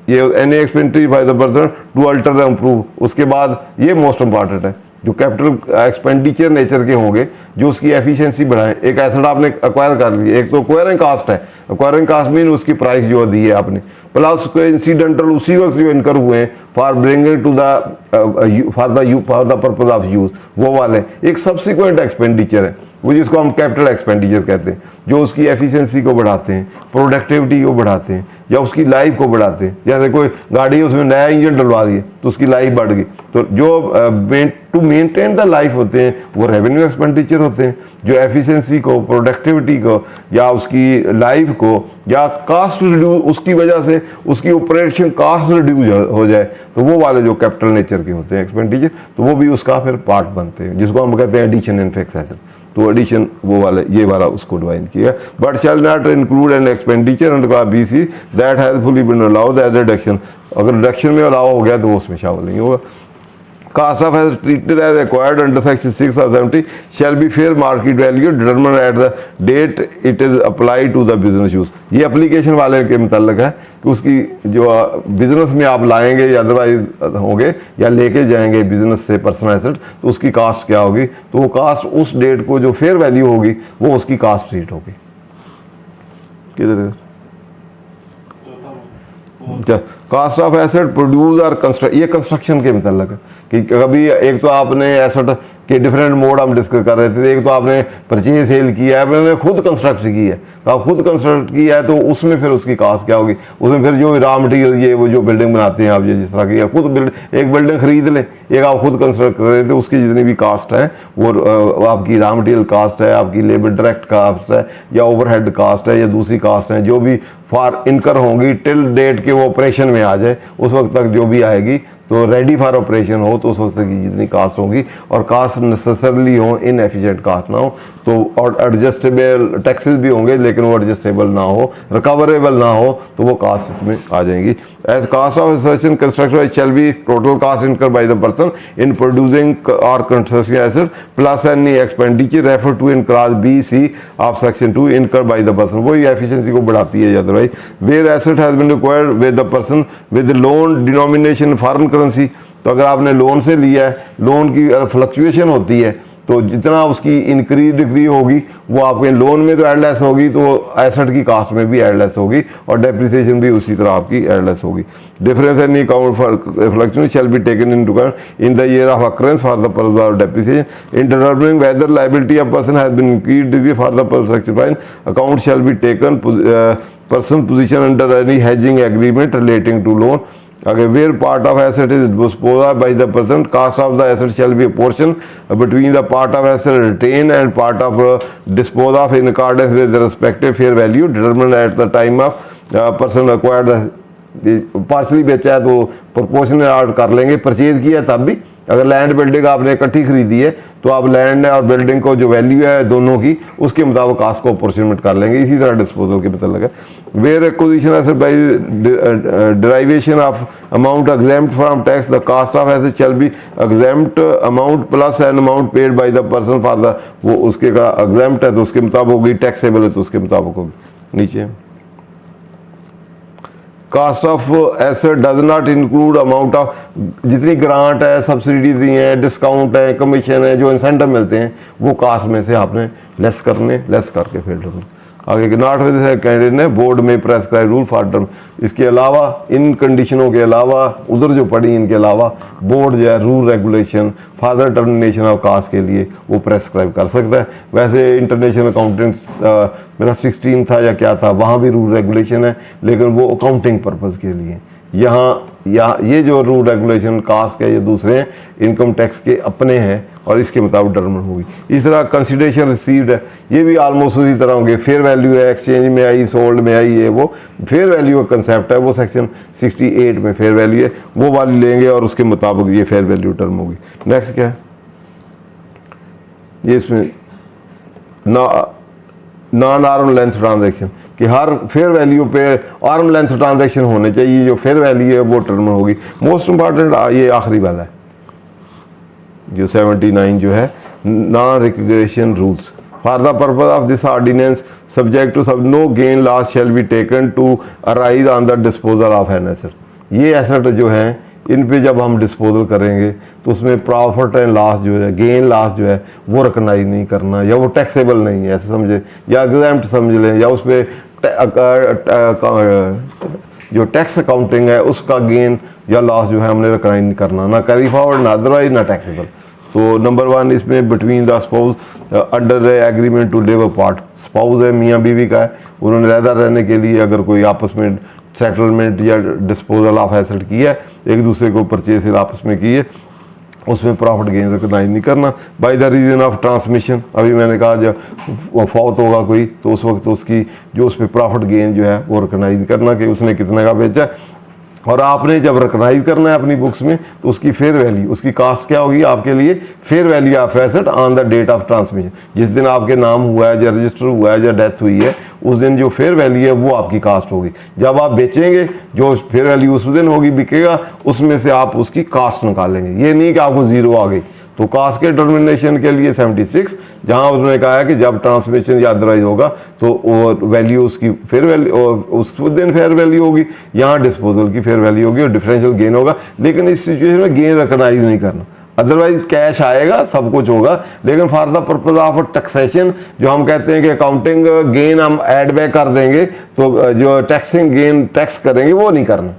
ये any expenditure by the person to alter improve, उसके बाद ये मोस्ट इंपॉर्टेंट है जो कैपिटल एक्सपेंडिचर नेचर के होंगे जो उसकी एफिशिएंसी बढ़ाएं। एक एसेट आपने एक्वायर कर लिया, एक तो एक्वायरिंग कास्ट है, एक्वायरिंग कास्ट मीन उसकी प्राइस जो दी है आपने, प्लस उसको इंसिडेंटल उसी वक्त जो इनकर हुए हैं for bringing to the for the purpose of use, वो वाले एक सब्सिक्वेंट एक्सपेंडिचर है वो जिसको हम कैपिटल एक्सपेंडिचर कहते हैं, जो उसकी एफिशिएंसी को बढ़ाते हैं, प्रोडक्टिविटी को बढ़ाते हैं या उसकी लाइफ को बढ़ाते हैं। जैसे कोई गाड़ी उसमें नया इंजन डलवा दिए तो उसकी लाइफ बढ़ गई, तो जो टू मेंटेन द लाइफ होते हैं वो रेवेन्यू एक्सपेंडिचर होते हैं, जो एफिशिएंसी को, प्रोडक्टिविटी को या उसकी लाइफ को या कास्ट रिड्यूस, उसकी वजह से उसकी ऑपरेशन कास्ट रिड्यूस हो जाए तो वो वाले जो कैपिटल नेचर के होते हैं एक्सपेंडिचर, तो वो भी उसका फिर पार्ट बनते हैं, जिसको हम कहते हैं एडिशन इन फिक्स्ड एसेट। तो एडिशन वो वाले ये वाला उसको डिवाइन किया, but shall not include an expenditure under BC that has fully been allowed as reduction, अगर रिडक्शन में अलाउ हो गया तो वो उसमें शामिल नहीं होगा। Cost of assets treated as acquired under section 6 or 70 shall be fair market value determined at the date it is applied to the business use। ये एप्लीकेशन वाले के मुताल्लिक है कि उसकी जो बिजनेस में आप लाएंगे या अदरवाइज होंगे या लेके जाएंगे बिजनेस से पर्सनल एसेट, तो उसकी कास्ट क्या होगी, तो वो कास्ट उस डेट को जो फेयर वैल्यू होगी वो उसकी कास्ट रेट होगी। किधर है कास्ट ऑफ एसेट प्रोड्यूस और कंस्ट्रक्ट, ये कंस्ट्रक्शन के मतलब है कि कभी एक तो आपने एसेट के डिफरेंट मोड हम डिस्कस कर रहे थे, एक तो आपने परचेज सेल किया है, आपने खुद कंस्ट्रक्ट की है, तो आप खुद कंस्ट्रक्ट किया है तो उसमें फिर उसकी कास्ट क्या होगी, उसमें फिर जो रॉ मटेरियल ये वो जो बिल्डिंग बनाते हैं आप ये जिस तरह की खुद एक बिल्डिंग खरीद लें, एक आप खुद कंस्ट्रक्ट कर रहे थे, उसकी जितनी भी कास्ट है वो आपकी रॉ मटेरियल कास्ट है, आपकी लेबर डायरेक्ट कास्ट है या ओवरहेड कास्ट है या दूसरी कास्ट है, जो भी फॉर इनकर होंगी टिल डेट के वो ऑपरेशन में आ जाए उस वक्त तक जो भी आएगी, तो रेडी फॉर ऑपरेशन हो तो उस वक्त की जितनी कास्ट होगी, और कास्ट नेसेसरली हो इनएफिशिएंट कास्ट ना हो, तो और एडजस्टेबल टैक्सेस भी होंगे लेकिन वो एडजस्टेबल ना हो, रिकवरेबल ना हो, तो वो कास्ट इसमें आ जाएंगी। As cost of research and construction shall be total cost incurred by the person in producing or construction asset plus any expenditure refer to in class B C of section 2 incurred by the person. वही efficiency को बढ़ाती है otherwise. Where asset has been acquired with the person with loan denomination foreign currency, तो अगर आपने loan से लिया है, लोन की फ्लक्चुएशन होती है तो जितना उसकी इंक्रीज डिक्री होगी वो आपके लोन में तो एडलेस होगी, तो एसेट की कास्ट में भी एडलेस होगी और डेप्रिसिएशन भी उसी तरह आपकी एडलेस होगी। Difference in account for fluctuation shall be taken into account in the year of occurrence for the purpose of depreciation in determining whether liability of person has been increase degree for the purpose of section 5 account shall be taken person position under any hedging agreement relating to loan। Okay, where part of asset is disposed of by the person, cost of the asset shall be a portion between the part of asset retained and part of disposed of in accordance with the respective fair value determined at the time of person acquired the partly बेचा है तो proportional कर लेंगे, purchase किया तब भी। अगर land building आपने इकट्ठी खरीदी है तो आप लैंड और बिल्डिंग को जो वैल्यू है दोनों की उसके मुताबिक कास्ट को अपोर्शनमेंट कर लेंगे। इसी तरह डिस्पोजल के मतलब है where acquisition asset by derivation of amount exempt from tax the cost of asset shall be exempt amount plus an amount paid by the person for the, वो उसके का एग्जेम्प्ट है तो उसके मुताबिक होगी, टैक्सेबल है तो उसके मुताबिक होगी। नीचे cost of asset does not include amount of, जितनी ग्रांट है, सब्सिडी दी है, डिस्काउंट है, कमीशन है, जो इंसेंटिव मिलते हैं वो कास्ट में से आपने लेस करके फिर करना। आगे नॉट विद कैंडिडेट ने बोर्ड में प्रेस्क्राइब रूल फॉर टर्म, इसके अलावा इन कंडीशनों के अलावा उधर जो पड़ी इनके अलावा बोर्ड जो है rule regulation further termination of cost के लिए वो प्रेस्क्राइब कर सकता है। वैसे इंटरनेशनल अकाउंटेंट्स मेरा 16 था या क्या था, वहाँ भी रूल रेगुलेशन है लेकिन वो अकाउंटिंग पर्पज़ के लिए। यहाँ ये जो रूल रेगुलेशन कास्ट के ये दूसरे हैं, इनकम टैक्स के अपने हैं और इसके मुताबिक डिटरमिन होगी। इस तरह कंसिडरेशन रिसीव्ड है, ये भी ऑलमोस्ट उसी तरह होंगे। फेयर वैल्यू है, एक्सचेंज में आई, सोल्ड में आई, है वो फेयर वैल्यू का कंसेप्ट है, वो सेक्शन 68 में फेयर वैल्यू है, वो वाली लेंगे और उसके मुताबिक ये फेयर वैल्यू टर्म होगी। नेक्स्ट क्या है, ये इसमें नॉन आर्म लेंथ ट्रांजैक्शन कि हर फेयर वैल्यू पे आर्म लेंथ ट्रांजैक्शन होने चाहिए, जो फेयर वैल्यू है वो टर्म होगी। मोस्ट इंपॉर्टेंट ये आखिरी वाला है जो 79 जो है, non recognition rules for the purpose of this ordinance subject to सब no gain loss shall be taken to arise on the disposal of an asset. ये एसेट जो है इन पे जब हम डिस्पोजल करेंगे तो उसमें प्रॉफिट एंड लॉस जो है, गेन लॉस जो है वो रिकॉग्नाइज नहीं करना, या वो टैक्सेबल नहीं है ऐसे समझे, या एग्जेम्प्ट समझ लें, या उस पर जो टैक्स अकाउंटिंग है उसका गेन या लॉस जो है हमने रिकॉग्नाइज नहीं करना, ना कैरी फॉरवर्ड, ना अदरवाइज, ना टैक्सेबल। तो नंबर 1 इसमें between the spouse under the agreement to live apart, spouse है मियाँ बीवी का है, उन्होंने रहता रहने के लिए अगर कोई आपस में सेटलमेंट या डिस्पोजल ऑफ एसेट किया है, एक दूसरे को परचेज आपस में की है, उसमें प्रॉफिट गेन रिकॉग्नाइज नहीं करना। By the reason of transmission, अभी मैंने कहा जब फौत होगा कोई तो उस वक्त उसकी जो उस पर प्रॉफिट गेन जो है वो रिकॉग्नाइज करना कि उसने कितने का बेचा। और आपने जब रिकॉग्नाइज करना है अपनी बुक्स में तो उसकी फेयर वैल्यू, उसकी कास्ट क्या होगी आपके लिए, fair value of asset on the date of transmission. जिस दिन आपके नाम हुआ है, या रजिस्टर हुआ है, या डेथ हुई है, उस दिन जो फेयर वैल्यू है वो आपकी कास्ट होगी। जब आप बेचेंगे जो फेयर वैल्यू उस दिन होगी, बिकेगा, उसमें से आप उसकी कास्ट निकालेंगे। ये नहीं कि आपको जीरो आ गई। तो कास्ट के डिटर्मिनेशन के लिए 76, जहां उन्होंने कहा है कि जब ट्रांसमिशन या अदरवाइज होगा तो वो वैल्यू उसकी फेयर वैल्यू, उस दिन फेयर वैल्यू होगी, यहाँ डिस्पोजल की फेयर वैल्यू होगी और डिफरेंशियल गेन होगा। लेकिन इस सिचुएशन में गेन रिकॉग्नाइज नहीं करना, अदरवाइज कैश आएगा, सब कुछ होगा, लेकिन for the purpose of taxation, जो हम कहते हैं कि अकाउंटिंग गेन हम ऐड बैक कर देंगे, तो जो टैक्सिंग गेन टैक्स करेंगे वो नहीं करना।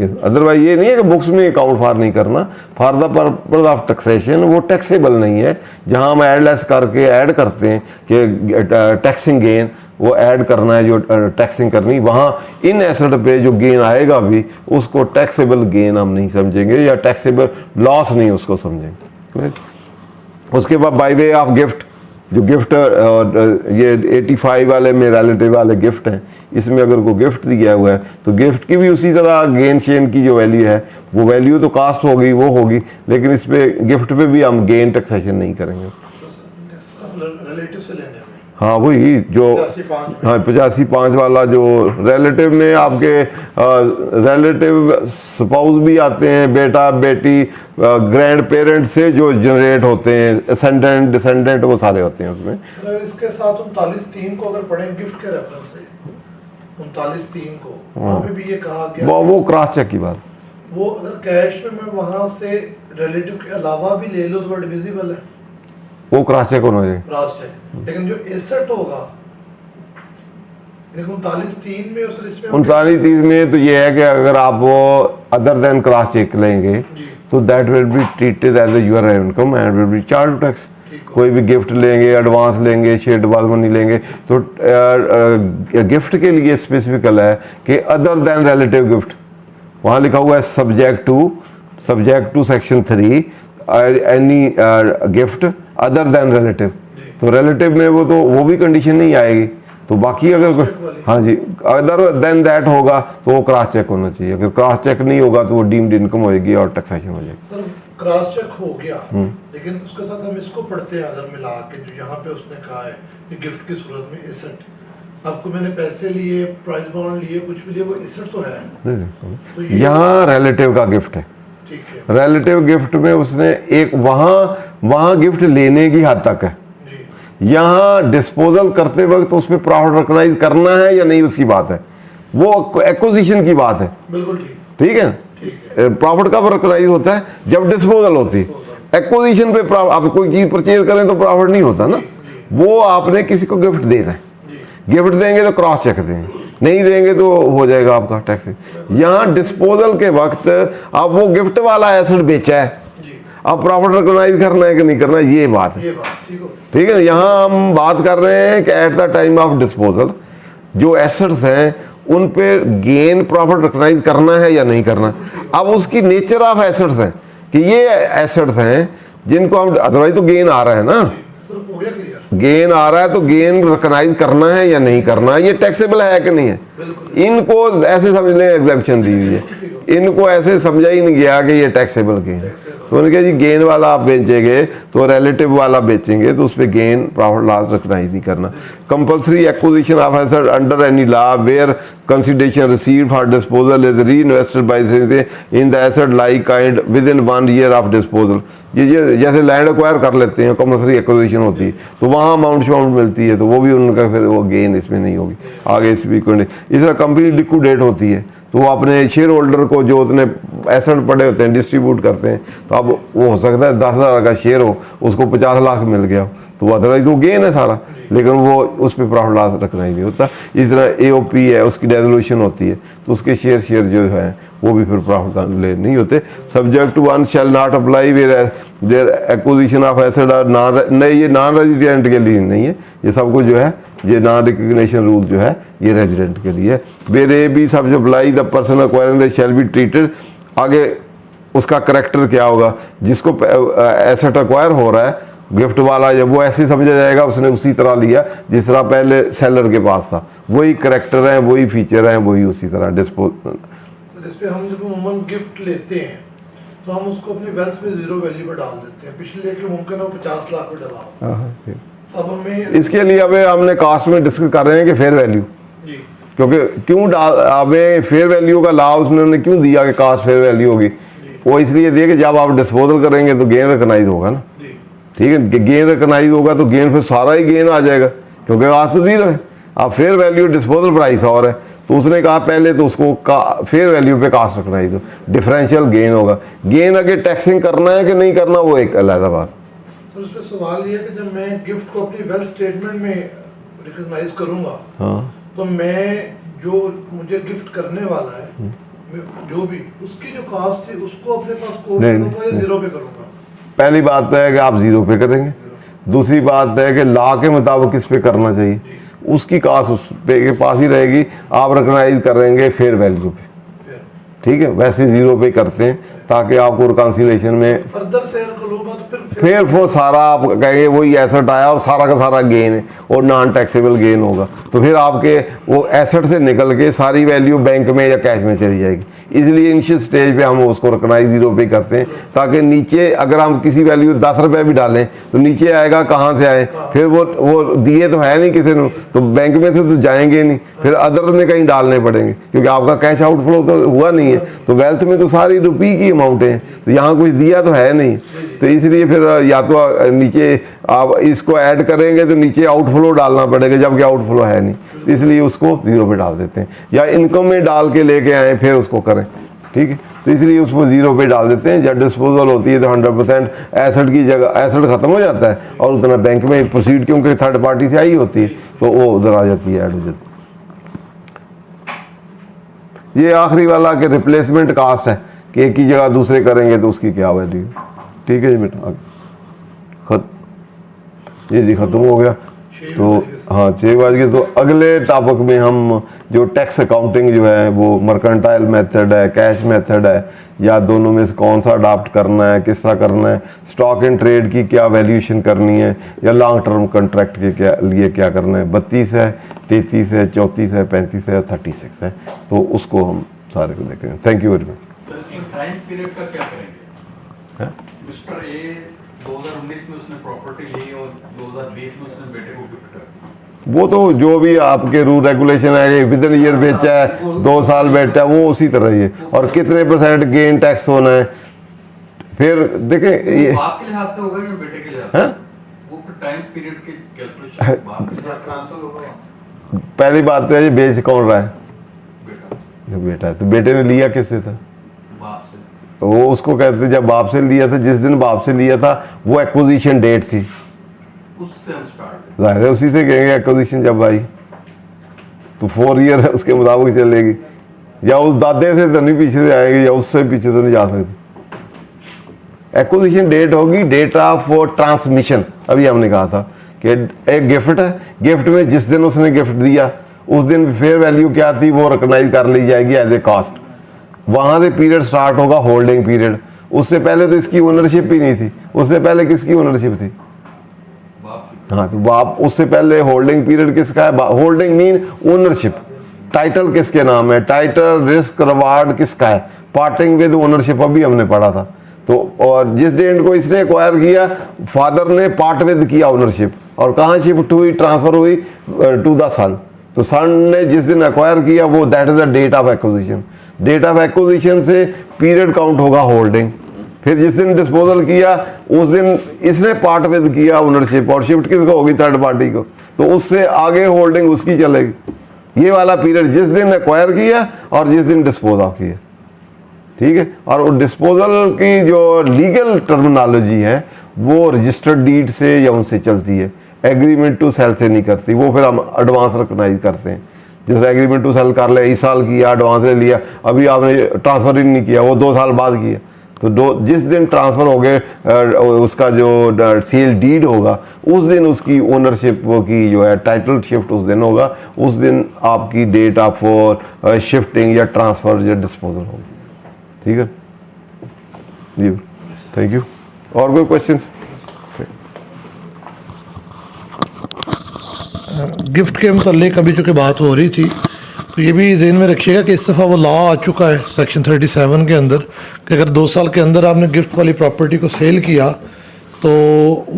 अदरवाइज ये नहीं है कि बुक्स में अकाउंट फॉर नहीं करना, for the purpose of taxation वो टैक्सेबल नहीं है। जहां हम एडलेस करके ऐड करते हैं कि टैक्सिंग गेन वो ऐड करना है, जो टैक्सिंग करनी, वहाँ इन एसेट पे जो गेन आएगा भी उसको टैक्सेबल गेन हम नहीं समझेंगे या टैक्सेबल लॉस नहीं उसको समझेंगे। उसके बाद बाय वे ऑफ गिफ्ट, जो गिफ्ट ये 85 वाले में रिलेटिव वाले गिफ्ट हैं, इसमें अगर कोई गिफ्ट दिया हुआ है तो गिफ्ट की भी उसी तरह गेन शेन की जो वैल्यू है वो वैल्यू तो कास्ट होगी, वो होगी, लेकिन इस पे गिफ्ट पे भी हम गेन टैक्सेशन नहीं करेंगे। रिलेटिव से लेने में हाँ वही जो 85 हाँ 85 वाला जो रिलेटिव में आपके रिलेटिव स्पाउस भी आते हैं, बेटा बेटी ग्रैंड पेरेंट से जो जनरेट होते हैं, असेंडेंट डिसेंडेंट वो सारे होते हैं उसमें। सर इसके साथ 39(3) को अगर पढ़ें गिफ्ट के रेफरेंस से 39(3) को वहाँ पे भी ये कहा गया वो क्रॉस चेक की बात, वो अगर कैश में मैं वहाँ से रिलेटिव के अलावा भी ले लो तो डिविजिबल है, वो क्रॉस चेक होना चाहिए। Cross check. लेकिन जो एसेट होगा 39(3) में उस लिस्ट में 39(3) में तो ये है कि अगर आप वो अदर देन क्रॉस चेक लेंगे तो that will be treated as your income and will be charge tax. कोई भी गिफ्ट लेंगे, एडवांस लेंगे, शेयर एडवांस मनी लेंगे तो गिफ्ट के लिए स्पेसिफिकल है कि अदर देन रिलेटिव गिफ्ट, वहाँ लिखा हुआ है subject to section 3 any gift other than relative. तो रिलेटिव में वो भी कंडीशन नहीं आएगी। तो बाकी अगर हाँ जी अदर देन दैट होगा तो वो क्रॉस चेक होना चाहिए। अगर क्रॉस चेक नहीं होगा तो वो डीम्ड इनकम होगी और टैक्सेशन हो जाएगी। सर क्रॉस चेक हो गया, लेकिन उसके साथ हम इसको पढ़ते हैं अगर मिला के, जो यहाँ पे उसने कहा है कि गिफ्ट की सूरत में एसेट, आपको मैंने पैसे लिए, प्राइस बॉन्ड लिए, कुछ भी लिए, वो एसेट तो है। तो यहाँ रिलेटिव का गिफ्ट है, ठीक है, रिलेटिव गिफ्ट में उसने एक वहाँ गिफ्ट लेने की हद तक है। यहाँ डिस्पोजल करते वक्त उस पर प्रॉफिट रिकॉग्नाइज करना है या नहीं उसकी बात है, वो एक्विजिशन की बात है। बिल्कुल ठीक है। प्रॉफिट कब रिकॉग्नाइज होता है? जब डिस्पोजल होती है। एक्विजिशन पे आप कोई चीज परचेज करें तो प्रॉफिट नहीं होता ना, वो आपने किसी को गिफ्ट देना है, गिफ्ट देंगे तो क्रॉस चेक देंगे, नहीं देंगे तो हो जाएगा आपका टैक्स। यहाँ डिस्पोजल के वक्त आप वो गिफ्ट वाला एसेट बेचा है, अब प्रॉफिट रिकॉग्नाइज करना है कि नहीं करना, ये बात है। ठीक है। यहाँ हम बात कर रहे हैं कि eight the time of disposal जो एसेट्स हैं उन पे गेन प्रॉफिट रिकॉग्नाइज करना है या नहीं करना। अब उसकी नेचर ऑफ एसेट्स है कि ये एसेट्स हैं जिनको हम अदरवाइज तो गेन आ रहा है ना, गेन आ रहा है तो गेन रिकॉग्नाइज करना है या नहीं करना, ये टैक्सेबल है कि नहीं है। इनको ऐसे समझने एग्जेम्पशन दी हुई है, इनको ऐसे समझा ही नहीं गया कि ये टैक्सेबल गेन। तो उन्होंने कहा जी गेन वाला आप बेचेंगे तो रिलेटिव वाला बेचेंगे तो उस पर गेन प्रॉफिट लॉस रिकॉग्नाइज नहीं करना। Compulsory acquisition of asset under any law where consideration received for disposal is reinvested by in the asset like kind within 1 year of disposal. ये जैसे लैंड एक्वायर कर लेते हैं, compulsory acquisition होती है तो वहाँ अमाउंट मिलती है तो वो भी उनका फिर वो गेन इसमें नहीं होगी आगे इस भी। इस तरह कंपनी लिक्विडेट होती है तो वो अपने शेयर होल्डर को जो उतने एसेट पड़े होते हैं डिस्ट्रीब्यूट करते हैं। तो अब वो हो सकता है 10,000 का शेयर हो, उसको 50 लाख मिल गया तो अदरवाइज वो गेन है सारा, लेकिन वो उस पर प्रॉफिट लॉस रखना ही नहीं होता। इस तरह AOP है, उसकी डेजोल्यूशन होती है तो उसके शेयर जो है वो भी फिर प्रॉफिट ले नहीं होते। Subject to 1 shall not apply there acquisition of asset और नहीं, ये नॉन रेजिडेंट के लिए नहीं है, ये सब कुछ जो है ये नॉन रिकॉग्निशन रूल जो है ये रेजिडेंट के लिए है। वेयर ए बी सब apply the person acquiring the shell be treated, आगे उसका करेक्टर क्या होगा, जिसको एसेट एक्वायर हो रहा है गिफ्ट वाला जब वो ऐसे समझा जाएगा उसने उसी तरह लिया जिस तरह पहले सेलर के पास था, वही करेक्टर है, वही फीचर है, वही उसी तरह डिस्पोज। सर इस पे हम जब अमूमन गिफ्ट लेते हैं तो हम उसको अपनी वेल्थ में जीरो वैल्यू पर डाल देते हैं, पिछले कि मुमकिन है वो 50 लाख पे डला हो। अब हमें इसके लिए अभी हमने कास्ट में डिस्कस कर रहे हैं कि फेयर वैल्यू, जी क्योंकि क्यों हमें फेयर वैल्यू का लाभ उसने क्यों दिया कि कास्ट फेयर वैल्यू होगी, वो इसलिए दिया कि जब आप डिस्पोजल करेंगे तो गेन रिकॉग्नाइज होगा ना, जी ठीक है। गेन रिकॉग्नाइज होगा तो गेन फिर सारा ही गेन आ जाएगा, क्योंकि आज तो जीरो है। अब फेयर वैल्यू डिस्पोजल प्राइस और है, तो उसने कहा पहले तो उसको फेयर वैल्यू पे कास्ट रिकॉग्नाइज दो, डिफरेंशियल गेन होगा। गेन अगर टैक्सिंग करना है कि नहीं करना वो एक अलग बात। सर उस पर सवाल ये है कि जब मैं गिफ्ट को अपनी वेल्थ स्टेटमेंट में रिकॉग्नाइज करूंगा, हाँ, तो मैं जो मुझे गिफ्ट करने वाला है मैं जो भी उसकी जो कास्ट थी उसको अपने पास कोड नहीं, करूंगा या जीरो पे करूंगा? पहली बात तो है कि आप जीरो पे करेंगे। दूसरी बात है कि लॉ के मुताबिक किस पे करना चाहिए, उसकी कास्ट उस पे के पास ही रहेगी, आप रिकॉग्नाइज करेंगे फेयर वैल्यू पे, फिर ठीक है। वैसे जीरो पे करते हैं ताकि आपको रिकॉन्सिलेशन में फर्दर शेयर करूंगा तो फिर वो सारा आप कहेंगे वही एसेट आया और सारा का सारा गेन है और नॉन टैक्सेबल गेन होगा, तो फिर आपके वो एसेट से निकल के सारी वैल्यू बैंक में या कैश में चली जाएगी। इसलिए इनिशियल स्टेज पे हम उसको रिकॉग्नाइज जीरो पे करते हैं, ताकि नीचे अगर हम किसी वैल्यू 10 रुपये भी डालें तो नीचे आएगा कहाँ से आए, फिर वो दिए तो है नहीं किसी ने, तो बैंक में से तो जाएंगे नहीं, फिर अदर में कहीं डालने पड़ेंगे, क्योंकि आपका कैश आउटफ्लो तो हुआ नहीं है। तो वेल्थ में तो सारी रुपये की अमाउंट है, तो यहाँ कुछ दिया तो है नहीं, तो इसलिए फिर या तो नीचे आप इसको ऐड करेंगे तो नीचे आउटफ्लो डालना पड़ेगा, जबकि आउटफ्लो है नहीं, इसलिए उसको जीरो पे डाल देते हैं, या इनकम में डाल के लेके आए फिर उसको करें, ठीक है। तो इसलिए उसको जीरो पे डाल देते हैं। जब डिस्पोजल होती है तो 100% एसेट की जगह एसेट खत्म हो जाता है और उतना बैंक में प्रोसीड, क्योंकि थर्ड पार्टी से आई होती है तो वो उधर आ जाती है, ऐड हो जाती है। ये आखिरी वाला कि रिप्लेसमेंट कास्ट है कि एक ही जगह दूसरे करेंगे तो उसकी क्या वैल्यू, ठीक है जी बेटा। ये जी ख़त्म हो गया, तो हाँ 6 बज गए। तो अगले टॉपिक में हम जो टैक्स अकाउंटिंग जो है वो मर्केंटाइल मेथड है, कैश मेथड है, या दोनों में से कौन सा अडॉप्ट करना है, किस तरह करना है, स्टॉक एंड ट्रेड की क्या वैल्यूएशन करनी है, या लॉन्ग टर्म कॉन्ट्रैक्ट के लिए क्या करना है, 32 है, 33 है, 34 है, 35 है, 36 है, तो उसको हम सारे को देखेंगे। Thank you very much. Sir इसमें टाइम पीरियड का क्या करेंगे? मिस्टर ए 2019 में उसने प्रॉपर्टी ली और 2020 में उसने बेटे को गिफ्ट कर दी। वो तो जो भी आपके रूल रेगुलेशन है, विद इन ईयर बेचा है, 2 साल बेचा है, वो उसी तरह ही है, और कितने % गेन टैक्स होना है। फिर देखें ये बाप के लिहाज से होगा या बेटे के लिहाज से? हैं? वो टाइम पीरियड के कैलकुलेशन बाप के लिहाज से ट्रांसफर होगा पहली बात तो है ये बेच कौन रहा है, बेटा जो बेटा है, तो बेटे ने लिया किससे था, बाप से। तो वो उसको कहते थे जब बाप से लिया था, जिस दिन बाप से लिया था वो एक्विजिशन डेट थी, उससे हम स्टार्ट जाहिर है उसी से कहेंगे एक्विजिशन जब आई, तो 4 ईयर है उसके मुताबिक चलेगी, या उस दादे से तो नहीं पीछे से आएगी, या उससे पीछे तो नहीं जा सकती। एक्विजिशन डेट होगी डेट ऑफ ट्रांसमिशन। अभी हमने कहा था कि एक गिफ्ट है, गिफ्ट में जिस दिन उसने गिफ्ट दिया उस दिन फेयर वैल्यू क्या थी वो रिकॉग्नाइज कर ली जाएगी एज ए कास्ट। वहां से पीरियड स्टार्ट होगा होल्डिंग पीरियड। उससे पहले तो इसकी ओनरशिप ही नहीं थी, उससे पहले किसकी ओनरशिप थी, बाप की। हाँ, तो बाप उससे पहले होल्डिंग पीरियड किसका है, होल्डिंग मीन ओनरशिप, टाइटल किसके नाम है, टाइटल रिस्क रिवार्ड किसका है, पार्टिंग विद ओनरशिप अभी हमने पढ़ा था। तो और जिस डेट को इसने एक्वायर किया फादर ने पार्ट विद किया ओनरशिप, और कहाँ शिफ्ट हुई, ट्रांसफर हुई टू द सन, तो सन ने जिस दिन एक्वायर किया वो that is the date of acquisition. Date of acquisition से पीरियड काउंट होगा होल्डिंग। फिर जिस दिन डिस्पोजल किया उस दिन इसने पार्ट विद किया ओनरशिप, और शिफ्ट किसको होगी, थर्ड पार्टी को, तो उससे आगे होल्डिंग उसकी चलेगी। ये वाला पीरियड जिस दिन एक्वायर किया और जिस दिन डिस्पोज ऑफ किया, ठीक है। और डिस्पोजल की जो लीगल टर्मिनोलॉजी है वो रजिस्टर्ड डीड से या उनसे चलती है, एग्रीमेंट टू सेल से नहीं करती, वो फिर हम एडवांस रिकॉग्नाइज करते हैं। जैसे एग्रीमेंट टू सेल कर ले, इस साल किया, एडवांस ले लिया, अभी आपने ट्रांसफर ही नहीं किया, वो 2 साल बाद किया, तो जिस दिन ट्रांसफर हो गए उसका जो सेल डीड होगा उस दिन उसकी ओनरशिप की जो है टाइटल शिफ्ट उस दिन होगा, उस दिन आपकी डेट ऑफ शिफ्टिंग या ट्रांसफर या डिस्पोजल होगी, ठीक है जी। Thank you. और कोई क्वेश्चन? गिफ्ट के मतलब अभी चूँकि बात हो रही थी तो ये भी जहन में रखिएगा कि इस दफ़ा वो लॉ आ चुका है सेक्शन 37 के अंदर कि अगर 2 साल के अंदर आपने गिफ्ट वाली प्रॉपर्टी को सेल किया तो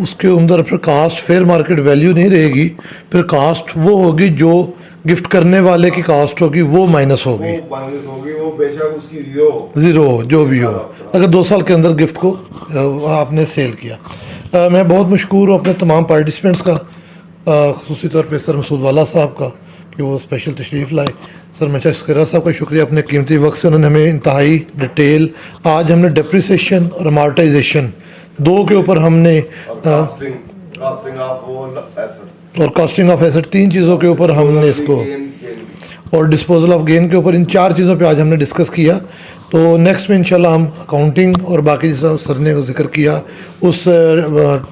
उसके अंदर फिर कास्ट फेयर मार्केट वैल्यू नहीं रहेगी, फिर कास्ट वो होगी जो गिफ्ट करने वाले की कास्ट होगी वो माइनस होगी, माइनस होगी, वो बेशक उसकी ज़ीरो हो जो भी हो, अगर 2 साल के अंदर गिफ्ट को आपने सेल किया। मैं बहुत मशहूर हूँ अपने तमाम पार्टिसिपेंट्स का, ख़ुसूसी तौर पे सर मसूद वाला साहब का कि वो स्पेशल तशरीफ़ लाए, सर मचा स्करा साहब का शुक्रिया, अपने कीमती वक्त से उन्होंने हमें इंतहाई डिटेल, आज हमने डेप्रिसिएशन और अमार्टाइजेशन 2 के ऊपर हमने कास्टिंग ऑफ एसेट और कॉस्टिंग ऑफ एसेट 3 चीज़ों के ऊपर हमने इसको और डिस्पोजल ऑफ गेन के ऊपर, इन 4 चीज़ों पे आज हमने डिस्कस किया। तो नेक्स्ट में इंशाल्लाह हम अकाउंटिंग और बाकी जैसा सर ने जिक्र किया उस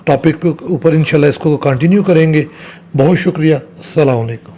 टॉपिक पे ऊपर इंशाल्लाह इसको कंटिन्यू करेंगे। बहुत शुक्रिया, अस्सलाम वालेकुम।